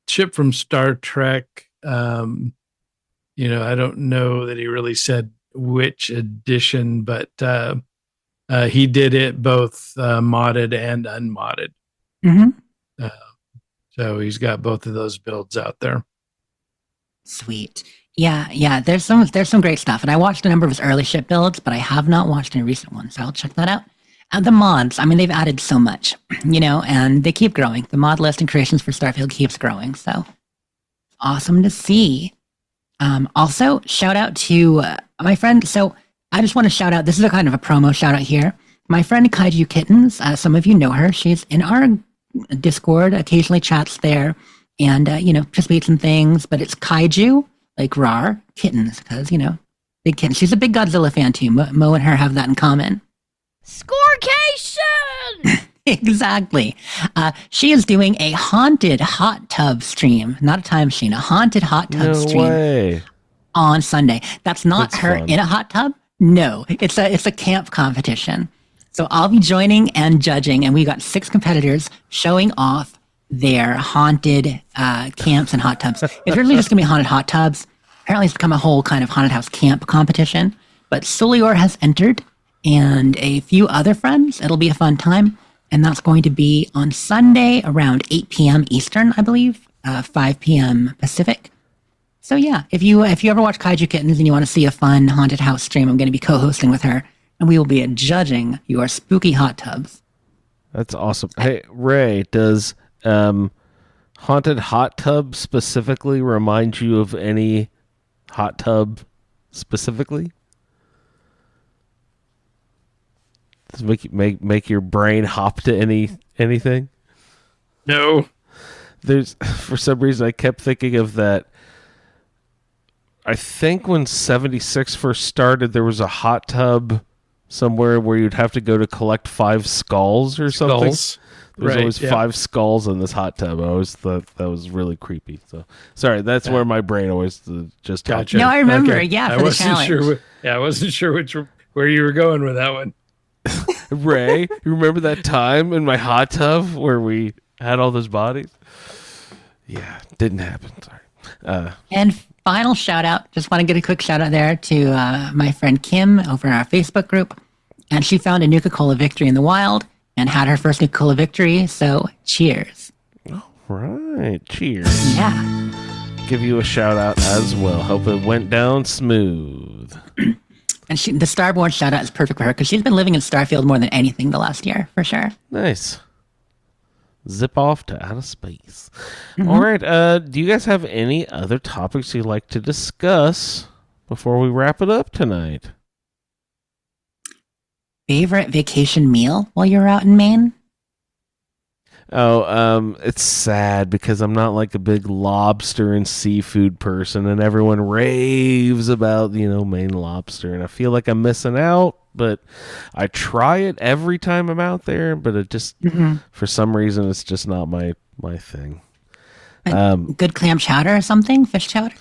ship from Star Trek I don't know that he really said which edition, but he did it both modded and unmodded.
Mm-hmm.
So he's got both of those builds out there.
Sweet. Yeah. There's some great stuff, and I watched a number of his early ship builds, but I have not watched any recent ones, so I'll check that out. And the mods, I mean, they've added so much, and they keep growing. The mod list and creations for Starfield keeps growing, so awesome to see. Also, shout out to my friend. So I just want to shout out. This is a kind of a promo shout out here. My friend Kaiju Kittens. Some of you know her. She's in our Discord. Occasionally chats there, and participates in things. But it's Kaiju, like rar kittens, because big kittens. She's a big Godzilla fan too. Mo and her have that in common.
Scorecation!
Exactly. She is doing a haunted hot tub stream, not a time machine, a haunted hot tub
No
stream
way.
on Sunday. That's not
That's
her
fun.
in a hot tub. No, it's a camp competition. So I'll be joining and judging, and we got 6 competitors showing off their haunted camps and hot tubs. It's really just gonna be haunted hot tubs. Apparently, it's become a whole kind of haunted house camp competition. But Solior has entered, and a few other friends. It'll be a fun time. And that's going to be on Sunday around 8 p.m. Eastern, I believe, 5 p.m. Pacific. So yeah, if you ever watch Kaiju Kittens and you want to see a fun haunted house stream, I'm going to be co-hosting with her, and we will be judging your spooky hot tubs.
That's awesome. Hey, Ray, does haunted hot tub specifically remind you of any hot tub specifically? Does it make your brain hop to anything?
No.
There's for some reason I kept thinking of that. I think when 76 first started, there was a hot tub somewhere where you'd have to go to collect 5 skulls or something.
Skulls.
There's
Right,
always
yeah.
5 skulls in this hot tub. I always thought that was really creepy. So sorry, that's where my brain always just hopped.
Gotcha.
No, I remember.
Okay.
Yeah,
I
for the
wasn't
challenge.
sure. I wasn't sure where you were going with that one.
Ray, you remember that time in my hot tub where we had all those bodies? Yeah, didn't happen. Sorry.
And final shout out, just want to get a quick shout out there to my friend Kim over our Facebook group. And she found a Nuka-Cola victory in the wild and had her first Nuka-Cola victory. So cheers.
Right. Cheers.
Yeah.
Give you a shout out as well. Hope it went down smooth.
And the Starborn shout out is perfect for her because she's been living in Starfield more than anything the last year, for sure.
Nice. Zip off to outer space. All right. Do you guys have any other topics you'd like to discuss before we wrap it up tonight?
Favorite vacation meal while you're out in Maine?
Oh, it's sad because I'm not like a big lobster and seafood person, and everyone raves about, Maine lobster, and I feel like I'm missing out, but I try it every time I'm out there, but it just, for some reason, it's just not my thing.
Good clam chowder or something? Fish chowder?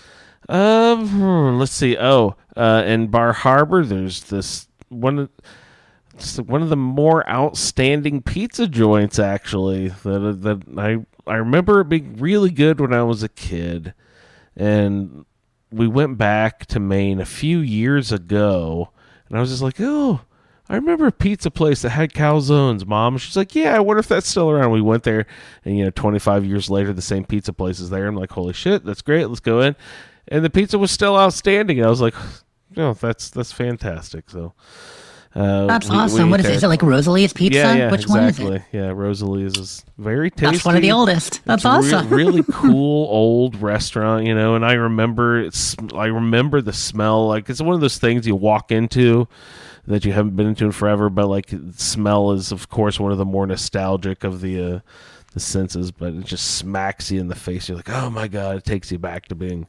Let's see. In Bar Harbor, there's this one of the more outstanding pizza joints, actually, that I remember it being really good when I was a kid. And we went back to Maine a few years ago, and I was just like, oh, I remember a pizza place that had calzones, Mom. She's like, yeah, I wonder if that's still around. We went there, and 25 years later, the same pizza place is there. I'm like, holy shit, that's great. Let's go in. And the pizza was still outstanding. And I was like, no, that's fantastic. So
That's awesome. What is it? Is it like Rosalie's Pizza?
Yeah,
Which
exactly.
one is it?
Yeah, Rosalie's is very tasty.
That's one of the oldest. That's
It's a
awesome.
really cool old restaurant, and I remember the smell. Like, it's one of those things you walk into that you haven't been into in forever, but like, smell is of course one of the more nostalgic of the senses, but it just smacks you in the face. You're like, oh my god, it takes you back to being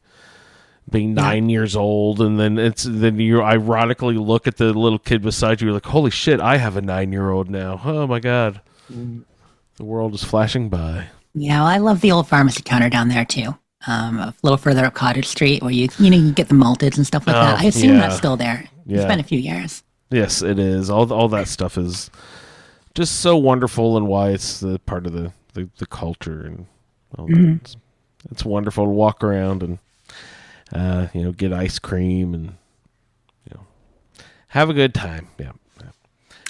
9 years old, and then you ironically look at the little kid beside you. You're like, holy shit, I have a 9-year-old now. Oh my god, the world is flashing by.
Yeah, well, I love the old pharmacy counter down there too. A little further up Cottage Street, where you get the malteds and stuff like that. I assume that's still there.
Yeah.
It's been a few years.
Yes, it is. All that stuff is just so wonderful, and why it's the part of the culture and all that. It's wonderful to walk around and Get ice cream and have a good time. Yeah.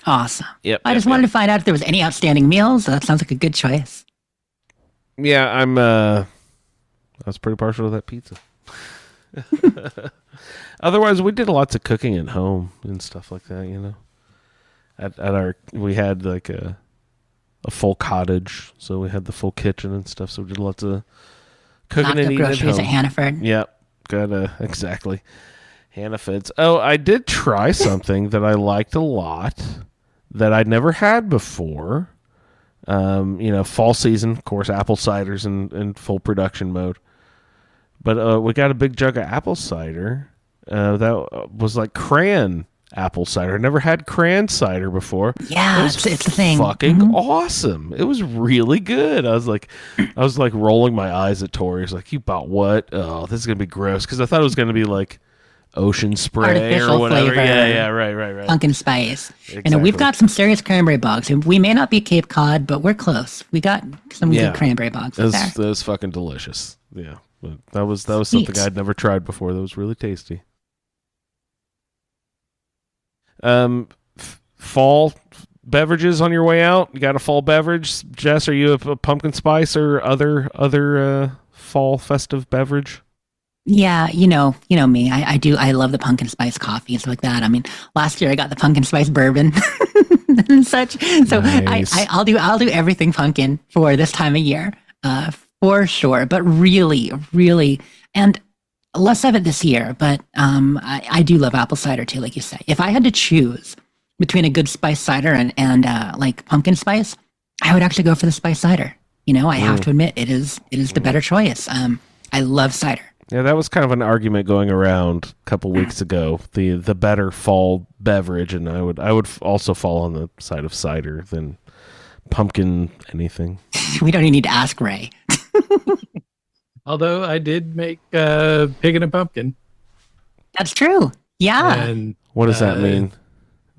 Awesome.
Yep.
I just wanted to find out if there was any outstanding meals. That sounds like a good choice.
Yeah, I was pretty partial to that pizza. Otherwise, we did lots of cooking at home and stuff like that. We had like a full cottage, so we had the full kitchen and stuff. So we did lots of cooking
Locked
and
up
eating at
groceries
home.
at Hannaford.
Yep, exactly. Hannaford's. Oh, I did try something that I liked a lot that I'd never had before. Fall season, of course, apple cider's in full production mode. But we got a big jug of apple cider that was like crayon apple cider. I never had crayon cider before.
Yeah, it's the thing.
Fucking awesome. It was really good. I was like rolling my eyes at Tori. It's like, you bought what? Oh, this is gonna be gross, because I thought it was gonna be like ocean spray
Artificial
or whatever.
flavor.
Yeah, right.
Pumpkin spice.
Exactly.
We've got some serious cranberry bogs. We may not be Cape Cod, but we're close. We got some good cranberry bogs up there.
That was fucking delicious. Yeah, but that was
Sweet.
something I'd never tried before. That was really tasty. Fall beverages on your way out? You got a fall beverage, Jess? Are you a pumpkin spice or other fall festive beverage?
Yeah, you know me. I do. I love the pumpkin spice coffee and stuff like that. I mean, last year I got the pumpkin spice bourbon and such. So
Nice.
I'll do everything pumpkin for this time of year, for sure. But really, and less of it this year. But I do love apple cider too, like you say. If I had to choose between a good spice cider and like pumpkin spice, I would actually go for the spice cider. I have to admit it is the better choice. I love cider.
Yeah, that was kind of an argument going around a couple weeks ago. The better fall beverage, and I would also fall on the side of cider than pumpkin anything.
We don't even need to ask Ray.
Although I did make pig and a pumpkin.
That's true. Yeah.
And
What does that mean?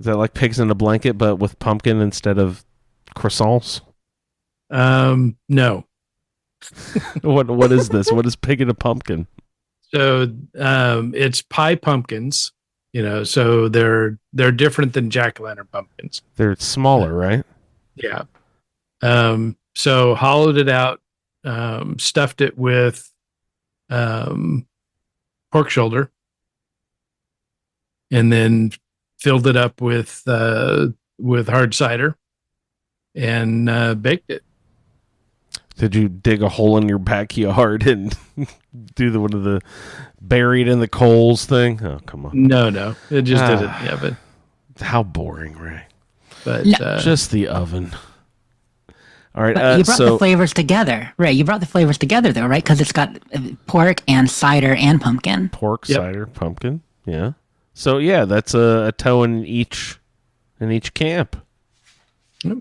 Is that like pigs in a blanket, but with pumpkin instead of croissants?
no.
What is this? What is pig in a pumpkin?
So it's pie pumpkins, so they're different than jack-o'-lantern pumpkins.
They're smaller, right?
Yeah. So hollowed it out, stuffed it with pork shoulder, and then filled it up with hard cider and baked it.
Did you dig a hole in your backyard and do one of the buried in the coals thing? Oh, come on.
No, it just did it. Yeah,
How boring, Ray.
but
Just the oven. All right.
But you brought the flavors together, Ray. You brought the flavors together, though, right? Because it's got pork and cider and pumpkin.
Pork,
Yep.
cider, pumpkin. Yeah. So yeah, that's a toe in each camp.
Yep.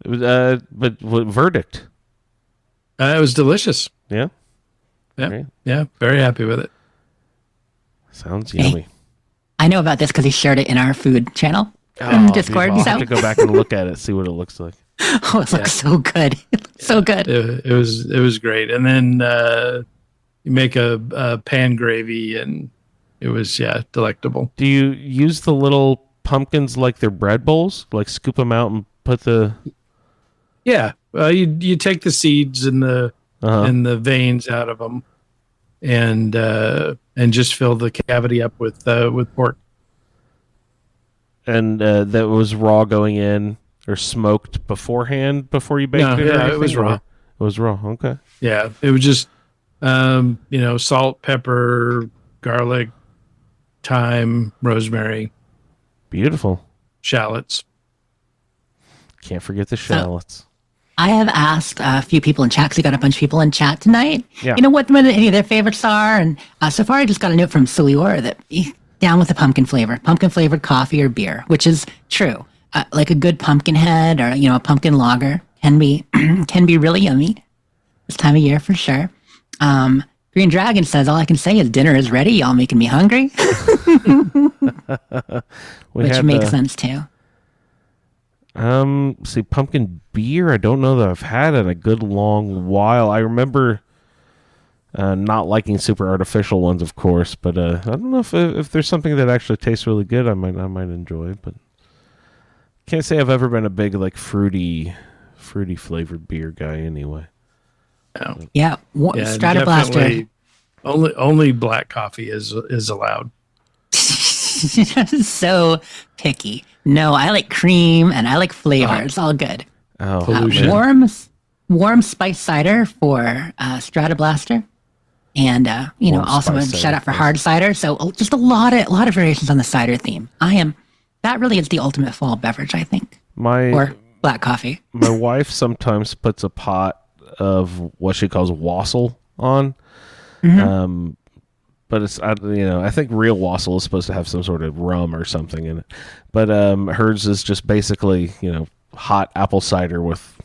It was, but what verdict?
it was delicious.
Yeah.
Yeah,
Great.
yeah, very happy with it.
Sounds
Hey.
yummy.
I know about this because he shared it in our food channel.
Oh,
Discord,
I'll
so-
have to go back and look at it, see what it looks like.
Oh, it looks so good. It looks so good.
It was great. And then you make a pan gravy, and it was delectable.
Do you use the little pumpkins like they're bread bowls? Like scoop them out and put the...
Yeah, you take the seeds and the and the veins out of them, and just fill the cavity up with pork.
And that was raw going in or smoked beforehand before you baked
No,
it? or
yeah, it
anything,
was
or-
raw.
It was raw. Okay.
Yeah, it was just salt, pepper, garlic, thyme, rosemary,
Beautiful.
shallots.
Can't forget the shallots.
I have asked a few people in chat, because we got a bunch of people in chat tonight.
Yeah.
What any of their favorites are. And so far, I just got a note from Sulior that down with the pumpkin flavored coffee or beer, which is true. Like a good pumpkin head or, a pumpkin lager can be really yummy this time of year for sure. Green Dragon says, all I can say is dinner is ready. Y'all making me hungry, which makes sense too.
See, pumpkin beer, I don't know that I've had it in a good long while. I remember Not liking super artificial ones, of course, but I don't know if there's something that actually tastes really good, I might enjoy. But can't say I've ever been a big like fruity flavored beer guy anyway.
No.
Yeah,
Yeah,
Strata Blaster.
definitely only black coffee is allowed.
So picky. No, I like cream and I like flavor. It's all good.
Oh,
Pollution.
man.
Warm spice cider for Strata Blaster. And
Warm
also a
spice
shout out for
cider.
hard cider. So just a lot of variations on the cider theme. That really is the ultimate fall beverage, I think. Or black coffee.
My wife sometimes puts a pot of what she calls wassail on. But it's, I think real wassail is supposed to have some sort of rum or something in it. But hers is just basically, hot apple cider with,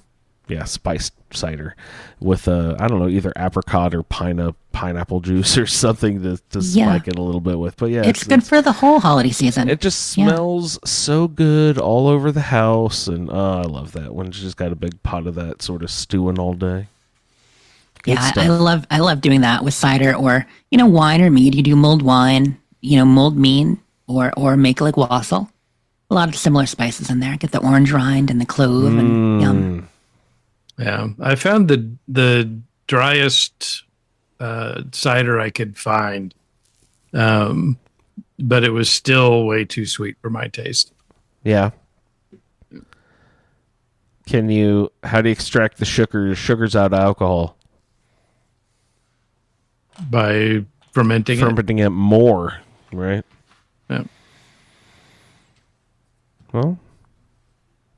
spiced cider with, I don't know, either apricot or pineapple juice or something to spike it a little bit with. But yeah,
it's good for the whole holiday season.
it just smells so good all over the house. And I love that when she's just got a big pot of that sort of stewing all day. Good stuff.
I love doing that with cider or wine or mead. You do mulled wine, mulled mead, or make like wassail. A lot of similar spices in there. Get the orange rind and the clove and yum.
Yeah, I found the driest cider I could find, but it was still way too sweet for my taste.
Yeah. How do you extract the sugars out of alcohol?
By fermenting
it more, right?
Yeah.
Well,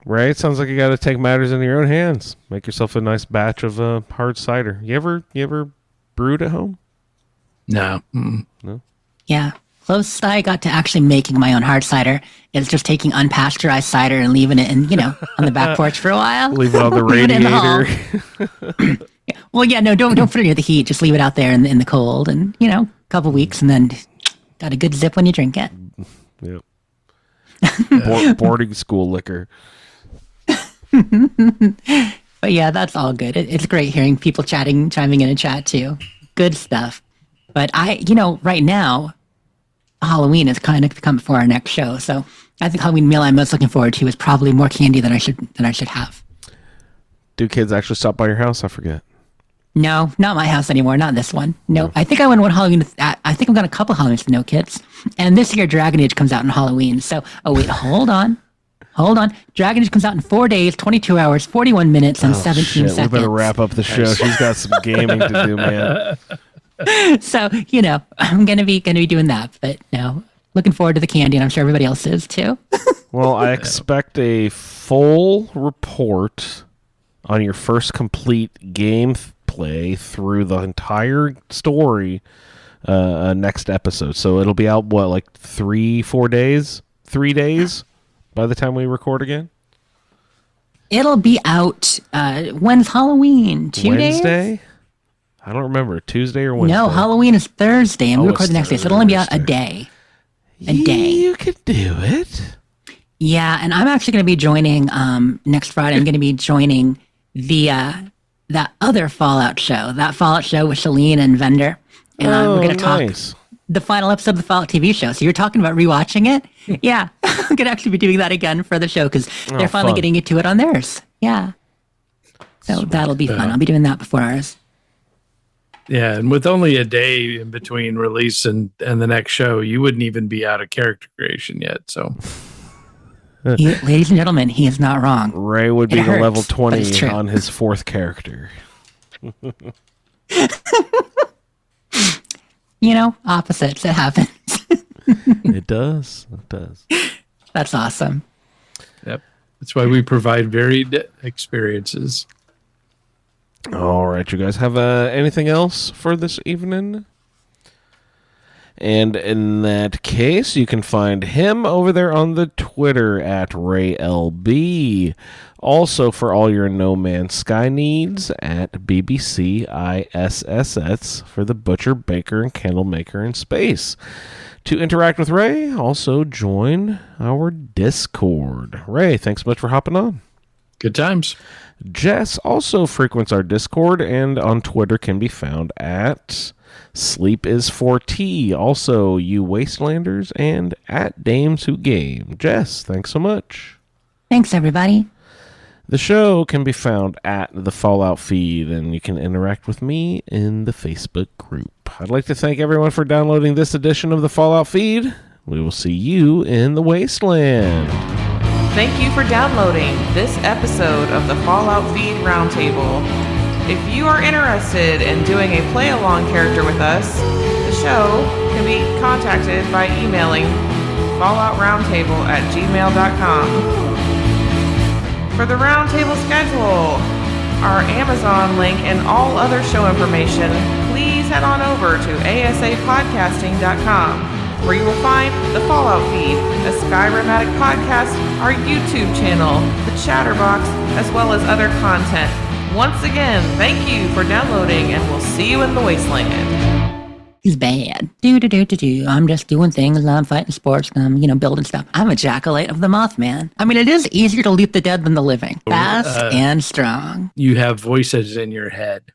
Ray, it sounds like you got to take matters into your own hands. Make yourself a nice batch of hard cider. You ever brewed at home?
No.
No.
Yeah. Closest I got to actually making my own hard cider is just taking unpasteurized cider and leaving it in, on the back porch for a while.
Leave it on the
Leave it in the hall.
radiator.
Well, yeah, no, don't put it near the heat. Just leave it out there in the cold and, a couple weeks and then got a good zip when you drink it.
Yep. Boarding school liquor.
But yeah, that's all good. It's great hearing people chiming in a chat too. Good stuff. But right now, Halloween has kind of come for our next show. So I think Halloween meal I'm most looking forward to is probably more candy than I should have.
Do kids actually stop by your house? I forget.
No, not my house anymore. Not this one. No, I think I went one Halloween. I think I've got a couple Halloweens with no kids. And this year, Dragon Age comes out on Halloween. So, hold on. Dragon Age comes out in 4 days, 22 hours, 41 minutes, and 17 seconds.
We better wrap up the show. She's got some gaming to do, man.
So, I'm gonna be doing that. But no, looking forward to the candy, and I'm sure everybody else is too.
Well, I expect a full report on your first complete game play through the entire story next episode. So it'll be out, like 3-4 days? 3 days by the time we record again?
It'll be out, when's Halloween? 2 days?
Wednesday? I don't remember. Tuesday or Wednesday?
No, Halloween is Thursday, and we record
it's
the next day, so it'll only be out a
Thursday.
day. A day.
You could do it.
Yeah, and I'm actually going to be joining next Friday. I'm going to be joining that other Fallout show. That Fallout show with Shalene and Vendor, and we're going to talk
nice.
the final episode of the Fallout TV show. So you're talking about rewatching it? Yeah, I'm going to actually be doing that again for the show because they're finally
fun.
getting into it on theirs. Yeah, so that'll be fun. I'll be doing that before ours.
Yeah, and with only a day in between release and the next show, you wouldn't even be out of character creation yet. So,
Ladies and gentlemen, he is not wrong.
Ray would be
It
the
hurts,
level
but it's
20
true.
on his fourth character.
Opposites. It happens.
It does. It does.
That's awesome.
yep, that's why we provide varied experiences.
All right, you guys have anything else for this evening? And in that case, you can find him over there on the Twitter at RayLB. Also, for all your No Man's Sky needs, at BBCISSS for the Butcher, Baker, and Candlemaker in Space. To interact with Ray, also join our Discord. Ray, thanks so much for hopping on.
Good times.
Jess also frequents our Discord and on Twitter can be found at Sleep is 4T. Also, you Wastelanders and at Dames Who Game. Jess, thanks so much.
Thanks, everybody.
The show can be found at the Fallout feed, and you can interact with me in the Facebook group. I'd like to thank everyone for downloading this edition of the Fallout feed. We will see you in the Wasteland.
Thank you for downloading this episode of the Fallout Feed Roundtable. If you are interested in doing a play-along character with us, the show can be contacted by emailing falloutroundtable@gmail.com. For the roundtable schedule, our Amazon link, and all other show information, please head on over to asapodcasting.com, where you will find the Fallout feed, a Skyrimatic podcast, our YouTube channel, the Chatterbox, as well as other content. Once again, thank you for downloading, and we'll see you in the Wasteland.
He's bad. I'm just doing things. I'm fighting sports. I'm, building stuff. I'm a Jackal-8 of the Mothman. I mean, it is easier to loot the dead than the living. Fast and strong.
You have voices in your head.